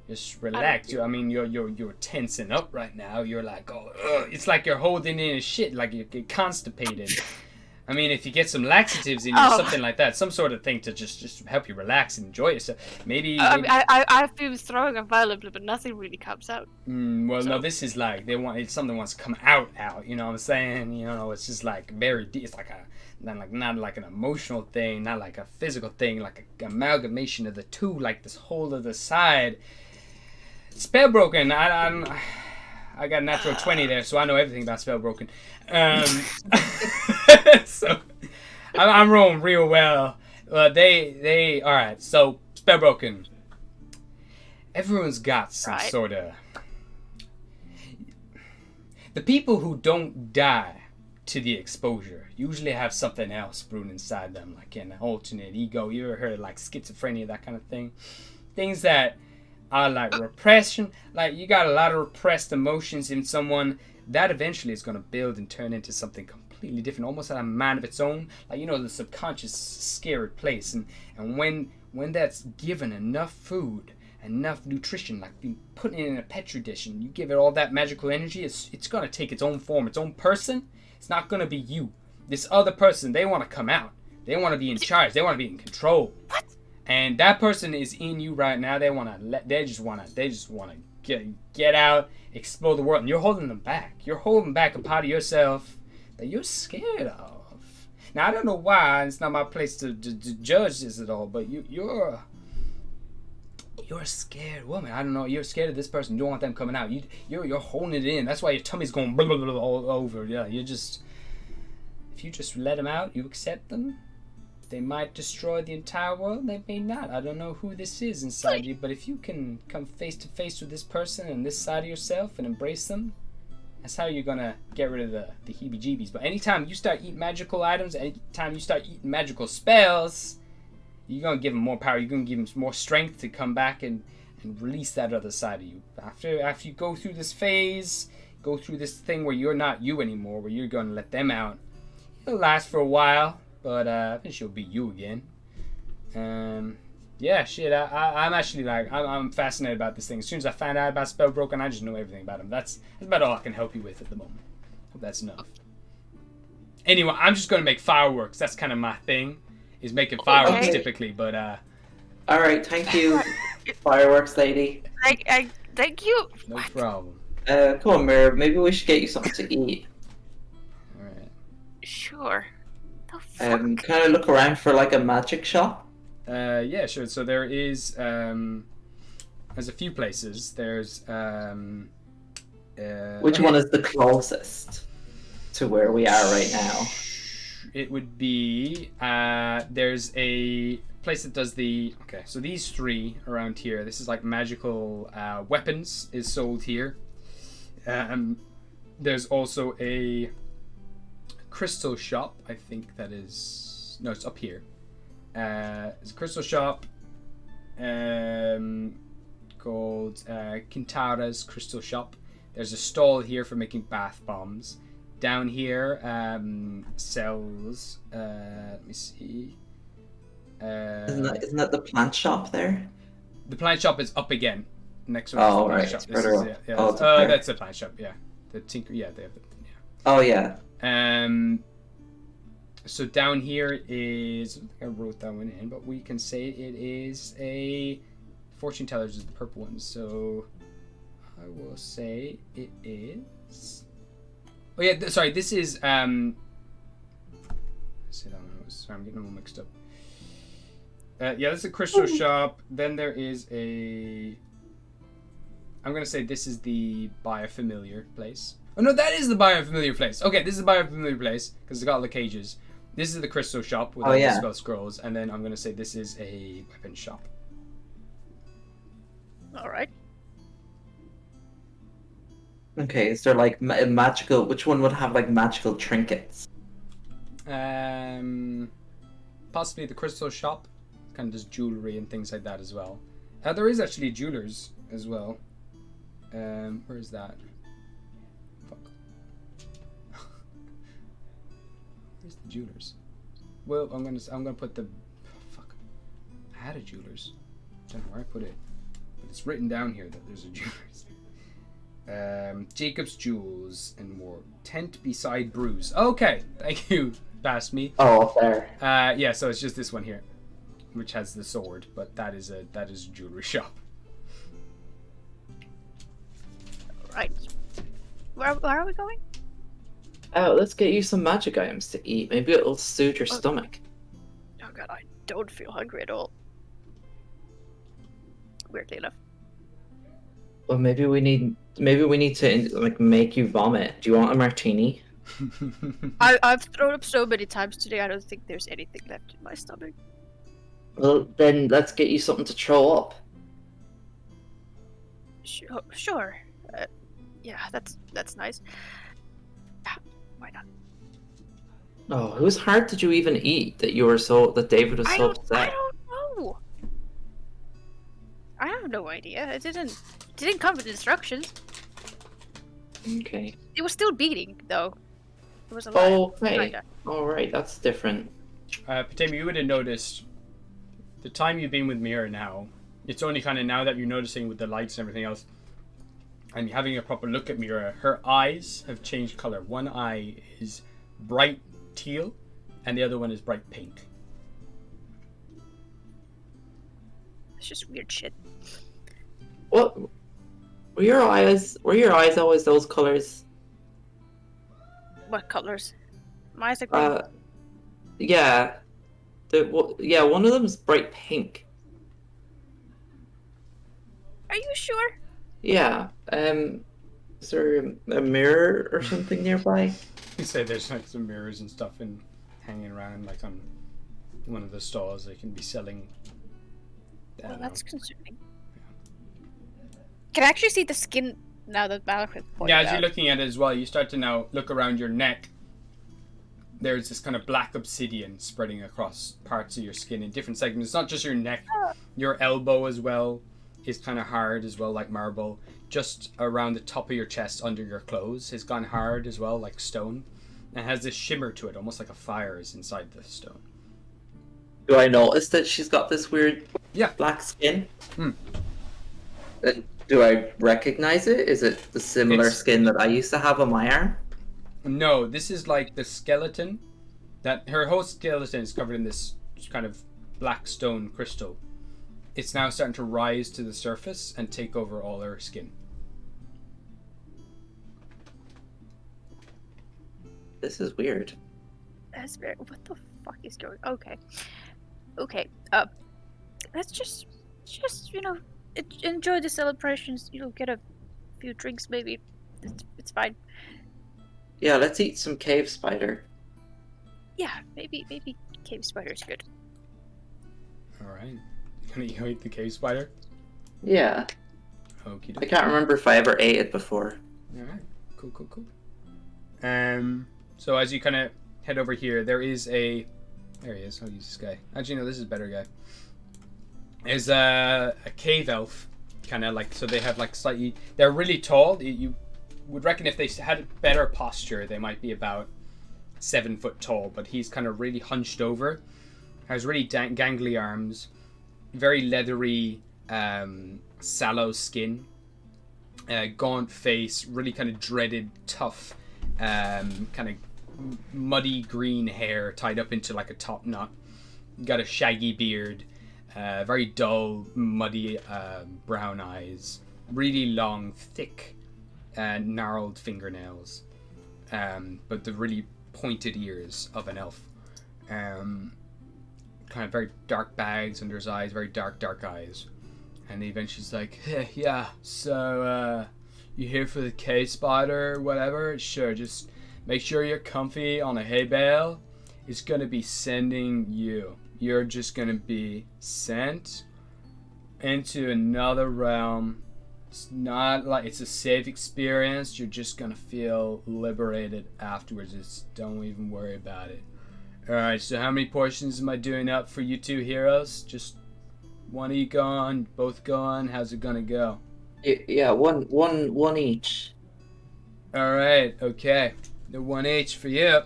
Just relax. You're tensing up right now. You're like, it's like you're holding in a shit, like you're constipated. I mean, if you get some laxatives in you or something like that, some sort of thing to just help you relax and enjoy yourself. Maybe. I've been throwing up violently, but nothing really comes out. No, this is like something wants to come out. You know what I'm saying? It's just like very deep. It's like not like an emotional thing, not like a physical thing, like an amalgamation of the two, like this whole other side. Spellbroken. I got a natural 20 there, so I know everything about Spellbroken. So I'm rolling real well. They all right. So Spellbroken. Everyone's got some sort of. The people who don't die to the exposure usually have something else brewing inside them, like an alternate ego. You ever heard of like schizophrenia, that kind of thing? Things that are like repression, like you got a lot of repressed emotions in someone that eventually is going to build and turn into something completely different, almost a mind of its own. Like, the subconscious scary place, and when that's given enough food, enough nutrition, like you put it in a petri dish and you give it all that magical energy, it's going to take its own form, its own person. It's not going to be you. This other person, they want to come out. They want to be in charge. They want to be in control. What? And that person is in you right now. They just want to get out, explore the world, and you're holding them back. You're holding back a part of yourself that you're scared of. Now, I don't know why. It's not my place to judge this at all. But you're a scared woman. I don't know. You're scared of this person. You don't want them coming out. You're holding it in. That's why your tummy's going blah, blah, blah, all over. Yeah, if you just let them out, you accept them. They might destroy the entire world. They may not. I don't know who this is inside you, but if you can come face to face with this person and this side of yourself and embrace them, that's how you're gonna get rid of the heebie-jeebies. But anytime you start eating magical items, anytime you start eating magical spells, you're gonna give them more power. You're gonna give them more strength to come back and release that other side of you. After you go through this phase, go through this thing where you're not you anymore, where you're gonna let them out. It'll last for a while. But I think she'll be you again. Yeah, shit. I'm actually like I'm fascinated about this thing. As soon as I found out about Spellbroken, I just know everything about him. That's about all I can help you with at the moment. Hope that's enough. Anyway, I'm just gonna make fireworks. That's kind of my thing, is making fireworks typically. But all right, thank you, fireworks lady. Thank you. No problem. Come on, Mirror. Maybe we should get you something to eat. All right. Sure. Can I look around for like a magic shop? Yeah, sure. So there's a few places. There's which one is the closest to where we are right now? It would be there's a place that does so these three around here. This is like magical weapons is sold here. There's also a crystal shop, I think that is... No, it's up here. It's a crystal shop called Kintara's Crystal Shop. There's a stall here for making bath bombs. Down here sells. Let me see. Isn't that the plant shop there? The plant shop is up again. Next one is the Oh, plant right. shop. It's This further is up. yeah. Oh, it's up there. That's the plant shop. Yeah, the tinker. Yeah, they have the. Yeah. Oh, yeah. So down here is, I think I wrote that one in, but we can say it is a fortune tellers is the purple one. So I will say it is. Oh yeah, sorry. This is say that one. Sorry, I'm getting them all mixed up. Yeah, this is a crystal shop. Then there is a. I'm gonna say this is the buy a familiar place. Oh no, that is the buy a familiar place. Okay, this is the buy a familiar place because it's got all the cages. This is the crystal shop with all the spell scrolls, and then I'm gonna say this is a weapon shop. All right. Okay, is there like magical? Which one would have like magical trinkets? Possibly the crystal shop, kind of does jewelry and things like that as well. There is actually jewelers as well. Where is that? Fuck. Where's the jewelers? Well, I'm gonna put the. Fuck. I had a jewelers. I don't know where I put it, but it's written down here that there's a jewelers. Jacob's Jewels and more. Tent beside Brews. Okay, thank you. Past me. Oh, up there. Yeah. So it's just this one here, which has the sword, but that is a jewelry shop. Right. Where are we going? Oh, let's get you some magic items to eat. Maybe it'll soothe your stomach. Oh god, I don't feel hungry at all. Weirdly enough. Well, maybe we need to like make you vomit. Do you want a martini? I've thrown up so many times today. I don't think there's anything left in my stomach. Well, then let's get you something to throw up. Sure. Yeah, that's nice. Why not? Oh, whose heart did you even eat that David was so upset? I don't know. I have no idea. It didn't come with instructions. Okay. It was still beating though. It was a lot. Okay. Kinda. All right, that's different. Potato, you would have noticed the time you've been with Mira now. It's only kind of now that you're noticing with the lights and everything else, and you're having a proper look at Mira. Her eyes have changed color. One eye is bright teal, and the other one is bright pink. It's just weird shit. What? Were your eyes always those colors? What colors? My eyes are green. Yeah. One of them's bright pink. Are you sure? Yeah. Is there a mirror or something nearby? You say there's like some mirrors and stuff and hanging around like on one of the stalls they can be selling. Well, that's concerning. Can I actually see the skin now that Malachit pointed Yeah, as out? you're looking at it as well, you start to now look around your neck. There's this kind of black obsidian spreading across parts of your skin in different segments. It's not just your neck, your elbow as well is kind of hard as well, like marble. Just around the top of your chest under your clothes has gone hard as well, like stone. And has this shimmer to it, almost like a fire is inside the stone. Do I notice that she's got this weird black skin? Do I recognize it? Is it the similar skin that I used to have on my arm? No, this is like the skeleton. That her whole skeleton is covered in this kind of black stone crystal. It's now starting to rise to the surface and take over all her skin. This is weird. That's very. What the fuck is going? Okay. Let's just enjoy the celebrations. Get a few drinks, maybe. It's fine. Yeah, let's eat some cave spider. Yeah, maybe cave spider's good. All right, you gonna eat the cave spider? Yeah. Okie I can't remember if I ever ate it before. All right, cool. So as you kind of head over here, there is a. There he is. I'll use this guy. Actually, no, this is a better guy. There's a cave elf, kind of like, so they have like slightly. They're really tall. would reckon if they had better posture, they might be about 7 foot tall. But he's kind of really hunched over, has really gangly arms, very leathery, sallow skin, gaunt face, really kind of dreaded, tough, kind of muddy green hair tied up into like a top knot. Got a shaggy beard, very dull, muddy brown eyes, really long, thick, gnarled fingernails, but the really pointed ears of an elf. Kind of very dark bags under his eyes, very dark eyes. And eventually he's like, hey, yeah, so you here for the cave spider or whatever? Sure, just make sure you're comfy on a hay bale. It's gonna be sending you. You're just gonna be sent into another realm. It's not like it's a safe experience. You're just gonna feel liberated afterwards. Just don't even worry about it. Alright, so how many portions am I doing up for you two heroes? Just one of you gone, both gone? How's it gonna go? Yeah, one each. Alright, okay. The one each for you.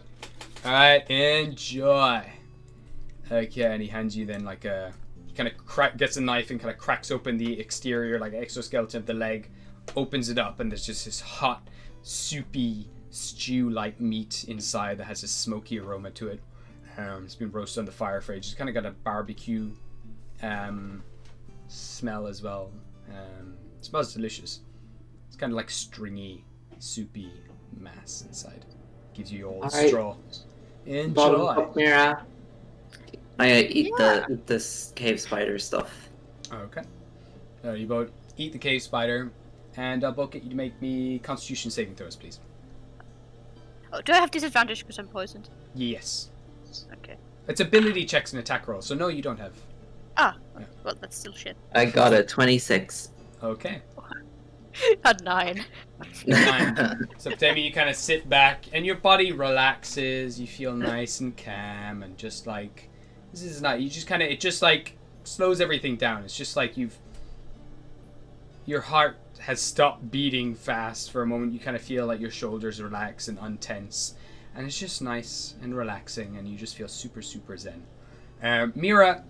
Alright, enjoy. Okay, and he hands you then like a... He kind of gets a knife and kind of cracks open the exterior, like exoskeleton of the leg. Opens it up and there's just this hot, soupy, stew-like meat inside that has a smoky aroma to it. It's been roasted on the fire for ages. It's kind of got a barbecue smell as well. It smells delicious. It's kind of like stringy, soupy mass inside. Gives you all straw. Enjoy. Bottom up, Mira. I eat this cave spider stuff. Okay. You both eat the cave spider, and I'll both get you to make me Constitution saving throws, please. Oh, do I have disadvantage because I'm poisoned? Yes. Okay. It's ability checks and attack rolls, so no, you don't have. Ah, Yeah. well, that's still shit. I got a 26. Okay. Had 9. 9. So Temi, you kind of sit back, and your body relaxes. You feel nice and calm, and just like this is not. You just kind of it just like slows everything down. It's just like your heart has stopped beating fast for a moment. You kind of feel like your shoulders relax and untense, and it's just nice and relaxing, and you just feel super zen. Mira,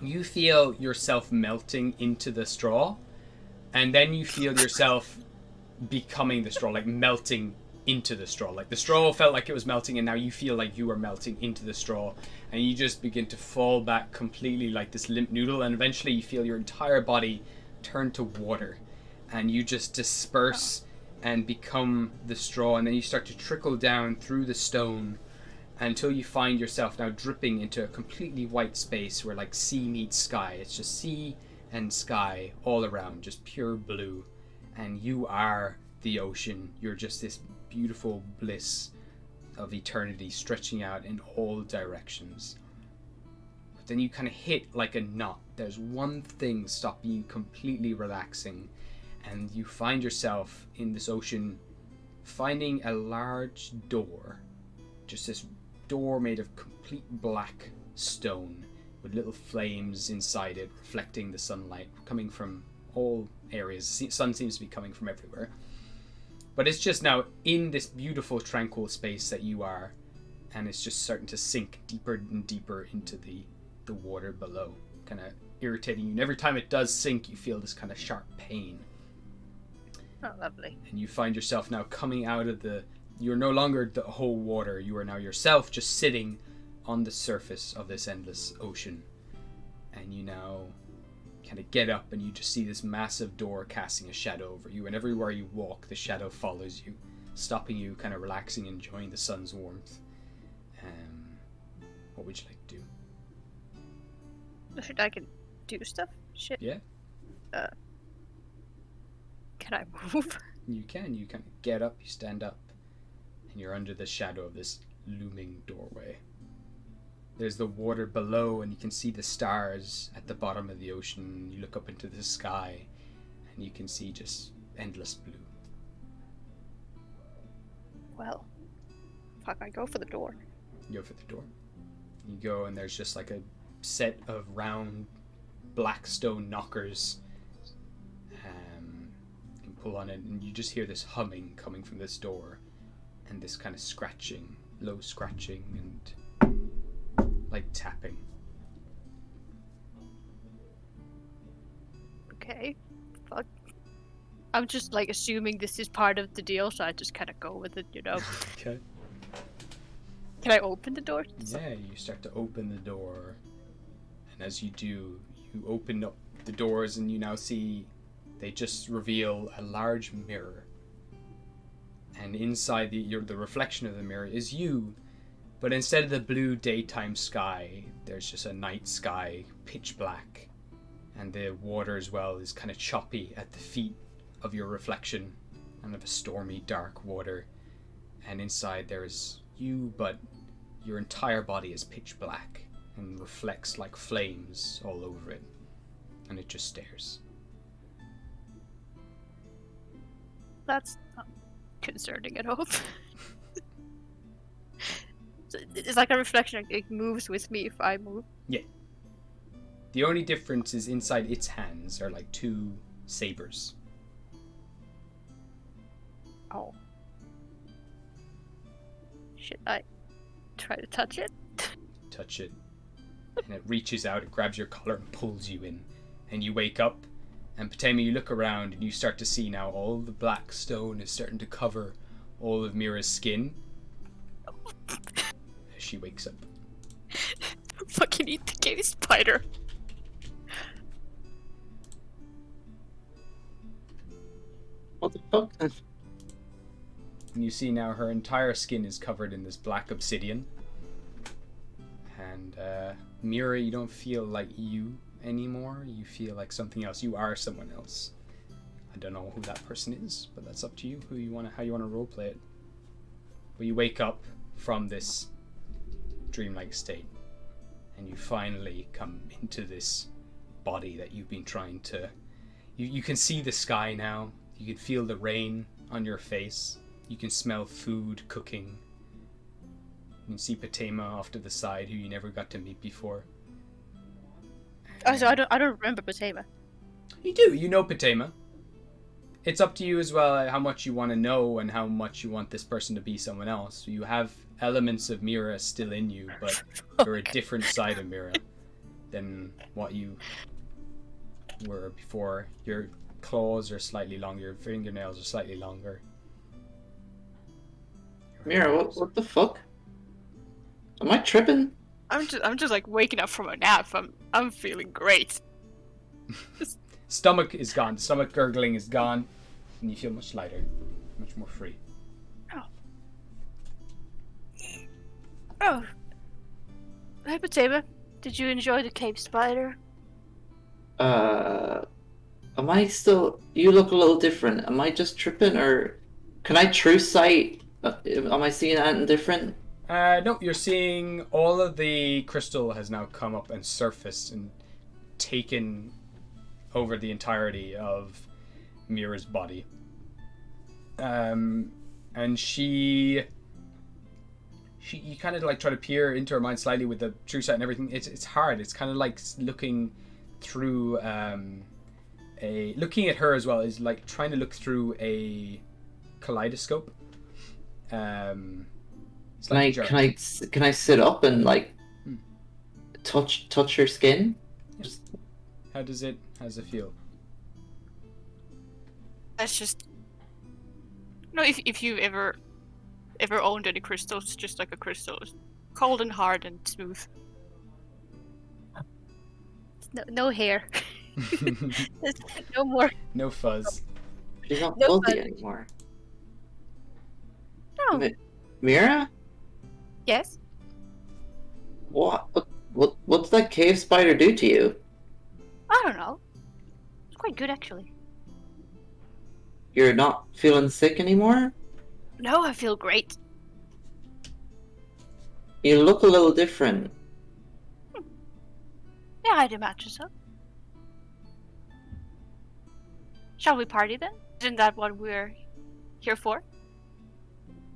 you feel yourself melting into the straw. And then you feel yourself becoming the straw, like melting into the straw. Like the straw felt like it was melting, and now you feel like you are melting into the straw. And you just begin to fall back completely like this limp noodle. And eventually you feel your entire body turn to water. And you just disperse and become the straw. And then you start to trickle down through the stone until you find yourself now dripping into a completely white space where like sea meets sky. It's just sea and sky all around, just pure blue, and you are the ocean. You're just this beautiful bliss of eternity stretching out in all directions. But then you kind of hit like a knot. There's one thing stopping you completely relaxing, and you find yourself in this ocean finding a large door, just this door made of complete black stone with little flames inside it, reflecting the sunlight coming from all areas. The sun seems to be coming from everywhere. But it's just now in this beautiful, tranquil space that you are, and it's just starting to sink deeper and deeper into the water below, kind of irritating you. And every time it does sink, you feel this kind of sharp pain. Oh, lovely. And you find yourself now coming out of you're no longer the whole water, you are now yourself just sitting on the surface of this endless ocean. And you now kind of get up and you just see this massive door casting a shadow over you, and everywhere you walk the shadow follows you, stopping you, kind of relaxing, enjoying the sun's warmth. What would you like to do? Should I can do stuff? Shit. Yeah. Can I move? You kind of get up, you stand up, and you're under the shadow of this looming doorway. There's the water below, and you can see the stars at the bottom of the ocean. You look up into the sky, and you can see just endless blue. Well, fuck, I go for the door. You go for the door. You go, and there's just like a set of round black stone knockers. You pull on it, and you just hear this humming coming from this door, and this kind of scratching, low scratching, and like tapping. Okay. Fuck. I'm just like assuming this is part of the deal, so I just kind of go with it, you know. Okay. Can I open the door? Yeah, you start to open the door, and as you do, you open up the doors, and you now see they just reveal a large mirror. And inside the reflection of the mirror is you, but instead of the blue daytime sky, there's just a night sky, pitch black, and the water as well is kind of choppy at the feet of your reflection, kind of a stormy, dark water. And inside there is you, but your entire body is pitch black and reflects like flames all over it, and it just stares. That's not concerning at all. So it's like a reflection, it moves with me if I move. Yeah. The only difference is inside its hands are like two sabers. Oh. Should I try to touch it? Touch it, and it reaches out, it grabs your collar and pulls you in, and you wake up, and Potema, you look around and you start to see now all the black stone is starting to cover all of Mira's skin as she wakes up. Fucking eat the cave spider. What the fuck? And you see now her entire skin is covered in this black obsidian. And Mira, you don't feel like you anymore. You feel like something else. You are someone else. I don't know who that person is, but that's up to you. How you want to roleplay it. But you wake up from this dreamlike state, and you finally come into this body that you've been trying to. You can see the sky now. You can feel the rain on your face. You can smell food cooking. You can see Potema off to the side, who you never got to meet before. Oh, so I don't remember Potema. You do. You know Potema. It's up to you as well how much you want to know and how much you want this person to be someone else. You have elements of Mira still in you, but you're a different side of Mira than what you were before. Your claws are slightly longer, your fingernails are slightly longer. Mira, what the fuck? Am I tripping? I'm just like waking up from a nap. I'm feeling great. Stomach is gone. The stomach gurgling is gone, and you feel much lighter, much more free. Oh. Hey, Potema. Did you enjoy the cave spider? Am I still... You look a little different. Am I just tripping, or... Can I true sight? Am I seeing anything different? No, you're seeing all of the crystal has now come up and surfaced and taken over the entirety of Mira's body. And you kind of like try to peer into her mind slightly with the true sight and everything. It's hard. It's kind of like looking through looking at her as well is like trying to look through a kaleidoscope. Can I sit up and like touch her skin? Yeah. Just... How does it feel? That's just... No, if you ever owned any crystals, it's just like a crystal. It's cold and hard and smooth. No hair. No more. No fuzz. She's not No fuzzy fuzz. anymore. No. Mira? Yes? What's that cave spider do to you? I don't know. It's quite good, actually. You're not feeling sick anymore? No, I feel great. You look a little different. Yeah, I'd imagine so. Shall we party then? Isn't that what we're here for?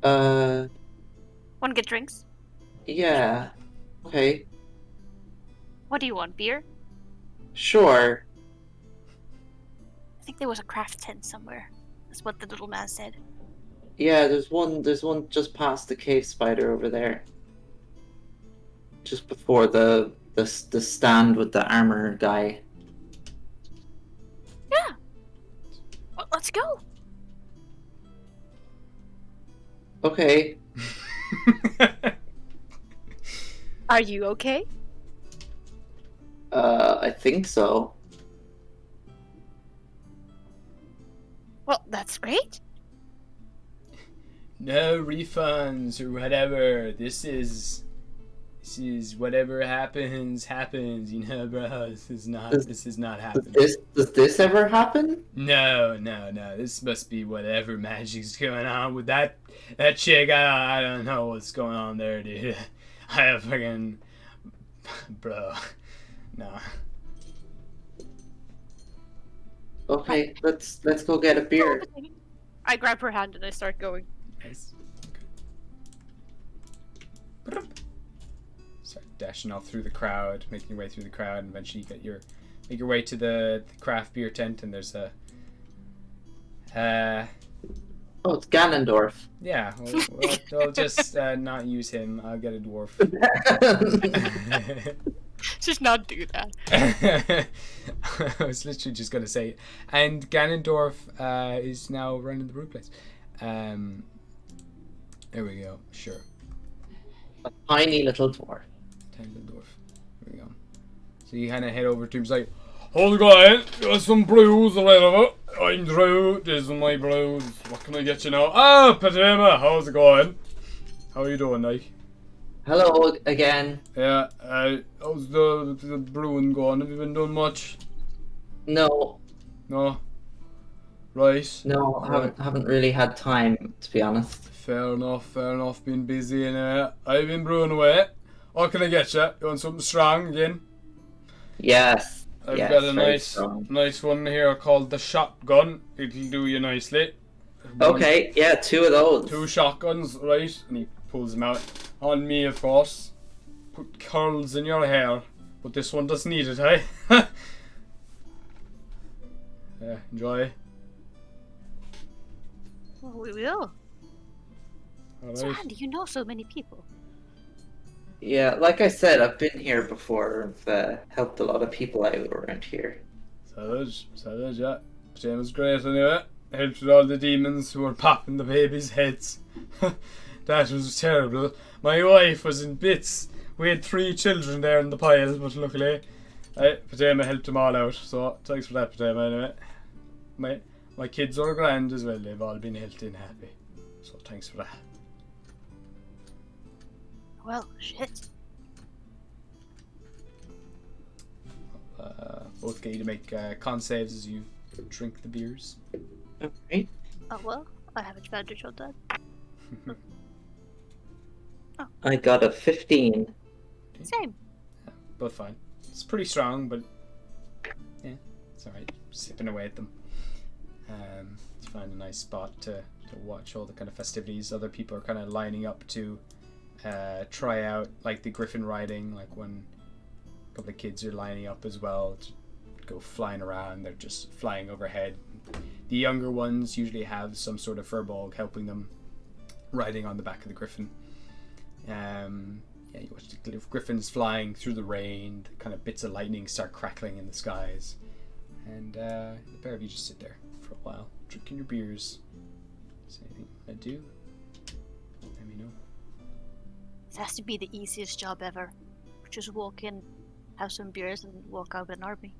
Want to get drinks? Yeah. Okay. What do you want, beer? Sure. I think there was a craft tent somewhere. That's what the little man said. Yeah, there's one just past the cave spider over there. Just before the stand with the armor guy. Yeah. Well, let's go. Okay. Are you okay? I think so. Well, that's great. No refunds or whatever. This is whatever happens, you know, bro. This is not happening. Does this ever happen? No. This must be whatever magic's going on with that chick. I don't know what's going on there, dude. I have fucking bro. No. Okay, let's go get a beer. I grab her hand and I start going. Nice. Okay. Start dashing off through the crowd, making your way through the crowd, and eventually you make your way to the craft beer tent, and there's a Oh, it's Ganondorf. yeah, we'll just not use him. I'll get a dwarf. Just not do that. I was literally just gonna say, and Ganondorf is now running the brew place. There we go. Sure. A tiny little dwarf. Tiny little dwarf. There we go. So you kind of head over to him. He's like, "How's it going? Got some brews or whatever. I'm Drew. These are my brews. What can I get you now? Ah, Patema. How's it going? How are you doing, Nike? Hello again. Yeah. How's the brewing going? Have you been doing much? No, No. Right. no, Right. haven't really had time, to be honest. Fair enough. Been busy and I've been brewing away. What can I get you? You want something strong again? Yes. I've yes, got a very nice strong. one here called the shotgun. It'll do you nicely. Okay, yeah, 2 of those. 2 shotguns, right? And he pulls them out. On me, of course. Put curls in your hair. But this one doesn't need it, hey? Yeah, enjoy. Well, we will. So Alright. Andy, you know so many people. Yeah, like I said, I've been here before. I've helped a lot of people out around here. Savage, yeah. Jane was great anyway. Helped with all the demons who were popping the babies' heads. That was terrible. My wife was in bits. We had 3 children there in the pile, but luckily, Patema helped them all out. So thanks for that, Patema. Anyway, my kids are grand as well. They've all been healthy and happy. So thanks for that. Well, shit. Both get you to make con saves as you drink the beers. Okay. Oh well, I have advantage on that. I got a 15. Same. Both fine. It's pretty strong, but yeah, it's alright. Sipping away at them. You find a nice spot to watch all the kind of festivities. Other people are kind of lining up to try out like the griffin riding, like when a couple of kids are lining up as well to go flying around. They're just flying overhead. The younger ones usually have some sort of furball helping them riding on the back of the griffin. Yeah, you watch the griffins flying through the rain, kind of bits of lightning start crackling in the skies, and the pair of you just sit there for a while, drinking your beers. Is there anything I do? Let me know. It has to be the easiest job ever. Just walk in, have some beers, and walk out with an army.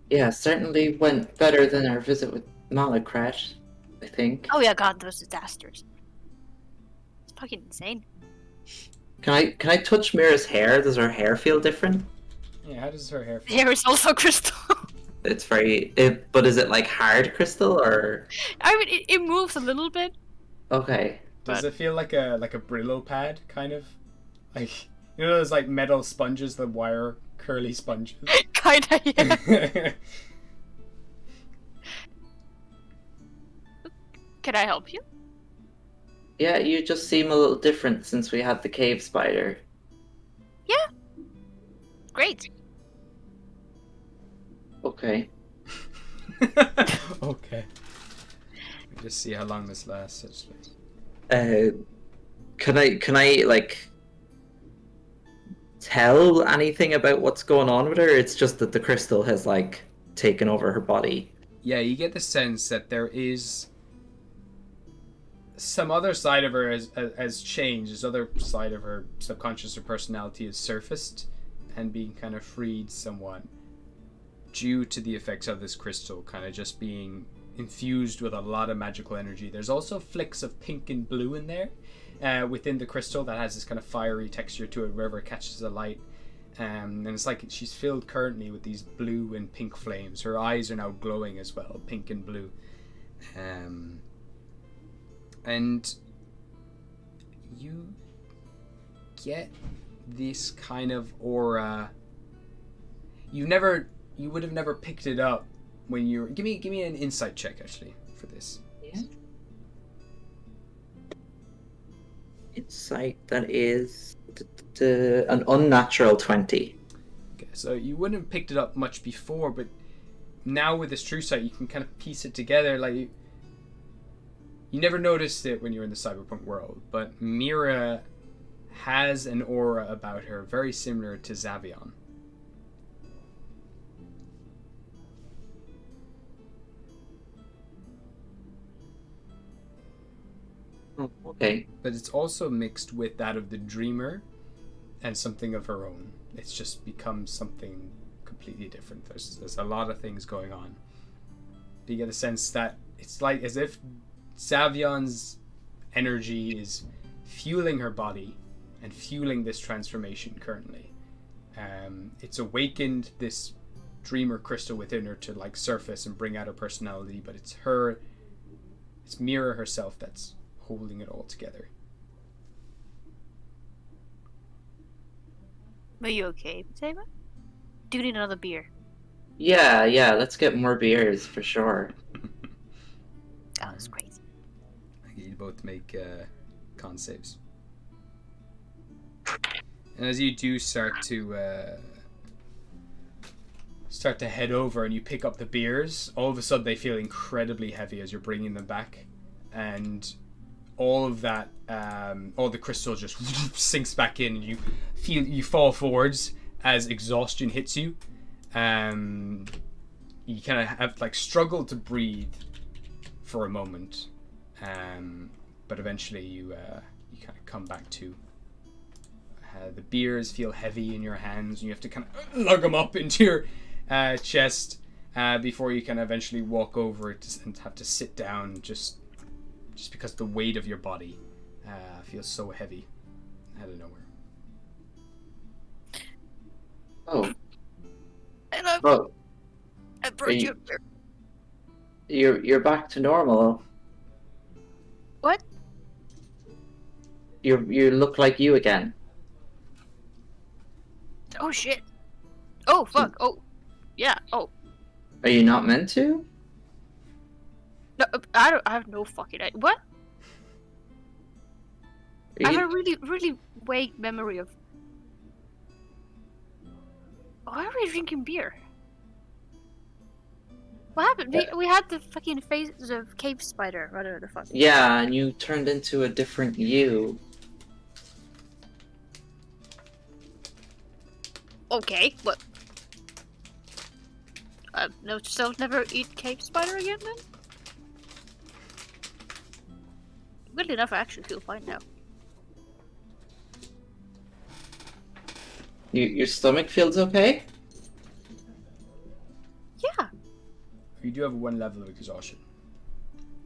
Yeah, certainly went better than our visit with Malacrash, I think. Oh yeah, God, those disasters. It's fucking insane. Can I touch Mira's hair? Does her hair feel different? Yeah, how does her hair feel? Here is also crystal. It's but is it like hard crystal or? I mean, it moves a little bit. Okay. Does it feel like a Brillo pad, kind of? Like, you know those like metal sponges, the wire curly sponges? Kinda, yeah. Can I help you? Yeah, you just seem a little different since we had the cave spider. Great. Okay. Okay. Let me just see how long this lasts, actually. Can I like tell anything about what's going on with her? It's just that the crystal has like taken over her body. Yeah, you get the sense that there is some other side of her has changed. This other side of her subconscious or personality has surfaced and being kind of freed somewhat due to the effects of this crystal kind of just being infused with a lot of magical energy. There's also flicks of pink and blue in there within the crystal that has this kind of fiery texture to it wherever it catches the light. And it's like she's filled currently with these blue and pink flames. Her eyes are now glowing as well, pink and blue. And you get this kind of aura. You would have never picked it up when you were. Give me an insight check actually for this. Yeah. Insight, that is an unnatural 20. Okay, so you wouldn't have picked it up much before, but now with this true sight, you can kind of piece it together. Like you never noticed it when you were in the cyberpunk world, but Mira has an aura about her very similar to Xavion. Oh, okay. But it's also mixed with that of the dreamer and something of her own. It's just become something completely different. There's a lot of things going on. You get a sense that it's like as if Xavion's energy is fueling her body and fueling this transformation currently. It's awakened this dreamer crystal within her to like surface and bring out her personality, but it's Mira herself that's holding it all together. Are you okay, Potato? Do you need another beer? Yeah, let's get more beers for sure. That was crazy. I get you both make con saves. And as you do start to head over and you pick up the beers, all of a sudden they feel incredibly heavy as you're bringing them back, and all of that, all the crystal just sinks back in, and you fall forwards as exhaustion hits you. You kind of have like struggled to breathe for a moment, but eventually you kind of come back to. The beers feel heavy in your hands, and you have to kind of lug them up into your chest before you can eventually walk over it and have to sit down just because the weight of your body feels so heavy out of nowhere. Oh. Hello. Oh, I brought you a beer. you're back to normal. What? You look like you again. Oh shit. Oh fuck. Oh. Yeah. Oh. Are you not meant to? No, I have no fucking idea. What? Are I you- have a really, really vague memory of. Why are we drinking beer? What happened? We had the fucking faces of cave spider, whatever the fuck. Yeah, and you turned into a different you. Okay, what? No, so never eat cave spider again then? Weirdly enough, I actually feel fine now. Your stomach feels okay? Yeah, You do have one level of exhaustion.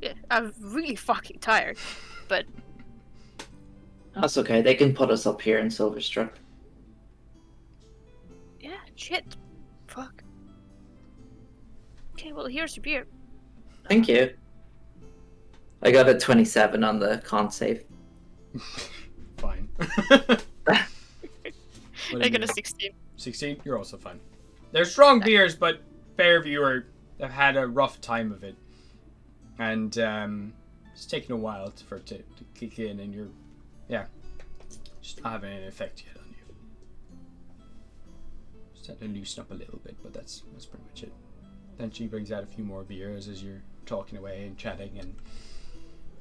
yeah, I'm really fucking tired, but That's okay. They can put us up here in Silverstruck. yeah, shit, fuck. Okay, well here's your beer. Thank you. I got a 27 on the con save. Fine. I got a 16. 16? You're also fine. They're strong beers, but Fairview have had a rough time of it. And it's taken a while for it to kick in, and you're, just not having an effect yet on you. Just had to loosen up a little bit, but that's pretty much it. Then she brings out a few more beers as you're talking away and chatting, and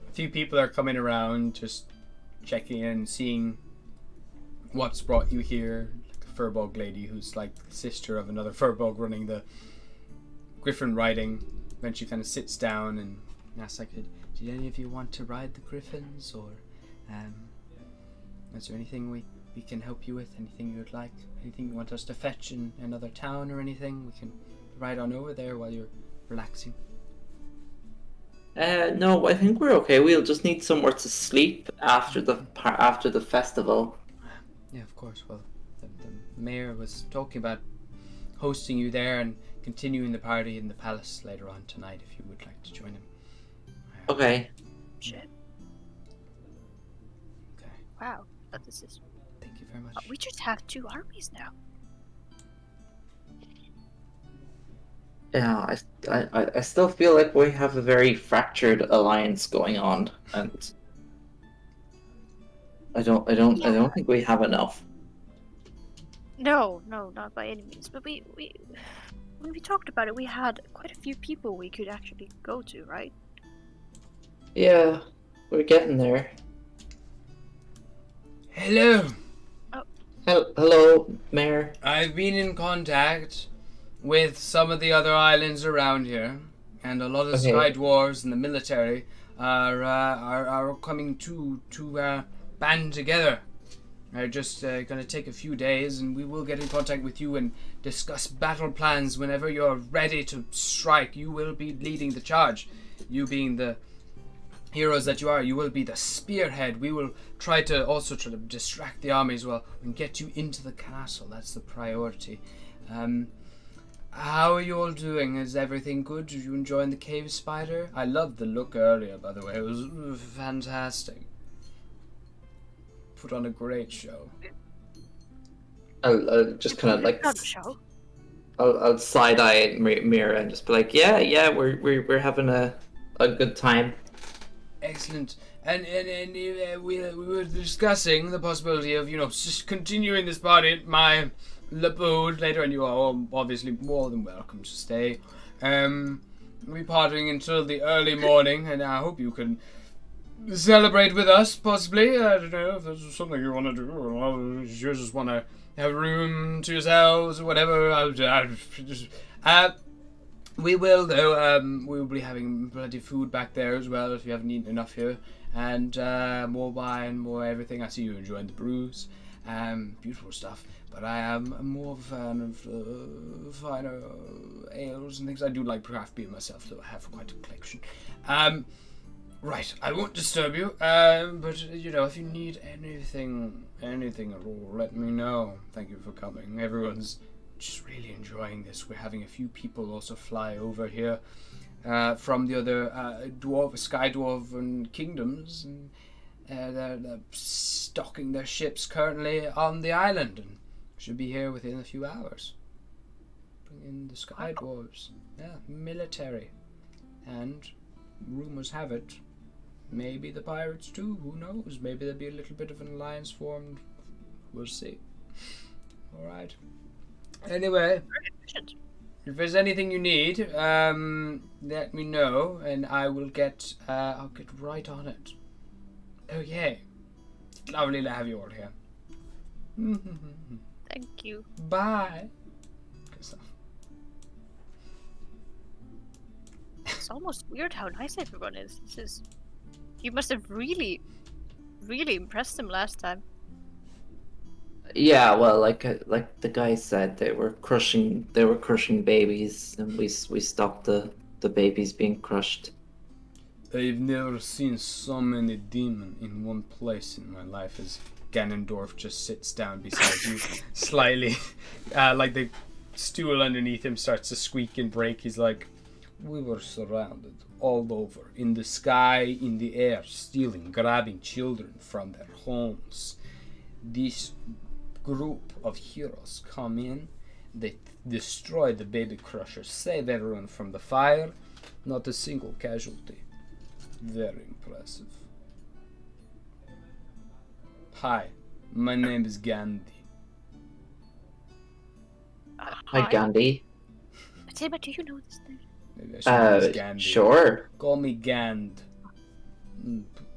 a few people are coming around just checking in, seeing what's brought you here. Like a furbog lady who's like the sister of another furbog running the griffin riding. Then she kind of sits down and asks like, did any of you want to ride the griffins, or is there anything we can help you with? Anything you would like? Anything you want us to fetch in another town or anything? We can ride on over there while you're relaxing. No, I think we're okay. We'll just need somewhere to sleep after the festival. Yeah, of course. Well, the mayor was talking about hosting you there and continuing the party in the palace later on tonight if you would like to join him. Okay. Shit. Okay. Wow. But this is. Thank you very much. We just have 2 armies now. Yeah, I still feel like we have a very fractured alliance going on, and I don't think we have enough. No, not by any means. But we when we talked about it, we had quite a few people we could actually go to, right? Yeah, we're getting there. Hello. Hello, Mayor. I've been in contact with some of the other islands around here, and a lot of Sky Dwarves and the military are coming to band together. They're just going to take a few days, and we will get in contact with you and discuss battle plans whenever you're ready to strike. You will be leading the charge. You being the heroes that you are, you will be the spearhead. We will try to distract the army as well and get you into the castle. That's the priority. How are you all doing? Is everything good? Did you enjoy the cave spider? I loved the look earlier, by the way. It was fantastic. Put on a great show. I'll just kind of like Not a show. I'll side eye Mira and just be like, yeah, we're having a good time. Excellent. And we were discussing the possibility of just continuing this party at my abode later, and you are all obviously more than welcome to stay. We'll be partying until the early morning, and I hope you can celebrate with us, possibly. I don't know if there's something you want to do, or you just want to have a room to yourselves, or whatever. We will, though. We'll be having plenty of food back there as well, if you haven't eaten enough here. And more wine, more everything. I see you enjoying the brews. Beautiful stuff. But I am more of a fan of finer ales and things. I do like craft beer myself, though I have quite a collection. Right, I won't disturb you, but if you need anything at all, let me know. Thank you for coming. Everyone's just really enjoying this. We're having a few people also fly over here from the other Sky Dwarven kingdoms, and they're stocking their ships currently on the island, and should be here within a few hours. Bring in the Sky Dwarves. Yeah, military. And rumors have it, maybe the pirates too, who knows? Maybe there'll be a little bit of an alliance formed. We'll see. Alright. Anyway, if there's anything you need, let me know, and I'll get right on it. Okay. It's lovely to have you all here. Thank you. Bye. Good stuff. It's almost weird how nice everyone is. You must have really, really impressed them last time. Yeah, well, like the guy said, they were crushing babies, and we stopped the babies being crushed. I've never seen so many demons in one place in my life as Ganondorf just sits down beside you, slightly, like the stool underneath him starts to squeak and break. He's like, we were surrounded all over, in the sky, in the air, stealing, grabbing children from their homes. This group of heroes come in, they destroy the baby crushers, save everyone from the fire, not a single casualty. Very impressive. Hi, my name is Gandhi. Hi, Gandhi. Saber, do you know this thing? Maybe I should use Gandhi. Sure. Call me Gand.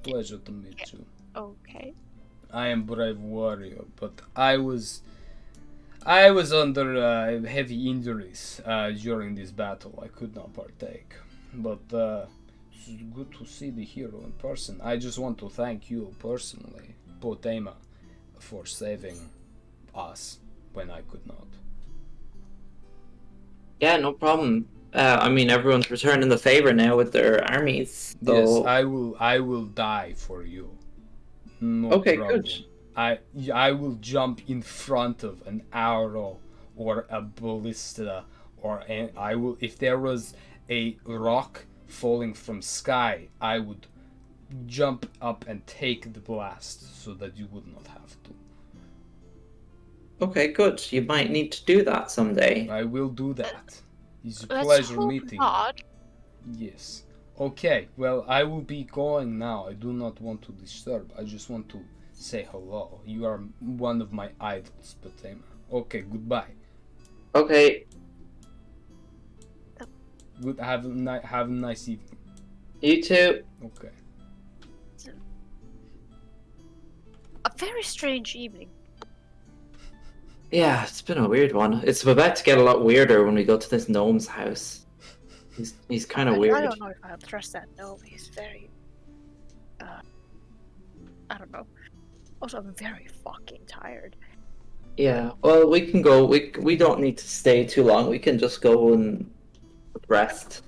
Pleasure to meet you. Okay. I am brave warrior, but I was under heavy injuries during this battle. I could not partake, but it's good to see the hero in person. I just want to thank you personally, Potema, for saving us when I could not. Yeah, no problem. I mean, everyone's returning the favor now with their armies. So... Yes, I will die for you. No Okay, problem. good. I will jump in front of an arrow or a ballista, or I will, if there was a rock falling from sky, I would jump up and take the blast so that you would not have to. Okay, good. You might need to do that someday. I will do that. It's a Let's pleasure hope meeting not. you. Yes. Okay, well, I will be going now. I do not want to disturb. I just want to say hello. You are one of my idols, Patema. Okay, goodbye. Okay, Good. Have a nice evening. you too. Okay. A very strange evening. Yeah, it's been a weird one. It's about to get a lot weirder when we go to this gnome's house. He's kind of weird. I don't know if I'll trust that gnome. He's very. I don't know. Also, I'm very fucking tired. Yeah, well, we can go. We don't need to stay too long. We can just go and rest.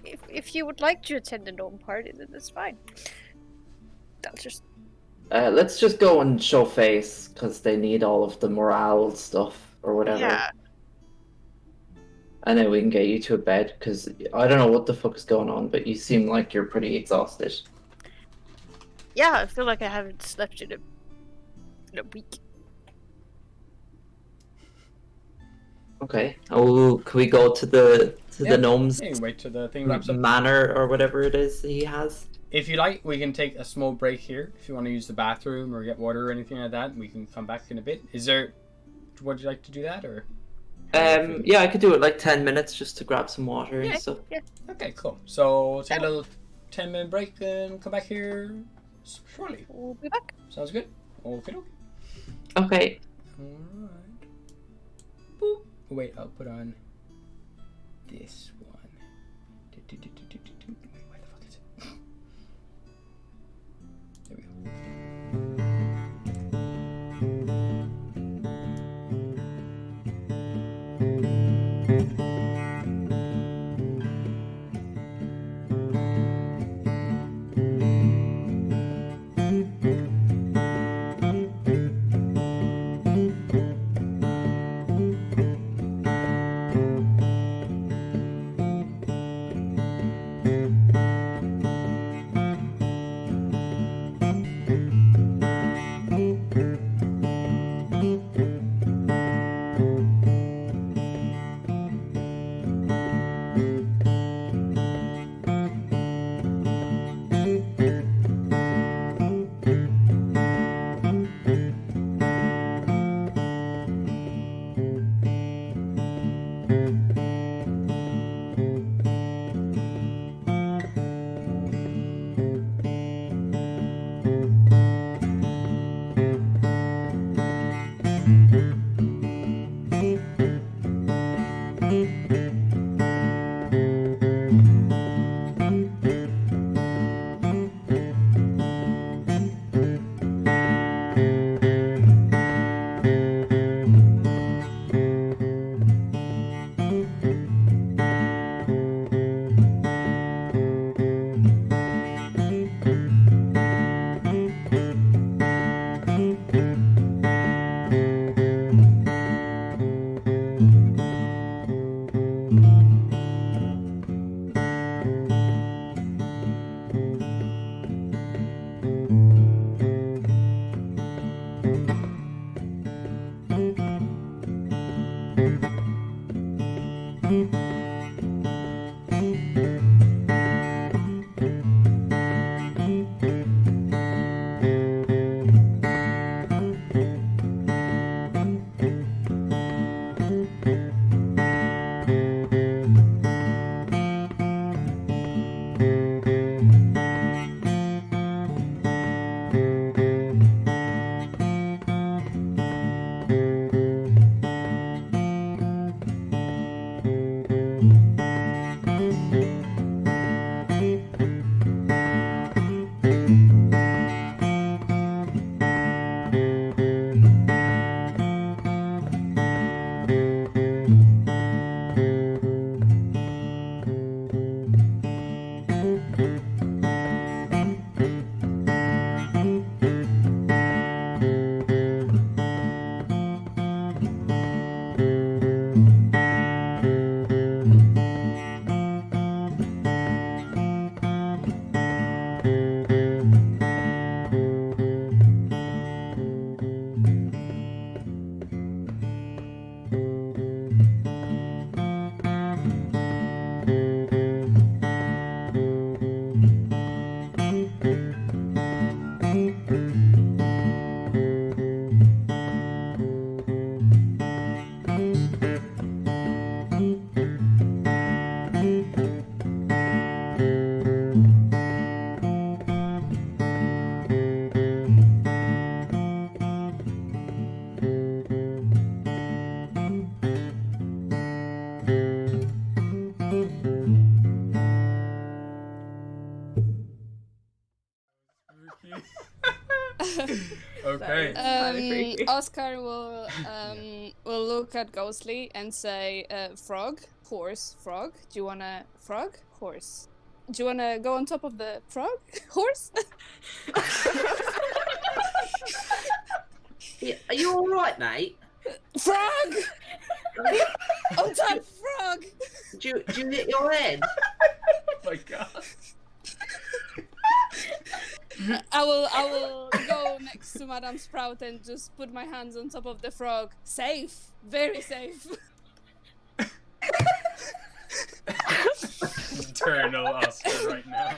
If you would like to attend the gnome party, then that's fine. That's just. Let's just go and show face, because they need all of the morale stuff or whatever. Yeah. And then we can get you to a bed, because I don't know what the fuck is going on, but you seem like you're pretty exhausted. Yeah, I feel like I haven't slept in a week. Okay. Oh, can we go to the gnome's Hey, wait till the thing wraps up. manor or whatever it is he has? If you like, we can take a small break here. If you want to use the bathroom or get water or anything like that, we can come back in a bit. Would you like to do that, or? Yeah, I could do it like 10 minutes just to grab some water and stuff. Yeah. Okay, cool. So we'll take a little 10-minute break and come back here shortly. We'll be back. Sounds good? Okay. Okay. Alright. Boop. Wait, I'll put on this one. Wait, where the fuck is it? There we go. Okay. Kinda Um, freaky. Oscar will look at Ghostly and say, "Frog, horse, frog. Do you wanna frog, horse? Do you wanna go on top of the frog, horse? Yeah, are you all right, mate? Frog on top, frog." Do you hit your head? Oh my god. I will go next to Madame Sprout and just put my hands on top of the frog. Safe, very safe. Eternal Oscar right now.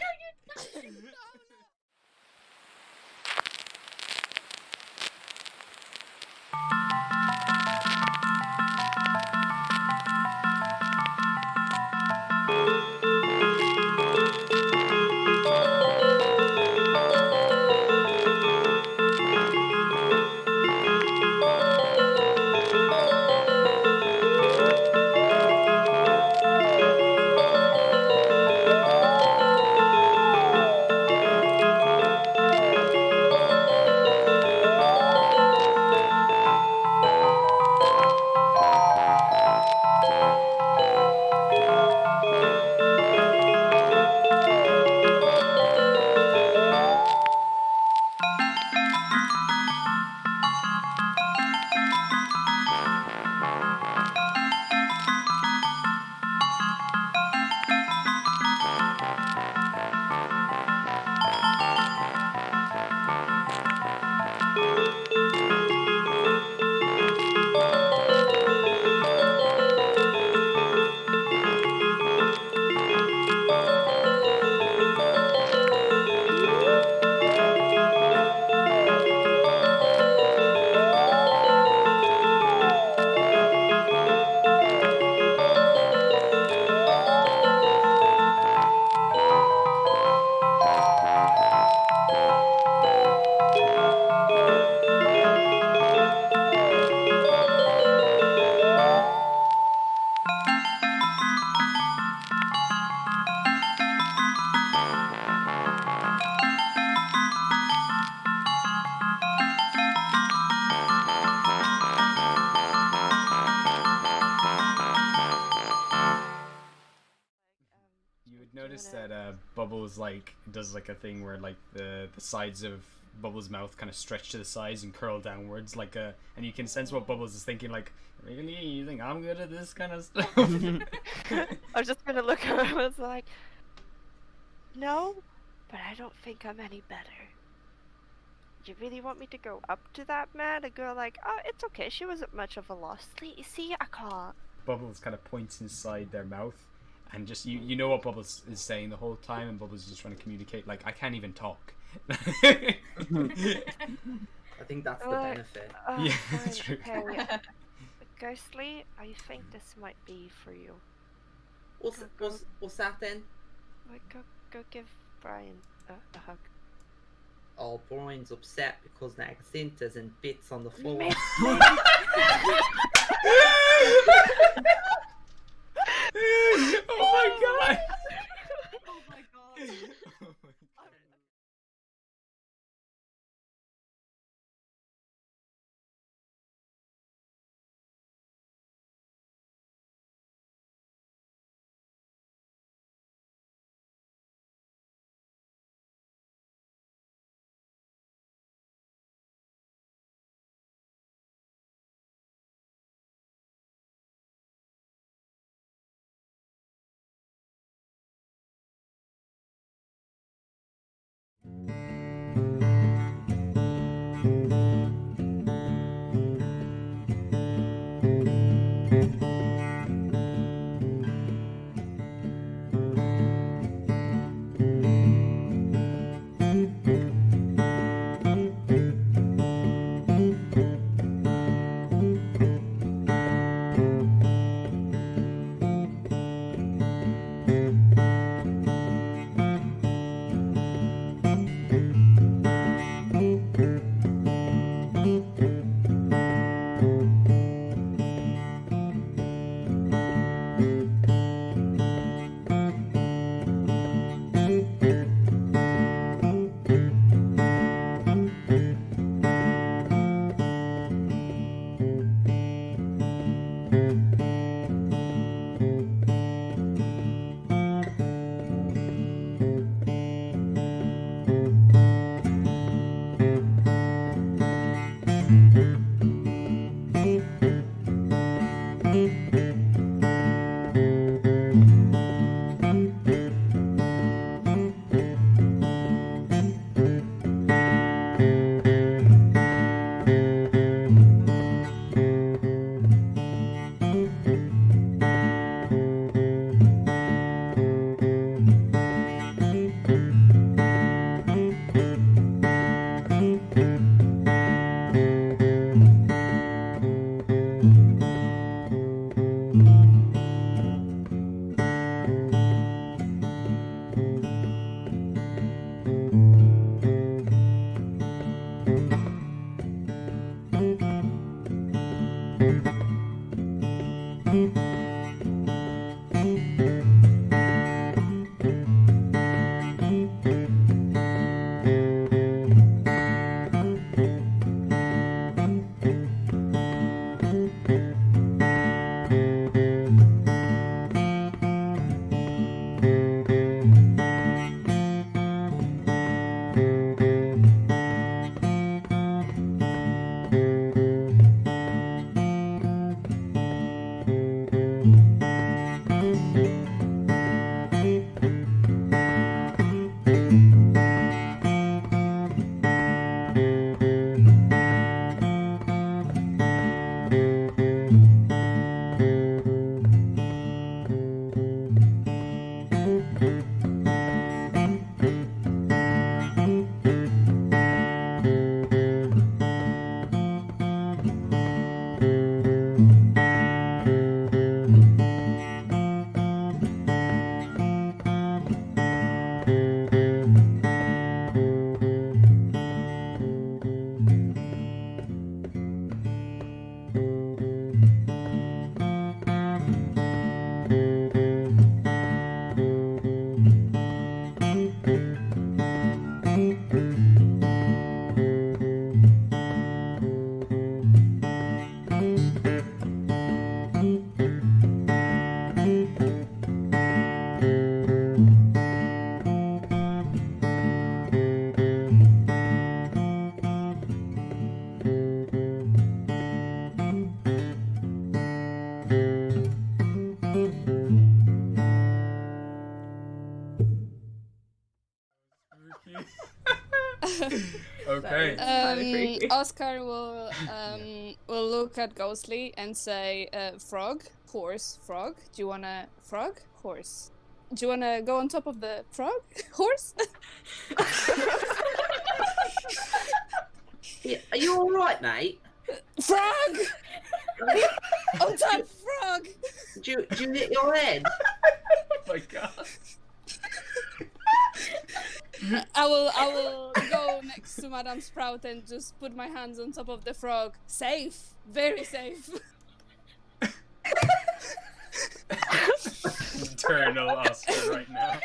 You would notice that Bubbles does a thing where the sides of Bubbles' mouth kind of stretch to the sides and curl downwards and you can sense what Bubbles is thinking really, you think I'm good at this kind of stuff? I was just gonna look at her. I was like, no, but I don't think I'm any better. You really want me to go up to that man and go like, oh, it's okay, she wasn't much of a loss. See, I can't. Bubbles kind of points inside their mouth and just you know what Bubbles is saying the whole time, and Bubbles is just trying to communicate I can't even talk. I think that's the benefit. Yeah, Fine, that's true. okay. Ghostly, I think this might be for you. What's that then? Like, go give Brian a hug. Oh, Brian's upset because that Xinta's in bits on the floor. Maybe- Oh my god! Oh my god. Okay. Kinda freaky. Oscar will look at Ghostly and say, "Frog, horse, frog. Do you wanna frog, horse? Do you wanna go on top of the frog, horse?" Yeah, are you all right, mate? Frog! On top, frog! Do you hit your head? Oh my god. I will go next to Madame Sprout and just put my hands on top of the frog. Safe, very safe. Eternal Oscar right now.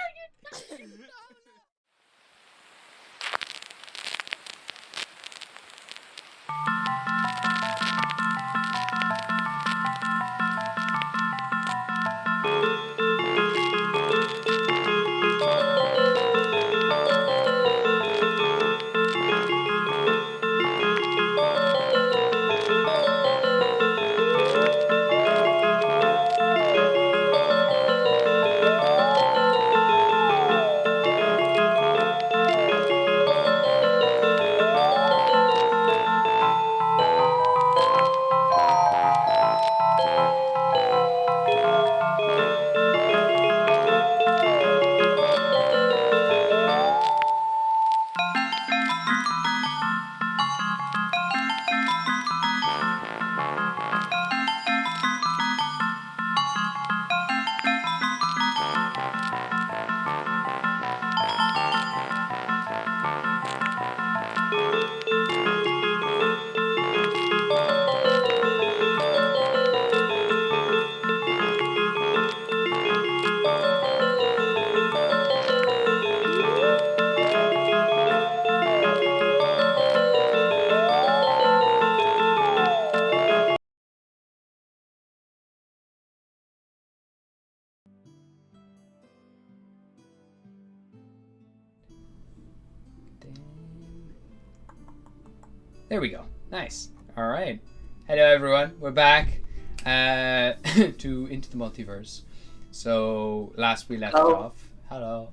There we go. Nice. All right. Hello, everyone. We're back to Into the Multiverse. So last we left off. Hello.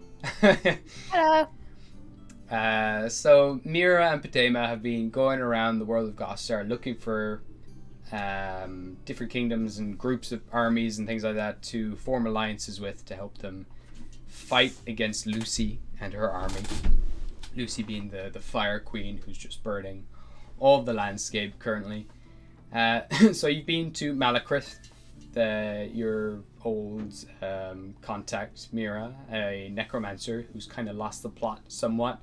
Hello. So Mira and Patema have been going around the world of Gostar looking for different kingdoms and groups of armies and things like that to form alliances with to help them fight against Lucy and her army. Lucy being the Fire Queen who's just burning all of the landscape currently. So you've been to Malakrith, your old contact Mira, a necromancer who's kind of lost the plot somewhat,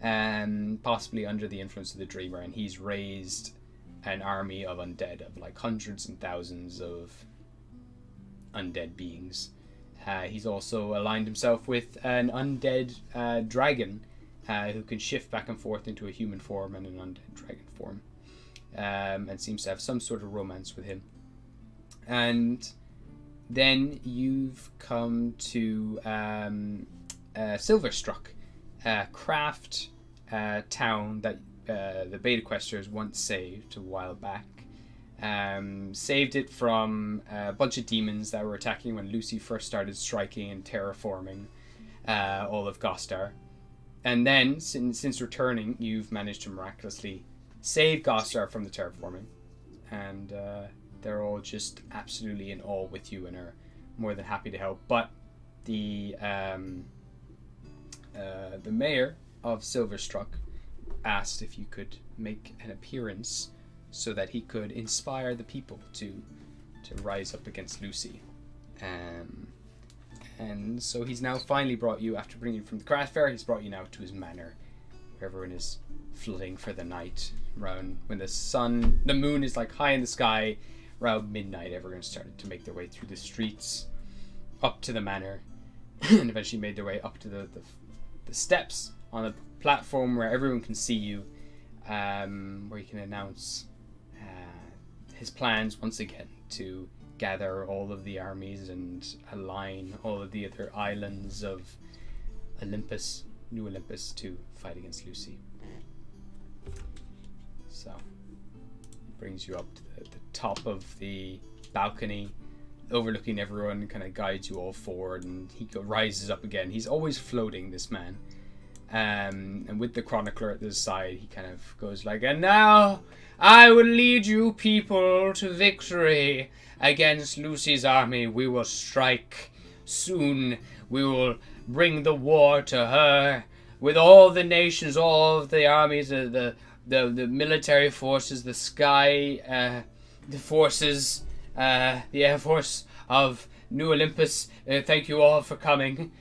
possibly under the influence of the Dreamer, and he's raised an army of undead, of like hundreds and thousands of undead beings. He's also aligned himself with an undead dragon who can shift back and forth into a human form and an undead dragon form, and seems to have some sort of romance with him. And then you've come to Silverstruck, a craft town that the Beta Questers once saved a while back. Saved it from a bunch of demons that were attacking when Lucy first started striking and terraforming all of Gostar. And then, since returning, you've managed to miraculously save Gostar from the terraforming. And they're all just absolutely in awe with you and are more than happy to help. But the mayor of Silverstruck asked if you could make an appearance so that he could inspire the people to rise up against Lucy. And so he's now finally brought you, after bringing you from the craft fair, he's brought you now to his manor, where everyone is flooding for the night. Around when the moon is like high in the sky, around midnight, everyone started to make their way through the streets, up to the manor, and eventually made their way up to the steps on a platform where everyone can see you, where you can announce his plans once again to gather all of the armies and align all of the other islands of Olympus, New Olympus, to fight against Lucy. So, he brings you up to the top of the balcony, overlooking everyone, kind of guides you all forward, and he rises up again. He's always floating, this man. And with the chronicler at his side, he kind of goes like, "And now I will lead you people to victory against Lucy's army. We will strike soon. We will bring the war to her with all the nations, all of the armies, the military forces, the sky, the forces, the air force of New Olympus. Thank you all for coming.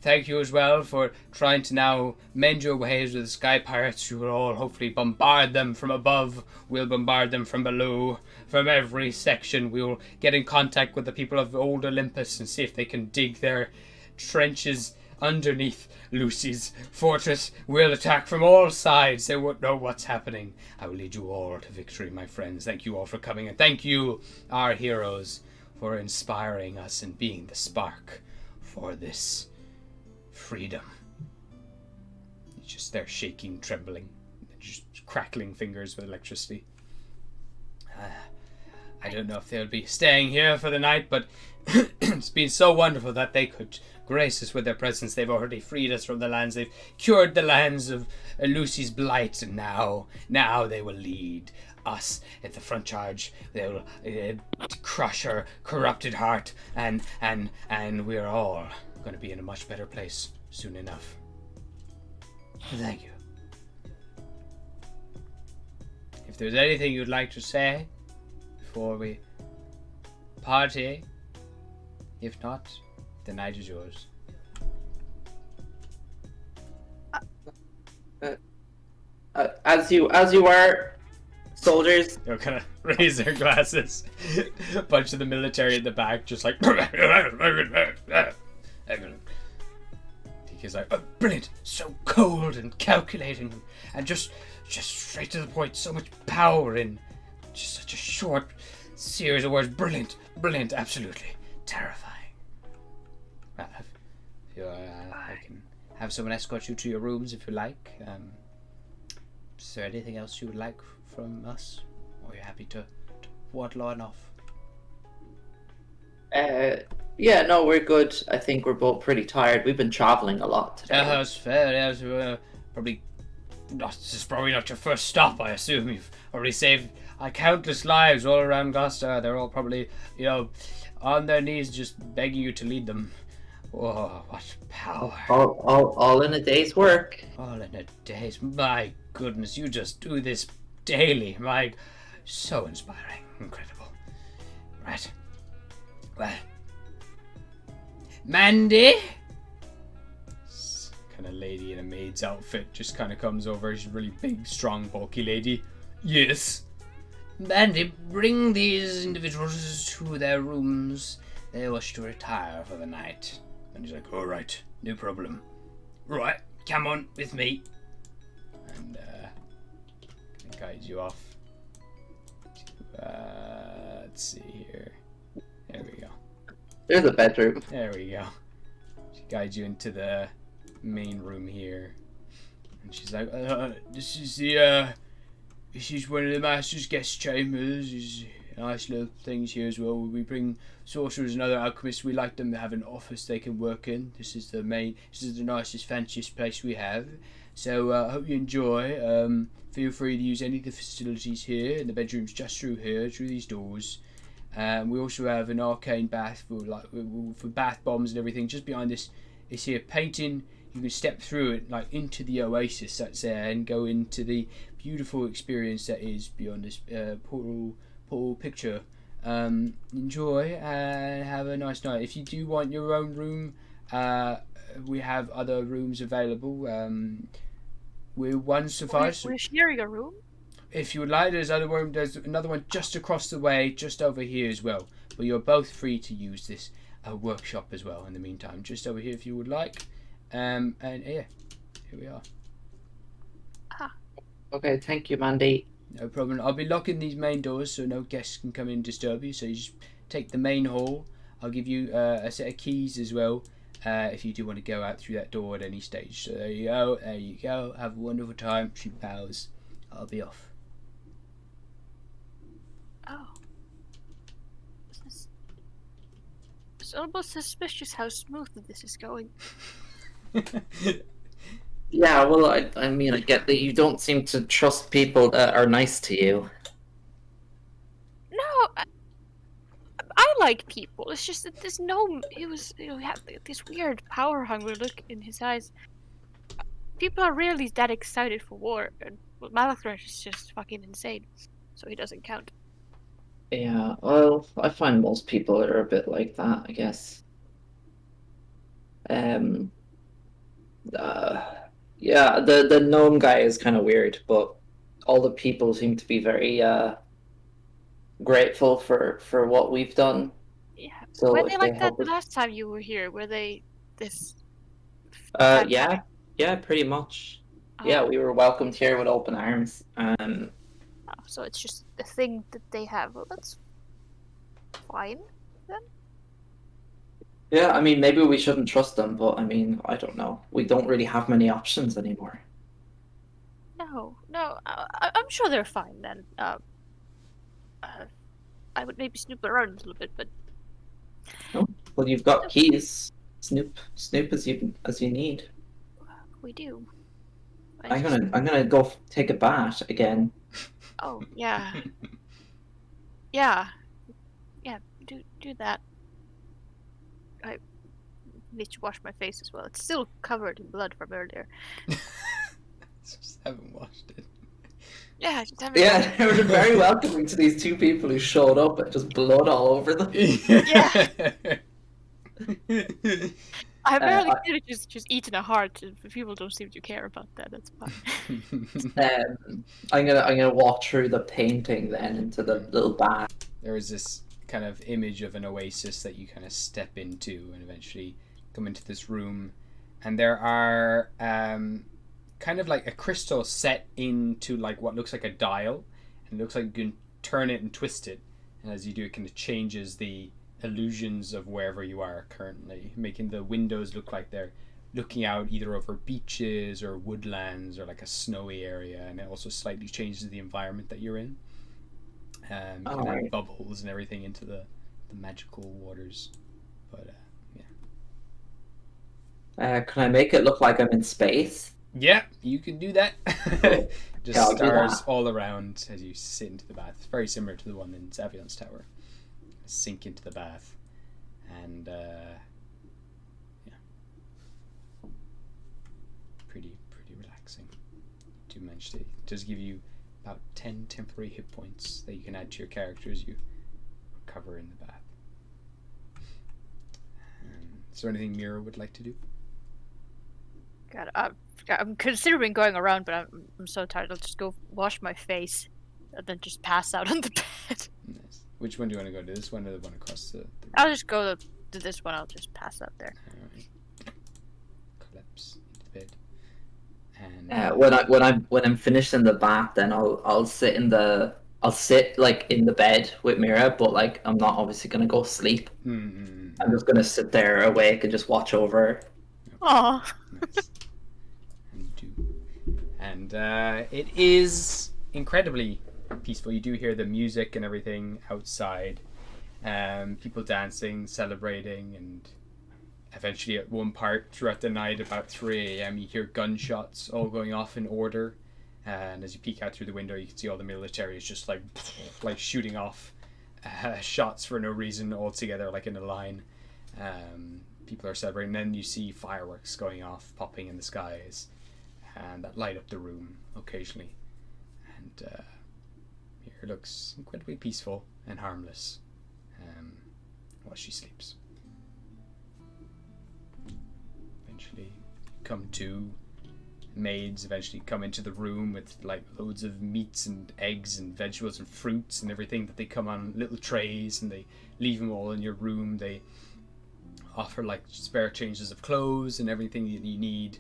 Thank you as well for trying to now mend your ways with the Sky Pirates. You will all hopefully bombard them from above. We'll bombard them from below. From every section, we will get in contact with the people of old Olympus and see if they can dig their trenches underneath Lucy's fortress. We'll attack from all sides. They won't know what's happening. I will lead you all to victory, my friends. Thank you all for coming, and thank you, our heroes, for inspiring us and being the spark for this freedom." He's just there shaking, trembling, just crackling fingers with electricity. I don't know if they'll be staying here for the night, but it's been so wonderful that they could grace us with their presence. They've already freed us from the lands. They've cured the lands of Lucy's blight, and now they will lead us at the front charge. They will crush her corrupted heart, and we're all going to be in a much better place soon enough. Thank you. If there's anything you'd like to say before we party, if not, the night is yours. As you are, soldiers. They'll kind of raise their glasses. A bunch of the military in the back just like... He's like, "Oh, brilliant, so cold and calculating, and just straight to the point, so much power in just such a short series of words. Brilliant, absolutely terrifying." Well, if you, I can have someone escort you to your rooms if you like. Is there anything else you would like from us, or are you happy to waddle on off? Yeah, no, we're good. I think we're both pretty tired. We've been traveling a lot today. That's fair. Yes, this is probably not your first stop. I assume you've already saved countless lives all around Gostar. They're all probably, on their knees, just begging you to lead them. Oh, what power! All in a day's work. All in a day's. My goodness, you just do this daily. So inspiring, incredible. Right. Well, Mandy, this kind of lady in a maid's outfit just kind of comes over. She's a really big, strong, bulky lady. Yes, Mandy, bring these individuals to their rooms. they wish to retire for the night. And he's like, all right, no problem. Right, come on with me. And guides you off. Let's see here. There we go. There's a bedroom. There we go. She guides you into the main room here. And she's like, this is one of the master's guest chambers. There's nice little things here as well. We bring sorcerers and other alchemists. We like them to have an office they can work in. This is the nicest, fanciest place we have. So I hope you enjoy. Feel free to use any of the facilities here. And the bedroom's just through here, through these doors. We also have an arcane bath for bath bombs and everything. Just behind this is here painting. You can step through it like into the oasis that's there and go into the beautiful experience that is beyond this portal picture. Enjoy and have a nice night. If you do want your own room, we have other rooms available. Will one suffice? We're sharing a room? If you would like, there's another one just across the way, just over here as well. But you're both free to use this workshop as well in the meantime. Just over here if you would like. And yeah, here we are. Okay, thank you, Mandy. No problem. I'll be locking these main doors so no guests can come in and disturb you. So you just take the main hall. I'll give you a set of keys as well. If you do want to go out through that door at any stage. So there you go. There you go. Have a wonderful time. She bows. I'll be off. Oh. It's almost suspicious how smooth this is going. Yeah, well, I mean, I get that you don't seem to trust people that are nice to you. No, I like people. It's just that this gnome, he had this weird power hungry look in his eyes. People are really that excited for war, and Malachthorn is just fucking insane, so he doesn't count. Yeah, well, I find most people are a bit like that, I guess. Yeah, the gnome guy is kind of weird, but all the people seem to be very grateful for what we've done. Yeah. So Were if they they like that help the us- last time you were here? Were they this? Yeah, pretty much. Yeah, Oh, we were welcomed here with open arms. so it's just a thing that they have. Well, that's fine. Yeah, I mean, maybe we shouldn't trust them, but I mean, I don't know. We don't really have many options anymore. No, I'm sure they're fine then. I would maybe snoop around a little bit, but Well, you've got keys. Snoop as you need. we do. I'm gonna go take a bath again. Oh yeah, yeah. Do that. I need to wash my face as well. It's still covered in blood from earlier. Just haven't washed it. Yeah, I just haven't. Yeah, they were very welcoming to these two people who showed up and just blood all over them. Yeah. I barely I- did it. Just eating a heart. People don't seem to care about that. That's fine. I'm gonna walk through the painting then into the little bath. There is this kind of image of an oasis that you kind of step into and eventually come into this room, and there are kind of like a crystal set into like what looks like a dial, and it looks like you can turn it and twist it, and as you do it kind of changes the illusions of wherever you are currently, making the windows look like they're looking out either over beaches or woodlands or like a snowy area, and it also slightly changes the environment that you're in. You can add Alright. bubbles and everything into the magical waters, but Can I make it look like I'm in space? yeah, you can do that. Cool. Just Yeah, I'll do stars that. all around as you sit into the bath. It's very similar to the one in Savion's Tower. Sink into the bath, and yeah, pretty relaxing. Do manage to, it does give you about 10 temporary hit points that you can add to your character as you recover in the bath. Is there anything Mira would like to do? God, I'm considering going around, but I'm so tired. I'll just go wash my face, and then just pass out on the bed. Nice. Which one do you want to go to? This one or the one across the I'll just go to this one. I'll just pass out there. Alright. Collapse into the bed. And When I'm finished in the bath, then I'll sit like in the bed with Mira, but like I'm not obviously gonna go sleep. I'm just gonna sit there awake and just watch over her. Aw. Nice. And you do. And it is incredibly peaceful. You do hear the music and everything outside. People dancing, celebrating, and eventually at one part throughout the night, about 3 a.m., you hear gunshots all going off in order. And as you peek out through the window, you can see all the military is just like shooting off shots for no reason all together, like in a line. People are celebrating. Then you see fireworks going off, popping in the skies, and that light up the room occasionally. And here looks incredibly peaceful and harmless while she sleeps. Eventually, come to. Maids eventually come into the room with like loads of meats and eggs and vegetables and fruits and everything that they come on little trays, and they leave them all in your room. They offer like spare changes of clothes and everything that you need,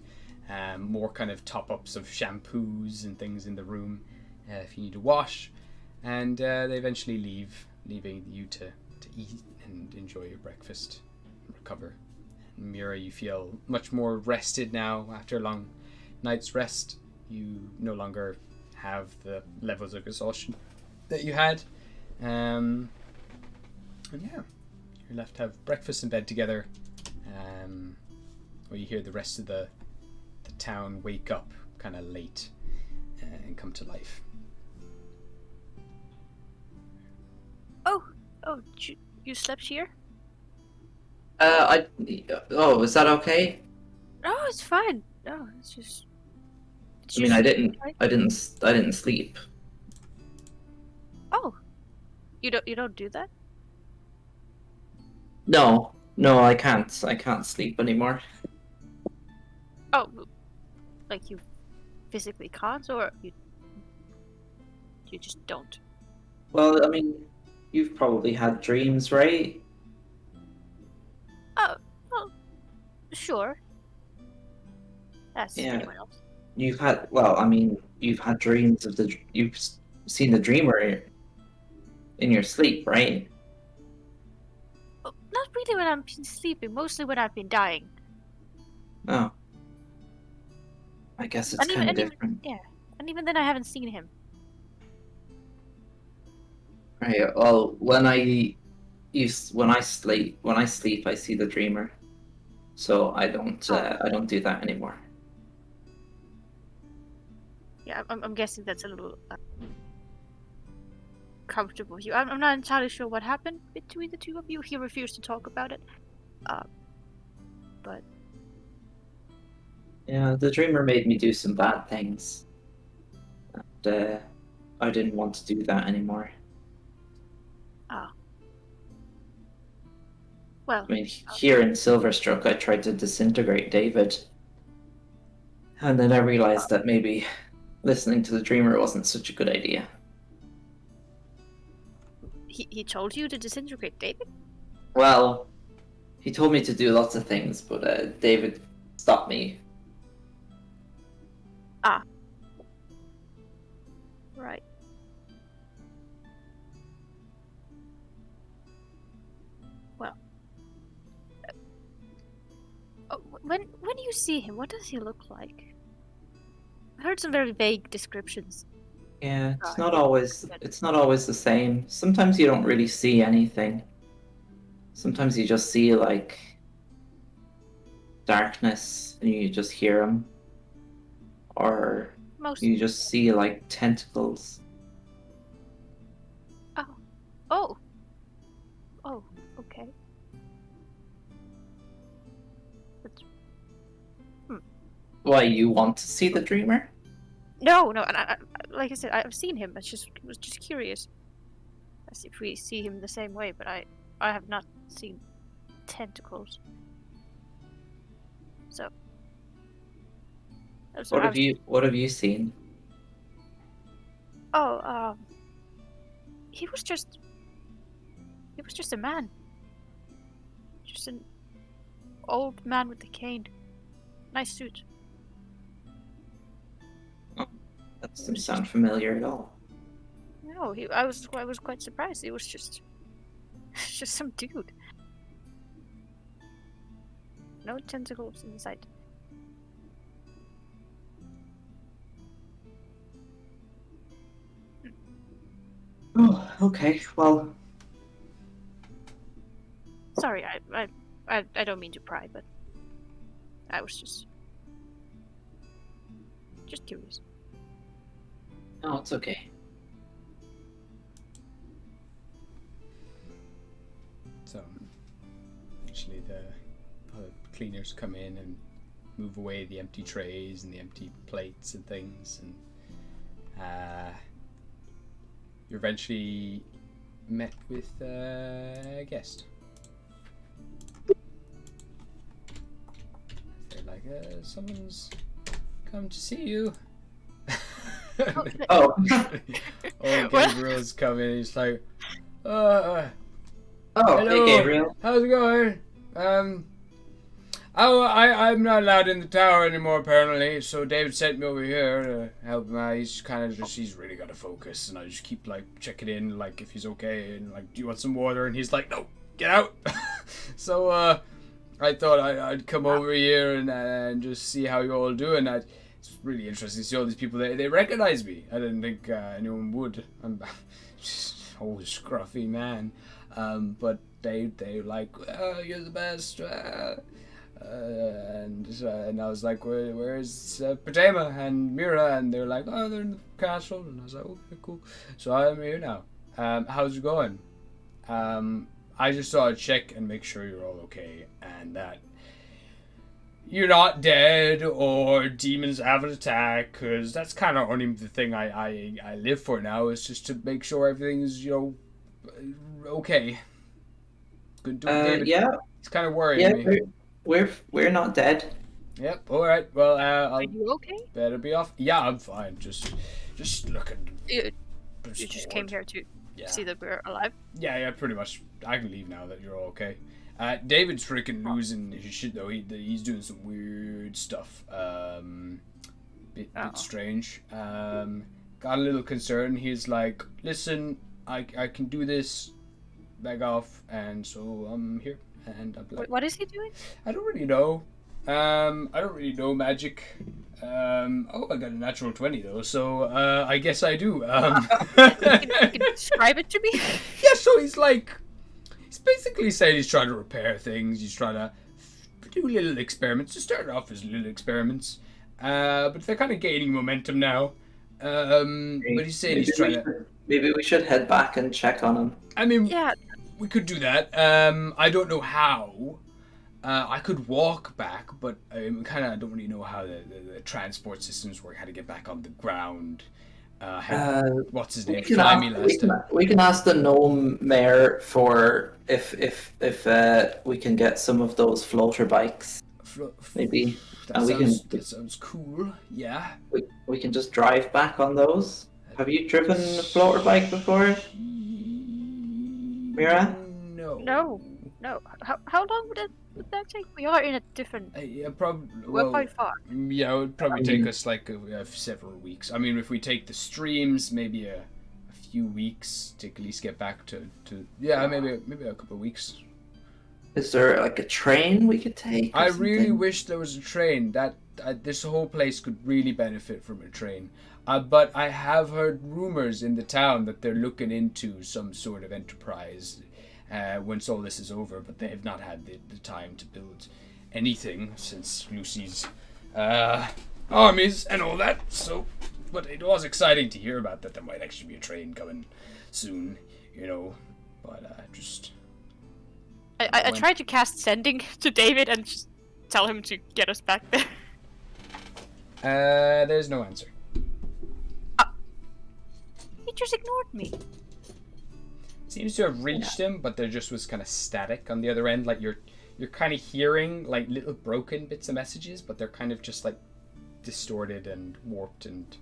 more kind of top-ups of shampoos and things in the room if you need to wash, and they eventually leave, leaving you to eat and enjoy your breakfast and recover. And Mira, you feel much more rested now after a long night's rest. You no longer have the levels of exhaustion that you had, and yeah, you're left to have breakfast in bed together, where you hear the rest of the town wake up kind of late and come to life. Oh, you slept here? Is that okay? No, it's fine. No, it's just. I mean, I didn't sleep. Oh, you don't do that? No, I can't. I can't sleep anymore. Oh, like you physically can't, or you just don't? Well, I mean, you've probably had dreams, right? Oh, well, sure. That's Yeah. anyone else. You've had dreams of you've seen the dreamer in your sleep, right? Oh, not really when I've been sleeping. Mostly when I've been dying. Oh. I guess it's kind of different. Yeah, and even then I haven't seen him. Right. Well, when I sleep, I see the dreamer. So I don't do that anymore. Yeah, I'm guessing that's a little comfortable with you. I'm not entirely sure what happened between the two of you. He refused to talk about it. But Yeah, the dreamer made me do some bad things. And I didn't want to do that anymore. well, I mean, here in Silverstruck, I tried to disintegrate David. And then I realized that maybe listening to the dreamer wasn't such a good idea. he told you to disintegrate David? Well, he told me to do lots of things, but David stopped me. Right. Well, when you see him, what does he look like? I heard some very vague descriptions. Yeah, it's not always the same. Sometimes you don't really see anything. Sometimes you just see like darkness and you just hear him. Or you just see like tentacles. Oh, okay. Why, you want to see the dreamer? No, and I, like I said, I've seen him. I was just curious as if we see him the same way, but I have not seen tentacles. So. What have you seen? Oh, he was just a man. Just an old man with a cane. Nice suit. That doesn't sound familiar at all. No, I was quite surprised. It was just just some dude. No tentacles in sight. Oh, okay. Well, Sorry, I don't mean to pry, but I was just curious. no, it's okay. So, actually, the cleaners come in and move away the empty trays and the empty plates and things, and you're eventually met with a guest. They're like, someone's come to see you. Oh. Oh, Gabriel's coming. He's like, Oh, hello. hey, Gabriel. How's it going? I'm not allowed in the tower anymore, apparently, so David sent me over here to help him out. He's really got to focus, and I just keep, like, checking in, like, if he's okay, and, like, do you want some water? And he's like, no, get out! So, I thought I'd come over here and just see how you're all doing. It's really interesting to see all these people. They recognize me. I didn't think anyone would. I'm just an old scruffy man. But they like, you're the best. And I was like, where's Pajama and Mira? And they're like, oh, they're in the castle. And I was like, okay, cool. So I'm here now. How's it going? I just thought I'd check and make sure you're all okay and that you're not dead or demons have an attack, because that's kind of only the thing I live for now, is just to make sure everything's, okay. Good doing, David. Yeah. It's kind of worrying me. We're not dead. Yep. All right. Well, Are you okay? better be off. Yeah, I'm fine. Just looking. You just came here to see that we're alive. Yeah, pretty much. I can leave now that you're all okay. David's freaking losing his shit though. He's doing some weird stuff. Bit strange. Got a little concerned. He's like, listen, I can do this. Back off. And so I'm here. And I'm like, What is he doing? I don't really know. I don't really know magic. I got a natural 20 though, so I guess I do. You can describe it to me? Yeah, so he's basically saying he's trying to repair things. He's trying to do little experiments. To start off as little experiments, but they're kind of gaining momentum now. But he's saying he's trying to. Maybe we should head back and check on him. I mean, Yeah. we could do that. I don't know how. I could walk back, but I don't really know how the transport systems work. How to get back on the ground. What's his name? Fly me last time. We can ask the gnome mayor for if we can get some of those floater bikes. Maybe. That sounds cool. Yeah. We can just drive back on those. Have you driven a floater bike before, Mira? No. No. How long would that take? We are in a different. Yeah, probably. We're quite far. Yeah, it would probably take us like several weeks. I mean, if we take the streams, maybe a few weeks to at least get back to maybe a couple of weeks. Is there like a train we could take? I really wish there was a train. This whole place could really benefit from a train. But I have heard rumors in the town that they're looking into some sort of enterprise once all this is over, but they have not had the time to build anything since Lucy's armies and all that. So, but it was exciting to hear about that there might actually be a train coming soon, but just... I tried to cast sending to David and just tell him to get us back there. There's no answer. He just ignored me. Seems to have reached him, but there just was kind of static on the other end. Like you're kind of hearing like little broken bits of messages, but they're kind of just like distorted and warped and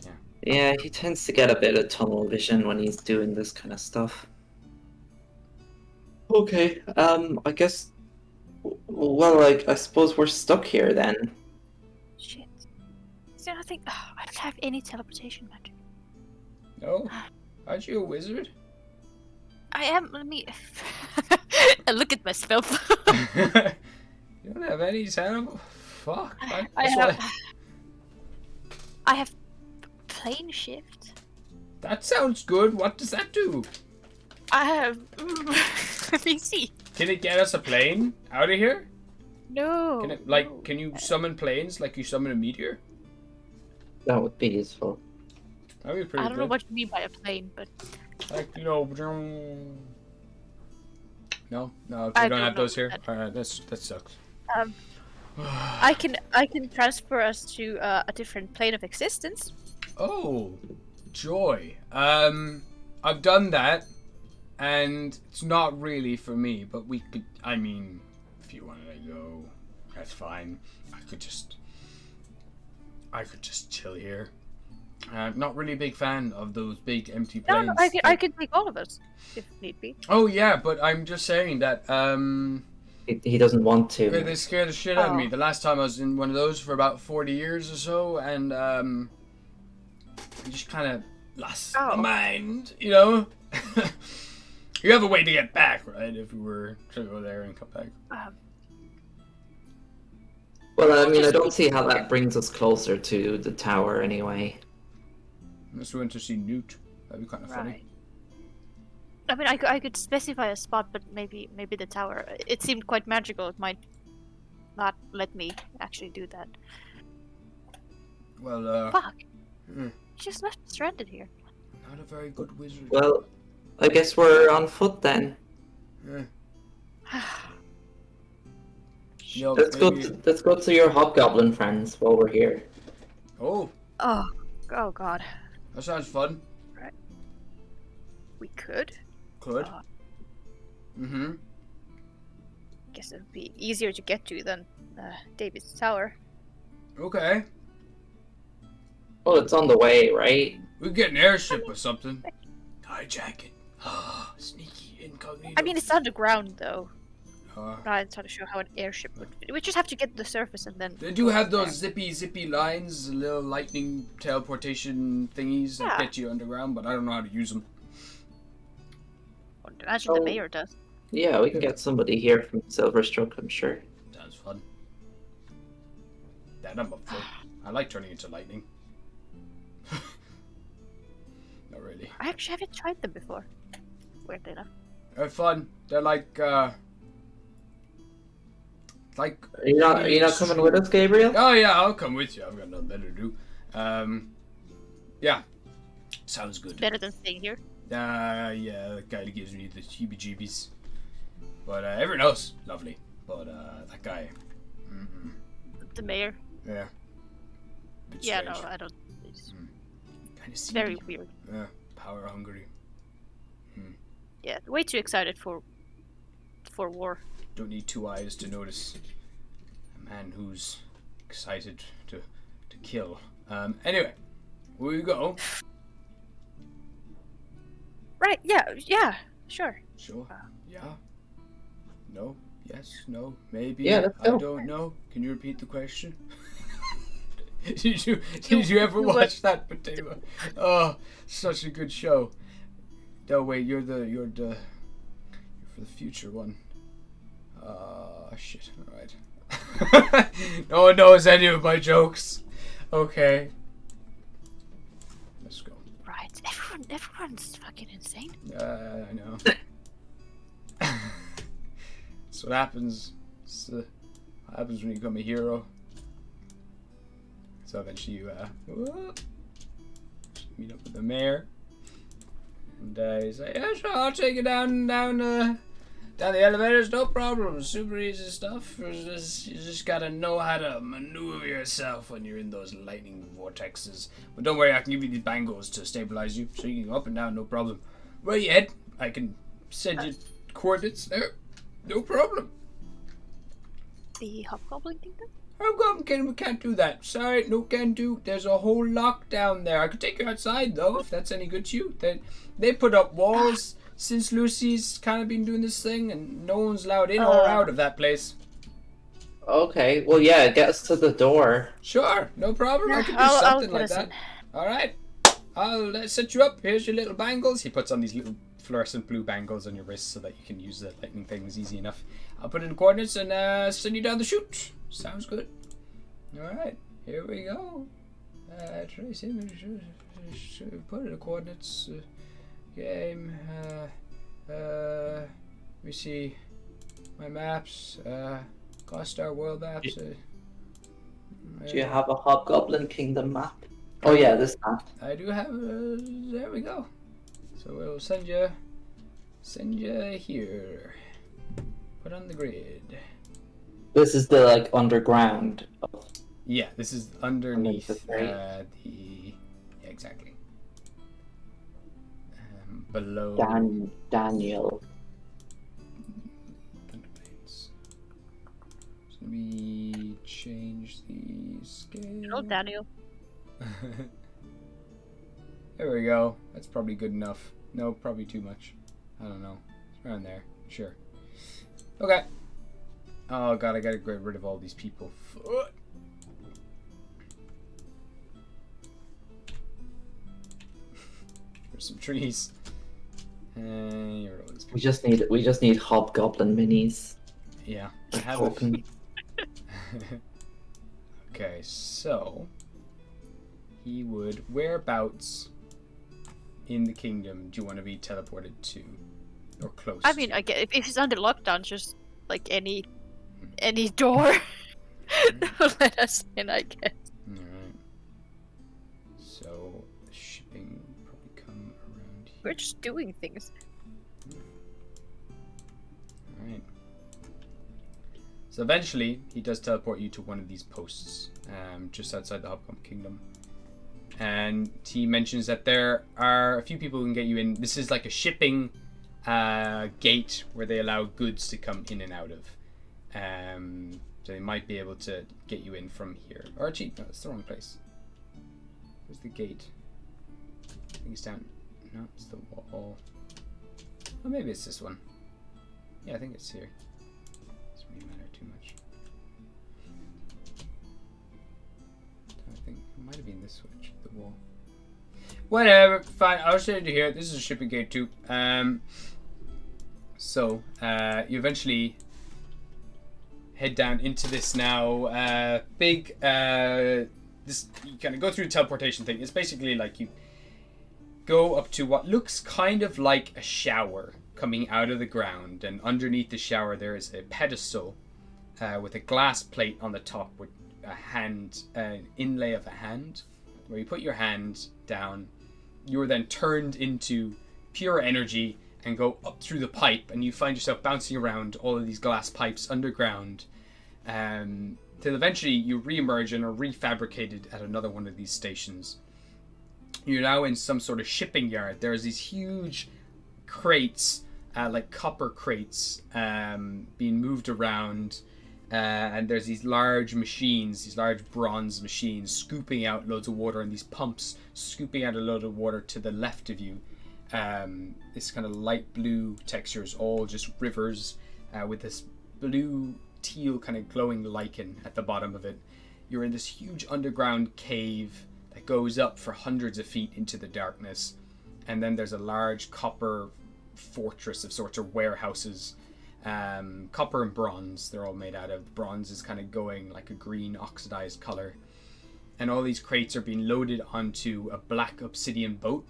yeah. Yeah, he tends to get a bit of tunnel vision when he's doing this kind of stuff. Okay. I guess. Well, I suppose we're stuck here then. Shit. Is there nothing? I don't have any teleportation magic. No? Aren't you a wizard? I am. Let me. I look at myself. You don't have any terrible. Fuck. I have plane shift. That sounds good. What does that do? I have. Let me see. Can it get us a plane out of here? No. Can it Can you summon planes like you summon a meteor? That would be useful. That'd be pretty I don't know good. what you mean by a plane, but Like no, we I don't have don't know those here. that. Alright, that sucks. I can transfer us to a different plane of existence. Oh, joy. I've done that, and it's not really for me. But we could. I mean, if you wanted to go, that's fine. I could just chill here. Not really a big fan of those big empty planes. No, I can take all of us if need be. Oh yeah, but I'm just saying that He doesn't want to. they scared the shit out of me. Oh. The last time I was in one of those for about 40 years or so, and I just kind of lost my mind, you know. You have a way to get back, right? If we were to go there and come back. Well, I mean, I don't see how that brings us closer to the tower anyway. Unless we went to see Newt, that'd be kind of funny. I mean, I could specify a spot, but maybe the tower. It seemed quite magical. It might not let me actually do that. Well, Fuck. hmm, Just left stranded here. not a very good wizard. Well, I guess we're on foot then. Eh. You know, Let's maybe- go to your hobgoblin friends while we're here. Oh, Oh God. that sounds fun. We could. Could. Uh, Mm-hmm. Guess it'd be easier to get to than David's tower. Okay. Well, it's on the way, right? We could get an airship or something. Hijack it. Sneaky incognito. I mean, it's underground though. Uh, I'm trying to show how an airship would fit. We just have to get to the surface and then. they do have those zippy lines, little lightning teleportation thingies that Yeah. get you underground, but I don't know how to use them. Imagine the Oh. mayor does. Yeah, we can get somebody here from Silverstruck, I'm sure. Sounds fun. That I'm up for. I like turning into lightning. Not really. I actually haven't tried them before. Weirdly enough. They're fun. They're like Are you not coming with us, Gabriel? Oh yeah, I'll come with you. I've got nothing better to do. Yeah. Sounds good. Better than staying here. Yeah, that guy gives me the heebie-jeebies. But everyone else, lovely. But that guy, The mayor. yeah. Bit Yeah, strange. no, I don't. It's Kind of very weird. Yeah, power hungry. Yeah, way too excited for war. Don't need two eyes to notice a man who's excited to kill. Anyway, where you go? Right? Yeah, sure. Sure. Yeah. No. Yes. No. Maybe. Yeah, let's I go. don't know. Can you repeat the question? Did you ever watch that potato? Oh, such a good show. No, wait. You're for the future one. Shit. All right. No one knows any of my jokes. Okay. Let's go. Right. Everyone's fucking insane. I know. That's what happens. What happens when you become a hero. So eventually you meet up with the mayor, and he's like, "Yeah, sure, I'll take you down the elevators, no problem. Super easy stuff. You just gotta know how to maneuver yourself when you're in those lightning vortexes. But don't worry, I can give you these bangos to stabilize you, so you can go up and down, no problem. Where you head? I can send you coordinates there, no problem. The hobgoblin kingdom? We can't do that. Sorry, no can do. There's a whole lock down there. I could take you outside though, if that's any good to you. They put up walls, since Lucy's kind of been doing this thing, and no one's allowed in or out of that place. Okay, well, yeah, get us to the door. Sure, no problem. I can do I'll something get like us that. in. All right, I'll set you up. Here's your little bangles. He puts on these little fluorescent blue bangles on your wrists so that you can use the lightning things easy enough. I'll put in the coordinates and send you down the chute. Sounds good. All right, here we go. Trace image. Put in the coordinates. Game. Let me see. My maps. Gostar world maps. Do you have a Hobgoblin Kingdom map? Oh yeah, this map. I do have. There we go. So we'll send you here. Put on the grid. This is the like underground. Yeah, this is underneath the yeah, exactly. Below. Daniel. Let me change the scale. Hello, Daniel. There we go. That's probably good enough. No, probably too much. I don't know. It's around there. Sure. Okay. Oh god, I gotta get rid of all these people. There's some trees. And you're all these people. We just need Hobgoblin minis. Yeah, I have it. Okay, so he would. Whereabouts in the kingdom do you want to be teleported to, or close? I mean, I get if it's under lockdown, just like any door. Let us in, I guess. Alright. So shipping would probably come around here. We're just doing things. Alright. So eventually, he does teleport you to one of these posts, just outside the Hobgoblin Kingdom. And he mentions that there are a few people who can get you in. This is like a shipping gate where they allow goods to come in and out of. So they might be able to get you in from here. Or actually, no, it's the wrong place. Where's the gate? I think it's down. No, it's the wall. Oh, maybe it's this one. Yeah, I think it's here. Doesn't really matter too much. I think it might have been this switch, the wall. Whatever, fine. I'll show you here. This is a shipping gate too. So you eventually head down into this now big. This you kind of go through the teleportation thing. It's basically like you go up to what looks kind of like a shower coming out of the ground, and underneath the shower there is a pedestal with a glass plate on the top with a hand, an inlay of a hand, where you put your hand down. You're then turned into pure energy and go up through the pipe, and you find yourself bouncing around all of these glass pipes underground, till eventually you re-emerge and are refabricated at another one of these stations. You're now in some sort of shipping yard. There's these huge crates, like copper crates, being moved around, and there's these large machines, these large bronze machines scooping out loads of water, and these pumps scooping out a load of water to the left of you. This kind of light blue textures, all just rivers with this blue teal kind of glowing lichen at the bottom of it. You're in this huge underground cave that goes up for hundreds of feet into the darkness, and then there's a large copper fortress of sorts, or warehouses, copper and bronze. They're all made out of. Bronze is kind of going like a green oxidized color, and all these crates are being loaded onto a black obsidian boat,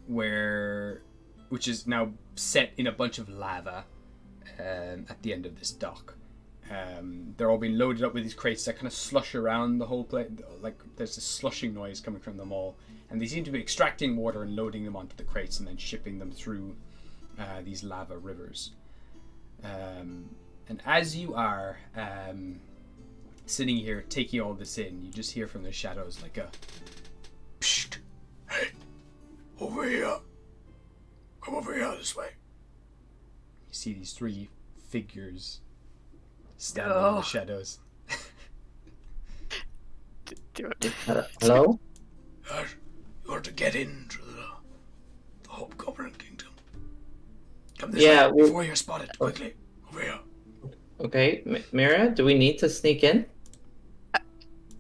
which is now set in a bunch of lava at the end of this dock. They're all being loaded up with these crates that kind of slush around the whole place. Like there's this slushing noise coming from them all, and they seem to be extracting water and loading them onto the crates and then shipping them through these lava rivers. And as you are sitting here taking all this in, you just hear from the shadows like a psst, hey, over here, come over here this way. You see these three figures standing in the shadows. Hello? You want to get into Hobgoblin Kingdom. Come this Yeah, way well- before you're spotted. Quickly, over here. Okay, Mira, do we need to sneak in?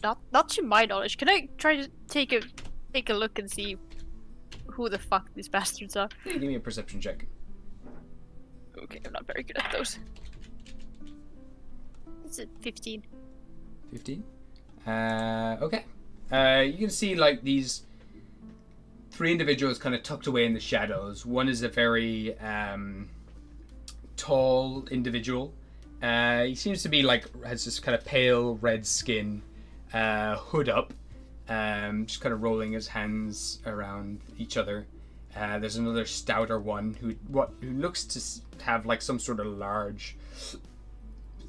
Not to my knowledge. Can I try to take a look and see who the fuck these bastards are? Yeah, give me a perception check. Okay, I'm not very good at those. It's a 15. 15. Okay. You can see like these 3 individuals kind of tucked away in the shadows. One is a very tall individual. He seems to be like has this kind of pale red skin, hood up, just kind of rolling his hands around each other. There's another stouter one who looks to have like some sort of large,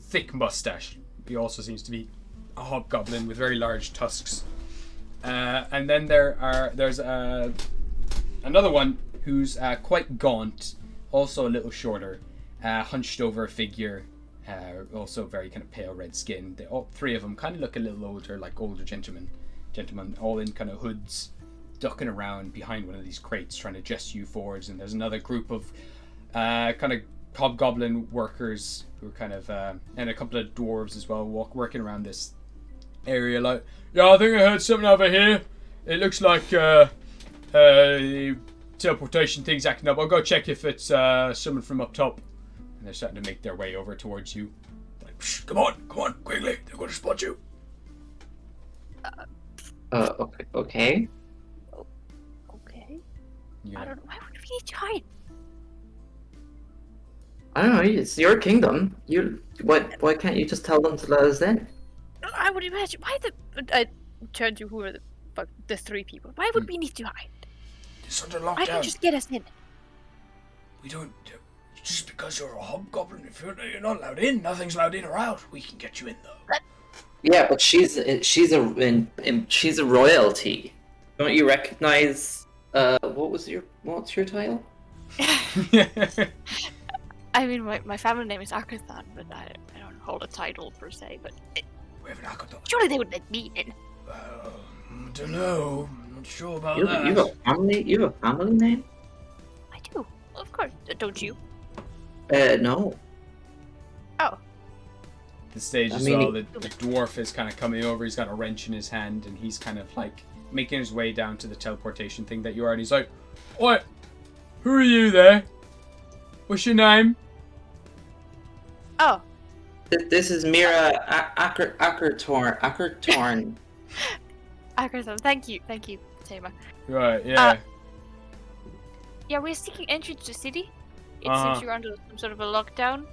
thick mustache. He also seems to be a hobgoblin with very large tusks. And then there's another one who's quite gaunt, also a little shorter, hunched over figure, also very kind of pale red skin. All 3 of them kind of look a little older, like older gentlemen, all in kind of hoods, ducking around behind one of these crates, trying to gesture you forwards. And there's another group of kind of hobgoblin workers who are kind of, and a couple of dwarves as well, working around this area. Like, yeah, I think I heard something over here. It looks like the teleportation thing's acting up. I'll go check if it's someone from up top. And they're starting to make their way over towards you. Like, psh, come on, quickly! They're going to spot you. Okay. Okay. Yeah. I don't know. Why would we need to hide? I don't know. It's your kingdom. Why can't you just tell them to let us in? I would imagine. Why the? I turned to who are the 3 people. Why would we need to hide? It's under Why don't lockdown. you just get us in? We don't. Just because you're a hobgoblin, if you're not allowed in, nothing's allowed in or out. We can get you in though. Yeah, but she's a royalty. Don't you recognize? What's your title? I mean, my family name is Akathan, but I don't hold a title per se. But We have an Akato. surely they would let me in. I don't know. I'm not sure about You that. have a family. You have a family name? I do, of course. Don't you? No. Oh, The stage I as mean, well, the dwarf is kind of coming over. He's got a wrench in his hand, and he's kind of like making his way down to the teleportation thing that you are. And he's like, "What? Who are you there? What's your name?" oh, This is Mira Ackertorn. Akathan. Thank you, Tama. Right, yeah. Yeah, we're seeking entry to the city. It Uh-huh. seems you're under some sort of a lockdown.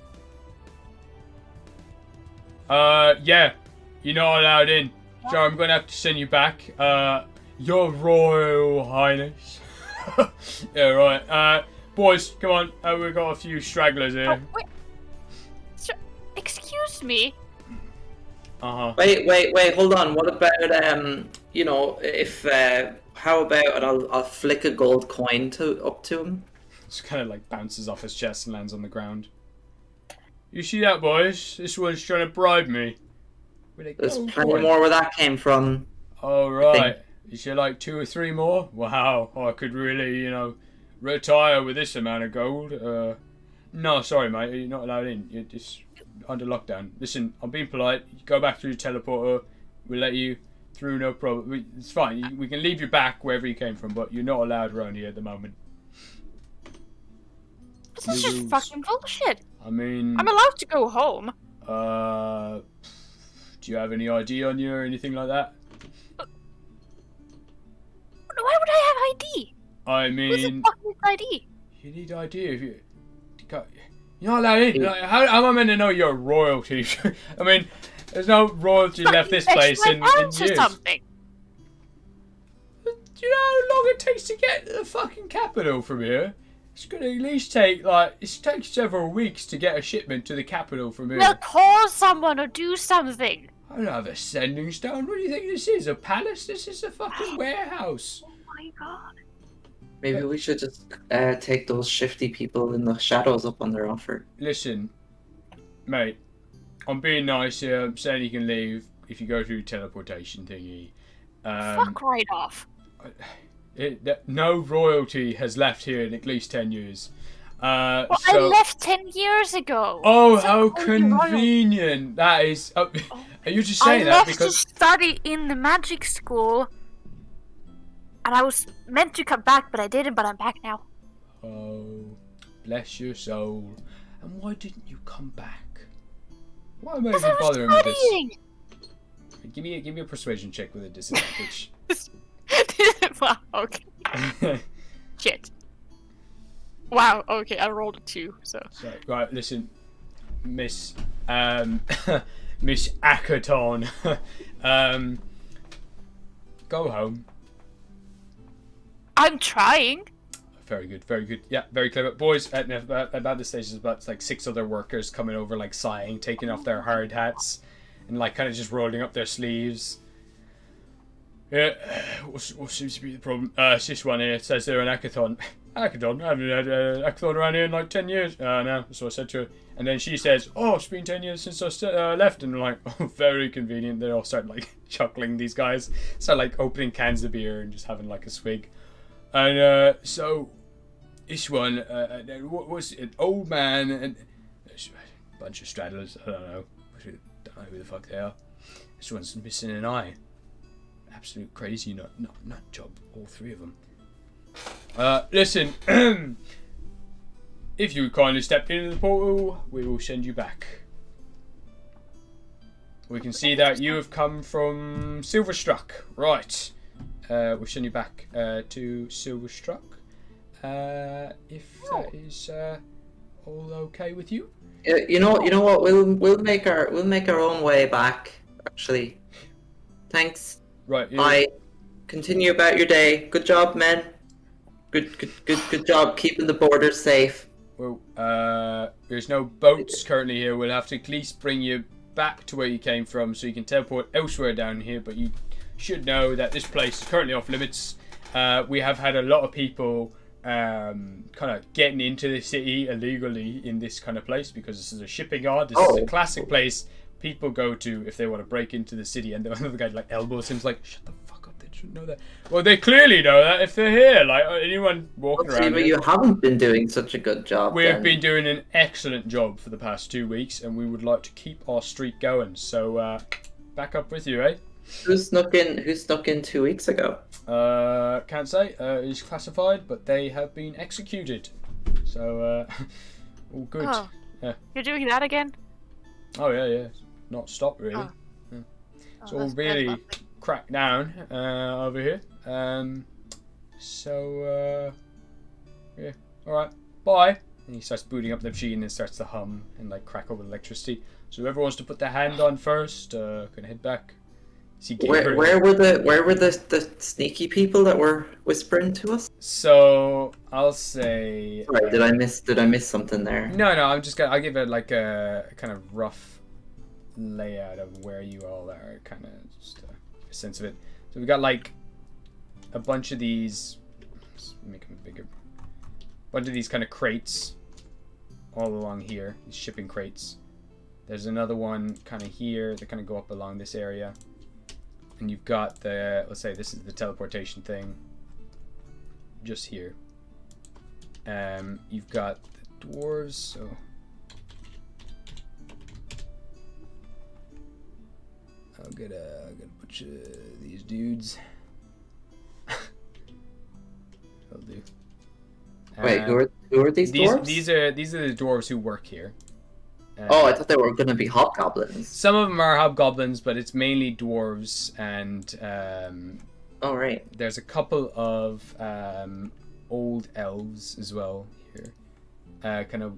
Yeah. You're not allowed in. So I'm gonna have to send you back. Your Royal Highness. Yeah, right. Boys, come on. We've got a few stragglers here. Oh, wait. Excuse me. Uh-huh. Wait, hold on. What about if how about and I'll flick a gold coin up to him? Just kind of like bounces off his chest and lands on the ground. You see that, boys? This one's trying to bribe me. With a There's gold plenty coin. more where that came from. Oh, right. Is there like 2 or 3 more? Wow. I could really, retire with this amount of gold. No, sorry, mate. You're not allowed in. You're just under lockdown. Listen, I'm being polite. You go back through the teleporter. We'll let you through, no problem. It's fine. We can leave you back wherever you came from, but you're not allowed around here at the moment. This is New just rules. fucking bullshit. I mean, I'm allowed to go home. do you have any ID on you or anything like that? Why would I have ID? I Who's the mean, fuck needs ID? you need ID if you're not allowed in. Like, how am I meant to know you're royalty? I mean, there's no royalty left this place in pounds or years. something. Do you know how long it takes to get to the fucking capital from here? It's gonna at least take it takes several weeks to get a shipment to the capital from here. Well, call someone or do something. I don't have a sending stone. What do you think this is? A palace? This is a fucking warehouse. Oh my god. Maybe we should just take those shifty people in the shadows up on their offer. Listen, mate, I'm being nice here. I'm saying you can leave if you go through teleportation thingy. Fuck right off. no royalty has left here in at least 10 years. Well, So, I left 10 years ago. oh, So how only royal- convenient! That is. Are you just I saying that left to because? study in the magic school, and I was meant to come back, but I didn't. But I'm back now. Oh, bless your soul. And why didn't you come back? Why am I even bothering with this? Studying. Give me a persuasion check with a disadvantage. Wow, okay. Shit. Wow, okay, I rolled a 2, so. So, right, listen, Miss Miss Akaton, go home. I'm trying. Very good, very good. Yeah, very clever. Boys, at about this stage, there's about like 6 other workers coming over, like sighing, taking off their hard hats, and like kind of just rolling up their sleeves. Yeah, what seems to be the problem? It's this one here. It says they're an Akathon. Akathon? I haven't had an Akathon around here in like 10 years. No, that's what I said to her. And then she says, oh, it's been 10 years since I left. And I'm like, oh, very convenient. They all start like chuckling, these guys. Start like opening cans of beer and just having like a swig. And so, this one, what was it? An old man and a bunch of straddlers. I don't know who the fuck they are. This one's missing an eye. Absolute crazy nut job, all 3 of them. Listen, if you would kindly step into the portal, we will send you back. We can see that you have come from Silverstruck, right? We'll send you back to Silverstruck. If that is all okay with you. You know what? We'll make our own way back. Actually, thanks. Right. Bye. Continue about your day. Good job, men. Good job keeping the borders safe. Well, there's no boats currently here. We'll have to at least bring you back to where you came from so you can teleport elsewhere down here. But you should know that this place is currently off limits. We have had a lot of people kind of getting into the city illegally in this kind of place because this is a shipping yard. This is a classic place people go to if they want to break into the city. And the other guy like elbows him, like, shut the fuck up, they shouldn't know that. Well, they clearly know that if they're here. Like, anyone walking around But here. you haven't been doing such a good job. We've been doing an excellent job for the past 2 weeks, and we would like to keep our streak going. So, back up with you, eh? Who snuck in 2 weeks ago? Can't say. It's classified, but they have been executed. So, all good. Oh. Yeah. You're doing that again? Oh, yeah. Not stop, really. Oh. Yeah. It's Oh, all that's really lovely. cracked down over here. Yeah. Alright. Bye. And he starts booting up the machine and starts to hum and like crackle with electricity. So whoever wants to put their hand on first, can head back. Where were the sneaky people that were whispering to us? So I'll say. Sorry, did I miss something there? No. I'll give it like a kind of rough layout of where you all are, kind of just a sense of it. So we got like a bunch of these. Let's make them bigger. Bunch of these kind of crates all along here. These shipping crates. There's another one kind of here that kind of go up along this area. And you've got the, let's say this is the teleportation thing, just here. You've got the dwarves, so I'll get a bunch of these dudes. I'll do. Wait, who are these dwarves? These are the dwarves who work here. Oh, I thought they were gonna be hobgoblins. Some of them are hobgoblins, but it's mainly dwarves, and Oh right. there's a couple of old elves as well here, kind of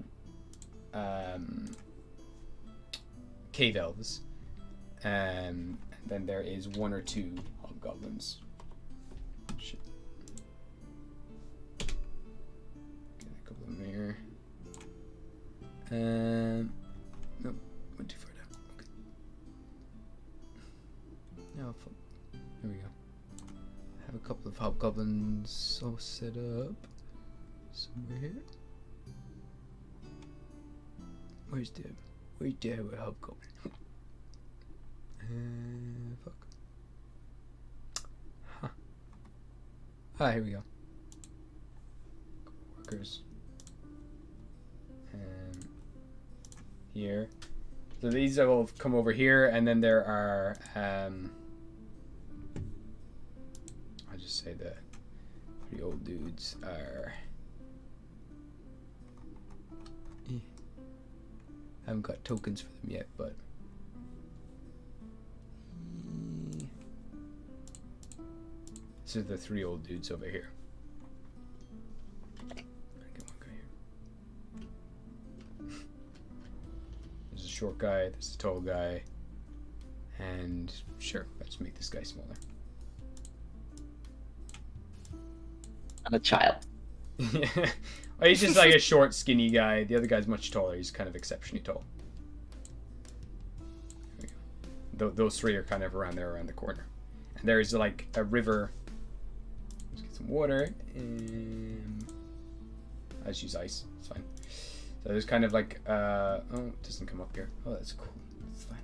cave elves, and then there is 1 or 2 hobgoblins. Shit. Get a couple of them here. No, went too far down. Okay. Now, there we go. Have a couple of hobgoblins all set up somewhere here. Where's the hobgoblin? Fuck. Huh. Ah, here we go. Workers. Here. So these will come over here, and then there are, I'll just say the 3 old dudes are... haven't got tokens for them yet, but... These are the 3 old dudes over here. There's a short guy, there's a tall guy, and sure, let's make this guy smaller. And a child. Well, he's just like a short, skinny guy. The other guy's much taller. He's kind of exceptionally tall. There we go. Those 3 are kind of around there, around the corner. And there's like a river. Let's get some water. I just use ice. It's fine. So there's kind of like, oh, it doesn't come up here. Oh, that's cool. That's fine.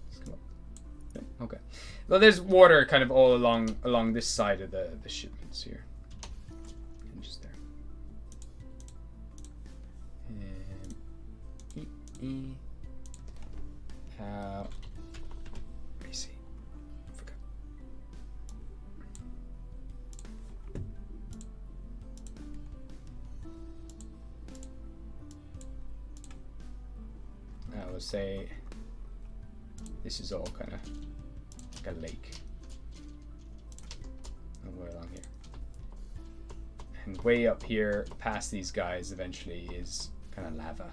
Let's come up. Yep, okay. Well, there's water kind of all along this side of the shipments here. And just there. Let me see. I forgot. I would say this is all kind of like a lake. And we're along here. And way up here, past these guys, eventually is kind of lava.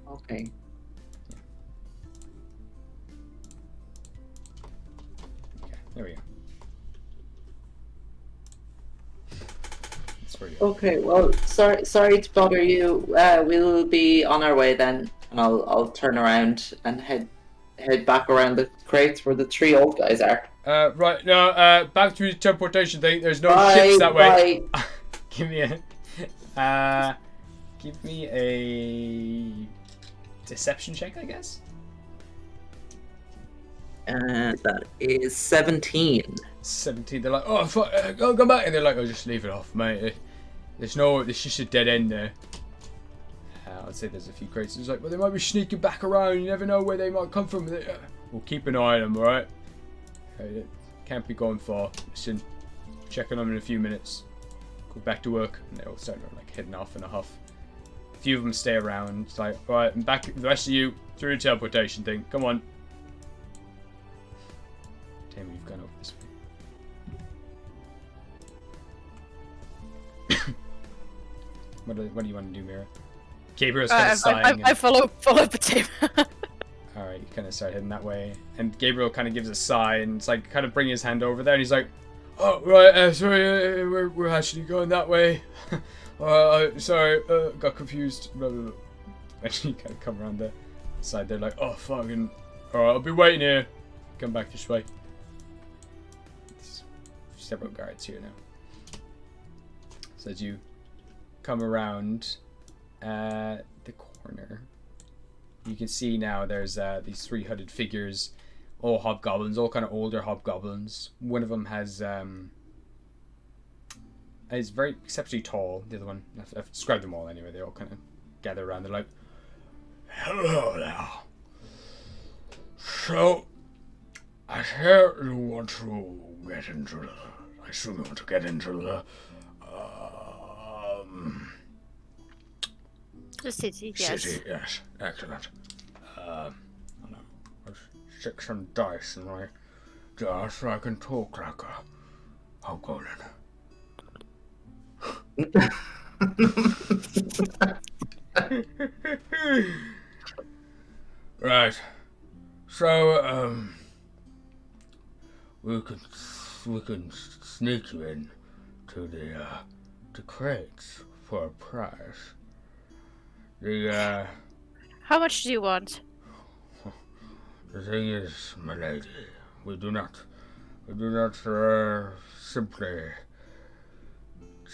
Okay. Okay, there we go. That's where you go. Okay, well, sorry to bother you. We'll be on our way then, and I'll turn around and head back around the crates where the 3 old guys are. Right, no, back to the teleportation thing. There's no ships that way. Give me a deception check, I guess. And that is 17. 17. They're like, oh, fuck, go come back, and they're like, oh, just leave it off, mate. There's just a dead end there. I'd say there's a few crates. It's like, well, they might be sneaking back around. You never know where they might come from. We'll keep an eye on them, alright? Okay, can't be going far. Listen, check on them in a few minutes. Go back to work. And they all start like heading off in a huff. A few of them stay around. It's like, alright, and back the rest of you through the teleportation thing. Come on. Tell me you've gone over this way. What do you want to do, Mira? Gabriel's kind of sighing. I follow Potato. Alright, you kind of start heading that way. And Gabriel kind of gives a sigh and it's like kind of bringing his hand over there and he's like, oh, right, sorry, we're actually going that way. Sorry, got confused. Blah, blah, blah. And you kind of come around the side there like, oh, fucking, alright, I'll be waiting here. Come back this way. There's several guards here now. So as you come around the corner, you can see now there's these 3 hooded figures, all hobgoblins, all kind of older hobgoblins. One of them has is very exceptionally tall. The other one, I've described them all anyway. They all kind of gather around. They're like, hello there. So I hear you want to get into the, I assume you want to get into the city, yes. City, yes. Excellent. I'll stick some dice in my jar so I can talk like a hobgoblin. Right. So, we can sneak you in to the crates for a price. How much do you want? The thing is, my lady, we do not simply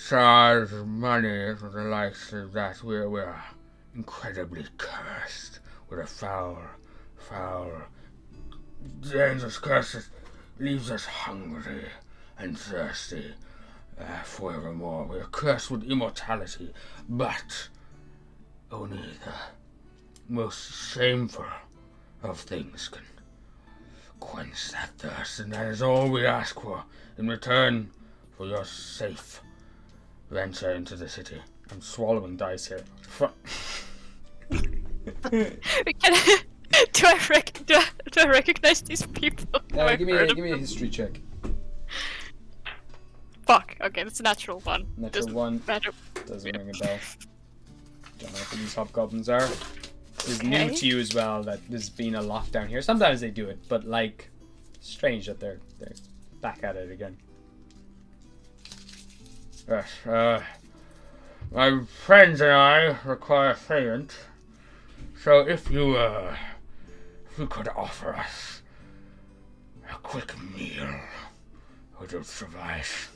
charge money for the likes of that. We're incredibly cursed with a foul, dangerous curses. leaves us hungry and thirsty forevermore. We are cursed with immortality, but only the most shameful of things can quench that thirst, and that is all we ask for in return for your safe venture into the city. I'm swallowing dice here. Do I recognize these people? Have I Give heard of me a them? history check. Fuck. Okay, that's a natural one. Natural Doesn't one. matter. Doesn't ring a bell. Don't know who these hobgoblins are. It's new Okay. to you as well that there's been a lockdown here. Sometimes they do it, but like, strange that they're back at it again. Yes, my friends and I require payment, so if you could offer us a quick meal, would it suffice?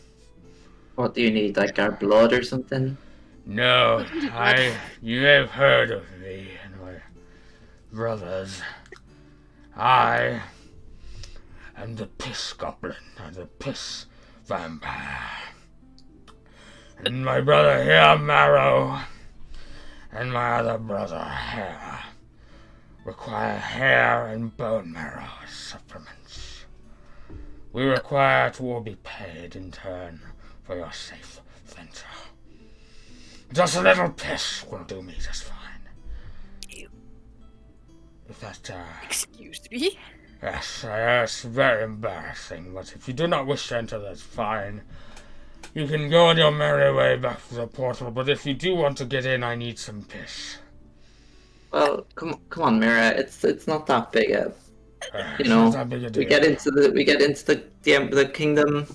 What do you need? Like our blood or something? No, you have heard of me and my brothers. I am the piss goblin, or the piss vampire. And my brother here, Marrow, and my other brother, Hair, require hair and bone marrow as supplements. We require to all be paid in turn for your safe venture. Just a little piss will do me just fine. If that, Excuse me? yes, it's very embarrassing, but if you do not wish to enter, that's fine. You can go on your merry way back to the portal, but if you do want to get in, I need some piss. Well, come on, Mira. It's not that big a. It's You know, not that big a deal. we get into the kingdom.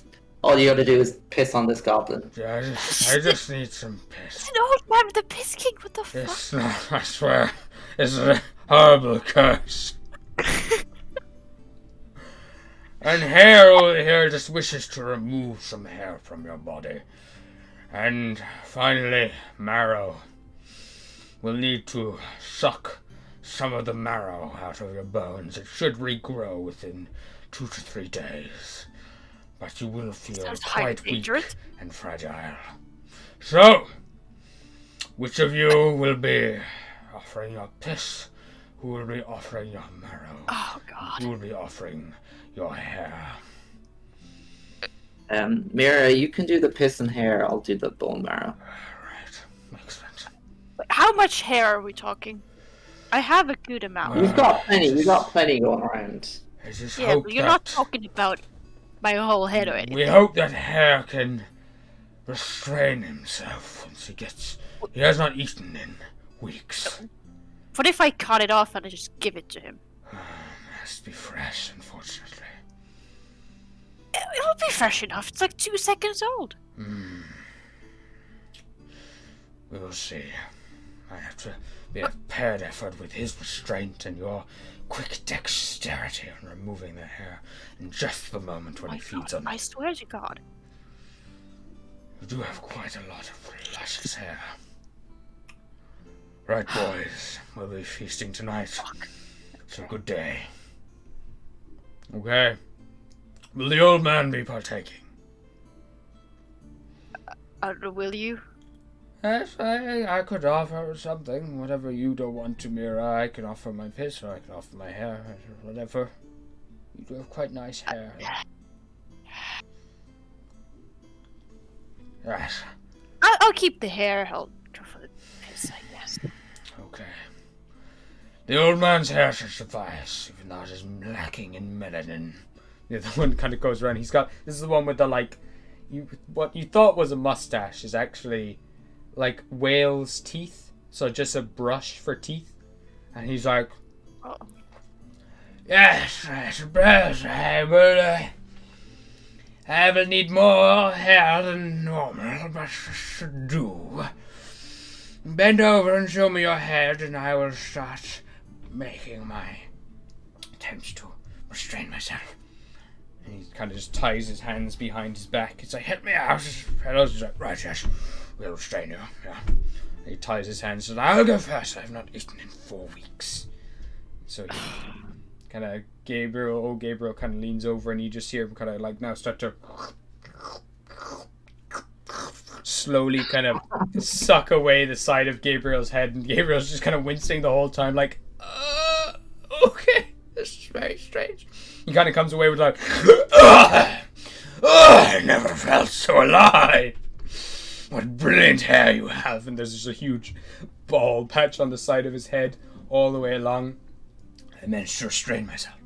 All you gotta do is piss on this goblin. Yeah, I just need some piss. It's an old man with a piss king. What the fuck? It's not, I swear, it's a horrible curse. And Hair over here just wishes to remove some hair from your body. And finally, Marrow will need to suck some of the marrow out of your bones. It should regrow within 2 to 3 days. But you will feel Sounds highly quite weak dangerous. and fragile. So, which of you will be offering your piss? Who will be offering your marrow? Oh god. Who will be offering your hair? Mira, you can do the piss and hair. I'll do the bone marrow. Right, excellent. Wait, how much hair are we talking? I have a good amount. We've got plenty. We've got plenty going around. I just Yeah, hope but you're that not talking about my whole head or anything. we hope that Hair can restrain himself once he has not eaten in weeks. What if I cut it off and I just give it to him? It has to be fresh, unfortunately. It'll be fresh enough. It's like 2 seconds old. We will see. I have to be a paired effort with his restraint and your quick dexterity on removing the hair in just the moment when he feeds on I it. swear to God. You do have quite a lot of luscious hair. Right, boys. We'll be feasting tonight. It's a good day. Okay. Will the old man be partaking? Will you? Yes, I could offer something. Whatever you don't want to, Mira. I can offer my piss or I can offer my hair. Whatever. You do have quite nice hair. Yes. I'll keep the hair. I'll go for the piss, I guess. Okay. The old man's hair should suffice, even though it is lacking in melanin. The other one kind of goes around. This is the one with the like, what you thought was a mustache is actually like whale's teeth. So just a brush for teeth. And he's like, Oh. Yes, I suppose I will need more hair than normal, but should do. Bend over and show me your head, and I will start making my attempts to restrain myself. and he kind of just ties his hands behind his back. It's like, help me out, fellows. He's like, right, yes, we'll restrain you. Yeah. And he ties his hands and says, I'll go first. I've not eaten in 4 weeks. So kind of Gabriel kind of leans over, and you just hear him kind of like now start to slowly kind of suck away the side of Gabriel's head, and Gabriel's just kind of wincing the whole time, like, okay, this is very strange. He kind of comes away with like, I never felt so alive. What brilliant hair you have. And there's just a huge bald patch on the side of his head all the way along. I managed to restrain myself.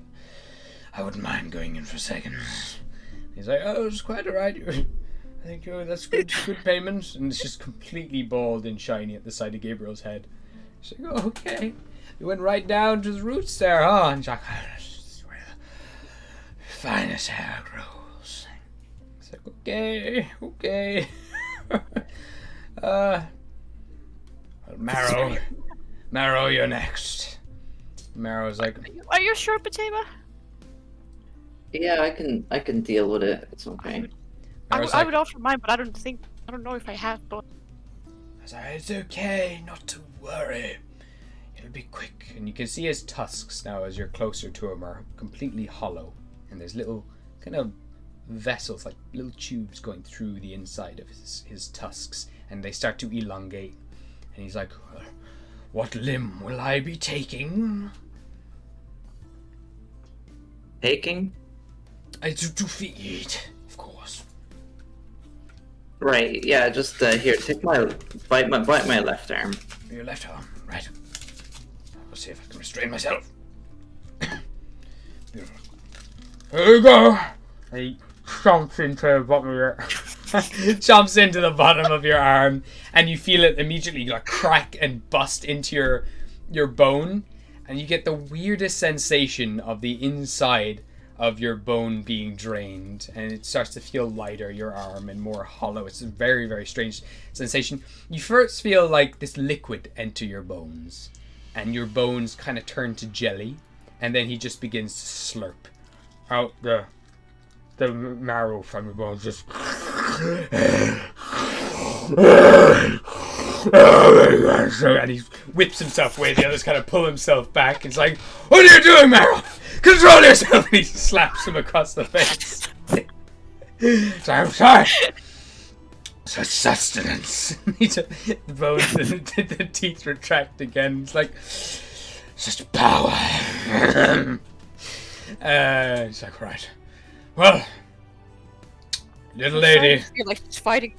I wouldn't mind going in for seconds. He's like, oh, it's quite alright. I think that's good payment. And it's just completely bald and shiny at the side of Gabriel's head. He's like, oh, okay. You went right down to the roots there, huh? And Jack, this is where the finest hair grows. It's like, okay. Well, Marrow, you're next. Marrow's like, Are you sure, Batema? Yeah, I can deal with it. It's okay. I would offer mine, but I don't know if I have both. It's okay, not to worry. It'll be quick. And you can see his tusks now as you're closer to him are completely hollow. And there's little kind of vessels, like little tubes going through the inside of his tusks. And they start to elongate. And he's like, what limb will I be taking? Taking? To feed, of course. Right, yeah, just here, bite my left arm. Your left arm, right. I'll see if I can restrain myself. Beautiful. Here you go. He jumps into the bottom of your arm, and you feel it immediately like crack and bust into your bone, and you get the weirdest sensation of the inside of your bone being drained, and it starts to feel lighter, your arm, and more hollow. It's a very, very strange sensation. You first feel like this liquid enter your bones, and your bones kind of turn to jelly, and then he just begins to slurp out the marrow from your bones, just and he whips himself away. The others kind of pull himself back. It's like, what are you doing, Marrow? Control yourself! And he slaps him across the face. So I'm sorry. Such sustenance. The bones and the teeth retract again. It's like, such power. It's like, right. Well, little lady. I feel like she's fighting.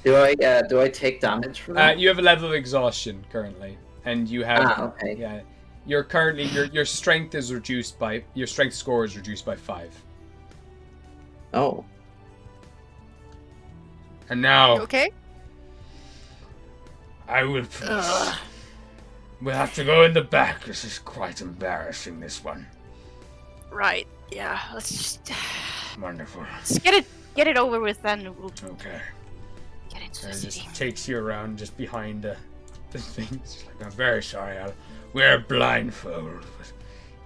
Do I take damage from that? You have a level of exhaustion currently, and you have okay. Yeah. You're currently your strength is reduced by your strength score is reduced by 5. Oh. And now You okay? I will. We'll have to go in the back. This is quite embarrassing. This one. Right. Yeah. Let's just Wonderful. let's get it over with, then we'll Okay. get into and the it city. just takes you around just behind the thing. It's like, I'm very sorry. I'll wear a blindfold.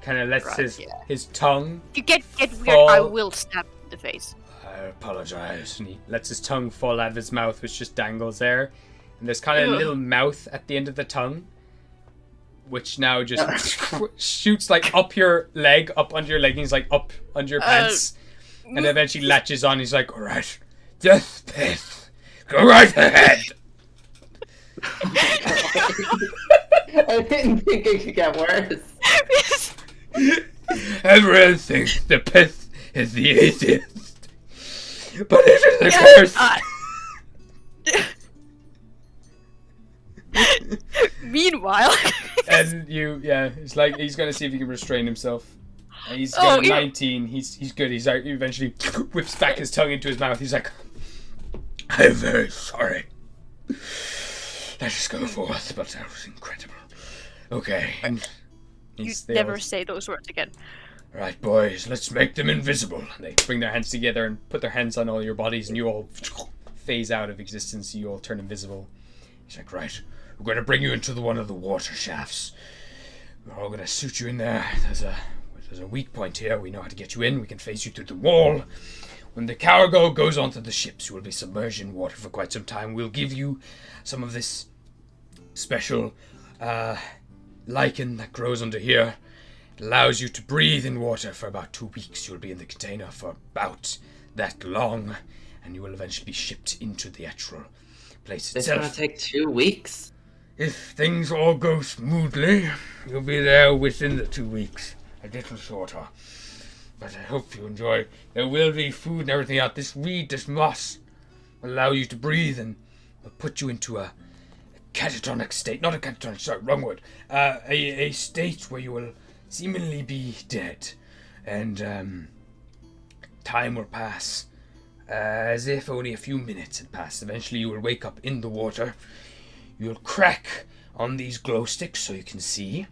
kind of lets Right, his tongue. If you get weird, fall. I will stab you in the face. I apologize. And he lets his tongue fall out of his mouth, which just dangles there. And there's kind of a Ugh. little mouth at the end of the tongue, which now just shoots like up your leg, up under your leggings, like up under your pants, and eventually latches on. He's like, all right, Death Pith. Go right ahead. I didn't think it could get worse. Everyone thinks the Pith is the atheist, but it is a curse. Meanwhile, and it's like he's gonna see if he can restrain himself. And he's Oh, got yeah. 19. He's good. He's like, he eventually whips back his tongue into his mouth. He's like, I'm very sorry. Let us go forth, but that was incredible. Okay, and you they never all- say those words again. right, boys, let's make them invisible. They bring their hands together and put their hands on all your bodies, and you all phase out of existence. You all turn invisible. He's like, right, we're going to bring you into one of the water shafts. We're all going to suit you in there. There's a weak point here. We know how to get you in. We can phase you through the wall. When the cargo goes onto the ships, you will be submerged in water for quite some time. We'll give you some of this special lichen that grows under here, It allows you to breathe in water for about 2 weeks. You'll be in the container for about that long, and you will eventually be shipped into the actual place It's itself. gonna take 2 weeks. If things all go smoothly, you'll be there within the 2 weeks. A little shorter. But I hope you enjoy. There will be food and everything out. This weed, this moss, will allow you to breathe and will put you into a catatonic state. Not a catatonic, sorry, wrong word. A state where you will seemingly be dead. And time will pass as if only a few minutes had passed. Eventually you will wake up in the water. You'll crack on these glow sticks so you can see.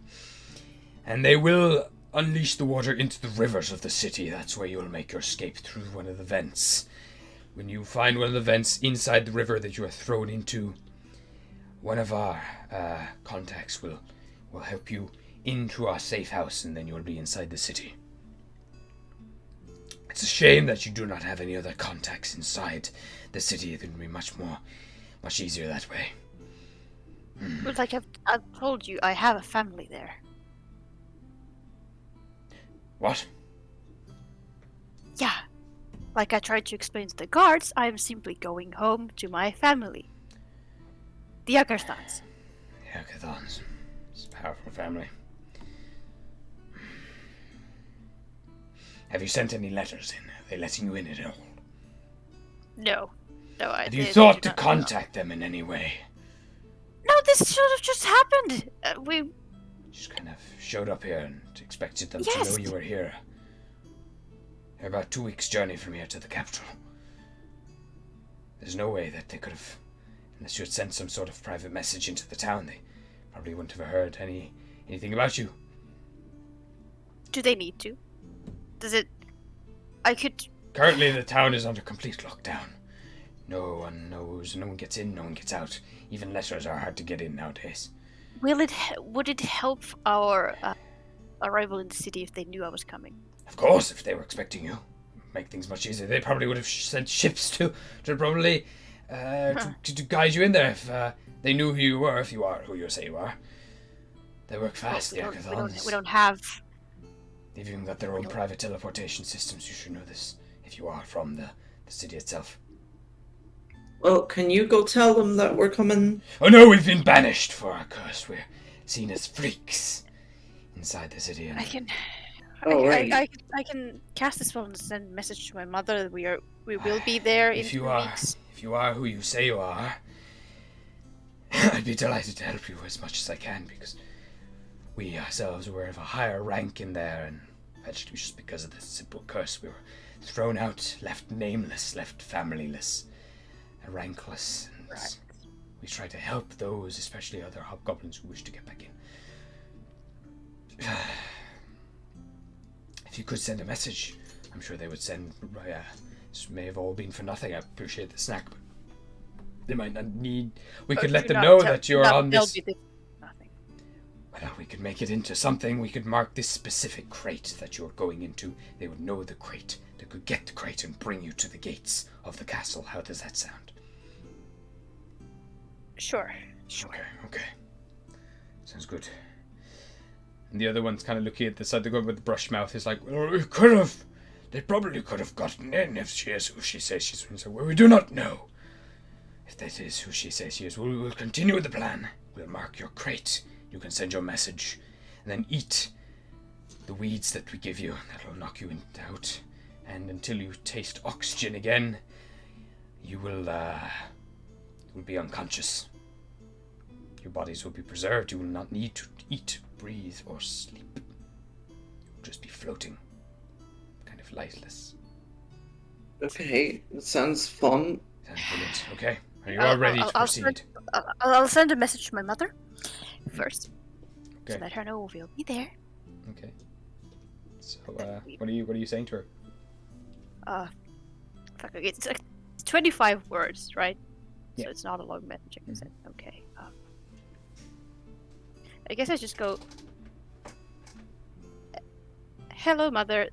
And they will unleash the water into the rivers of the city. That's where you'll make your escape through one of the vents. When you find one of the vents inside the river that you are thrown into, one of our contacts will help you into our safe house, and then you'll be inside the city. It's a shame that you do not have any other contacts inside the city. It would be much easier that way. But like I've told you, I have a family there. What? Yeah. Like I tried to explain to the guards, I am simply going home to my family. The Ackerstans. The Akathons. It's a powerful family. Have you sent any letters in? Are they letting you in at all? No. No, Have you they thought do to not- contact them in any way? No, this should have just happened. We Just kind of showed up here and expected them to Yes. know you were here. They're about 2 weeks' journey from here to the capital. There's no way that they could have, unless you had sent some sort of private message into the town, they probably wouldn't have heard anything about you. do they need to? Does it? I could. Currently, the town is under complete lockdown. No one knows, no one gets in, no one gets out. Even letters are hard to get in nowadays. Would it help our arrival in the city if they knew I was coming? Of course, if they were expecting you, make things much easier. They probably would have sent ships to probably to guide you in there if they knew who you were. If you are who you say you are, they work fast. Well, The we don't Akathons. have. They've even got their own private teleportation systems. You should know this if you are from the city itself. Well, can you go tell them that we're coming? Oh no, we've been banished for our curse. We're seen as freaks inside the city. And I can. Oh, right. I can cast this spell and send a message to my mother that we will be there in if 2 you are, weeks. if you are who you say you are, I'd be delighted to help you as much as I can, because we ourselves were of a higher rank in there, and eventually just because of this simple curse, we were thrown out, left nameless, left familyless, rankless. And Right. we try to help those, especially other hobgoblins who wish to get back in. If you could send a message, I'm sure they would send. This may have all been for nothing. I appreciate the snack, but they might not need. We could let Do them not know tell- that you're no, on they'll this. be nothing. Well, we could make it into something. We could mark this specific crate that you're going into. They would know the crate. They could get the crate and bring you to the gates of the castle. How does that sound? Sure. Okay. Sounds good. And the other one's kind of looking at the side. The one with the brush mouth is like, well, we could have. They probably could have gotten in if she is who she says she is. So we do not know if that is who she says she is. We will continue with the plan. We'll mark your crate. You can send your message, and then eat the weeds that we give you. That'll knock you out. And until you taste oxygen again, you will be unconscious. Your bodies will be preserved. You will not need to eat, breathe, or sleep. You will just be floating, kind of lightless. Okay, it sounds fun. Sounds brilliant. Okay, are you all ready to proceed? I'll send a message to my mother first. Okay. To let her know we'll be there. Okay. So, what are you saying to her? Fuck, okay, it's like 25 words, right? Yeah. So it's not a long message. I can send. Okay. I guess I just go. Hello, mother.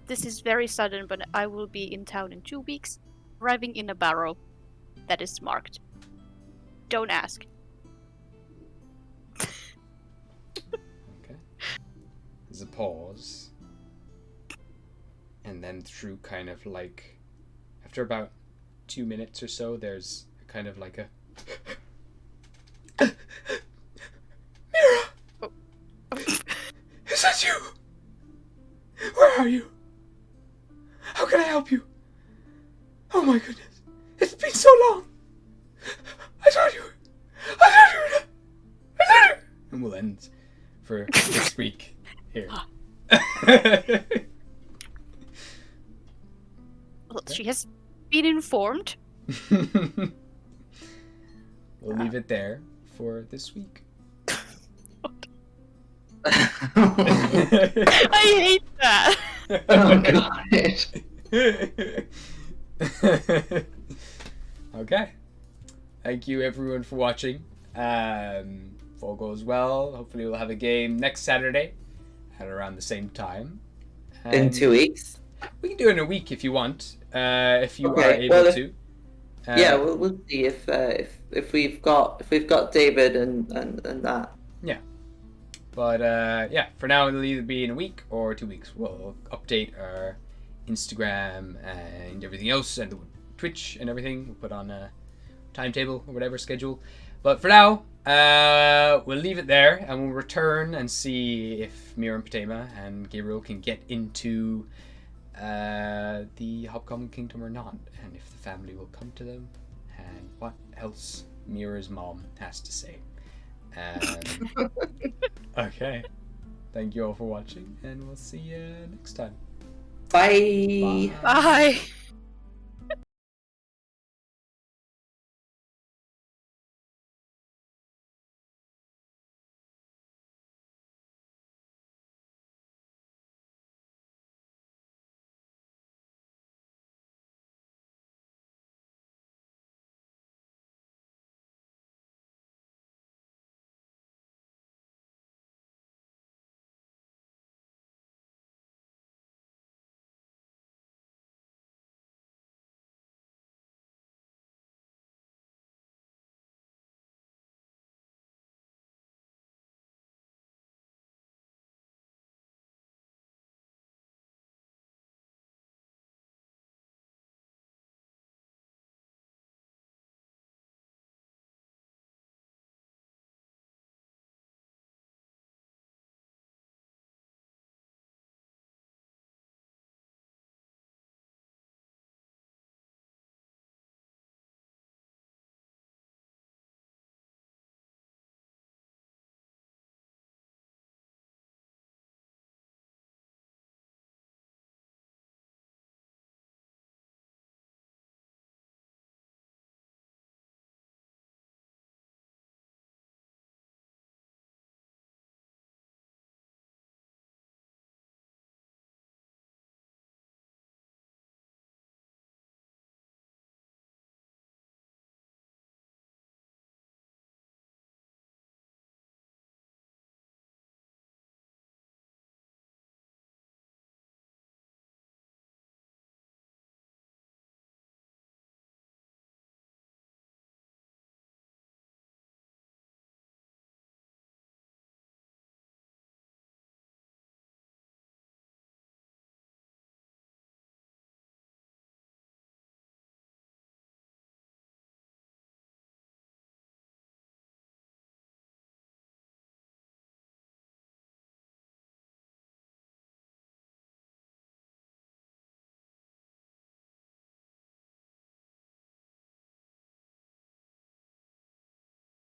This is very sudden, but I will be in town in 2 weeks, arriving in a barrel that is marked. Don't ask. Okay. there's a pause. And then through kind of like, after about 2 minutes or so, there's kind of like a... Mira! Oh. Is that you? Where are you? How can I help you? Oh my goodness. It's been so long. I thought you were... And we'll end for this week here. Well, she has been informed. We'll leave it there for this week. I hate that. Oh gosh. Okay. Thank you everyone for watching. If all goes well, hopefully we'll have a game next Saturday at around the same time. In 2 weeks. We can do it in a week if you want. If you Okay, are able well, to. Yeah, we'll see if we've got David and that. Yeah. But yeah, for now it'll either be in a week or 2 weeks. We'll update our Instagram and everything else, and the Twitch and everything. We'll put on a timetable or whatever schedule. But for now, we'll leave it there, and we'll return and see if Mira and Patema and Gabriel can get into the Hobgoblin Kingdom or not, and if the family will come to them, and what else Mira's mom has to say. Okay. Thank you all for watching, and we'll see you next time. Bye. Bye.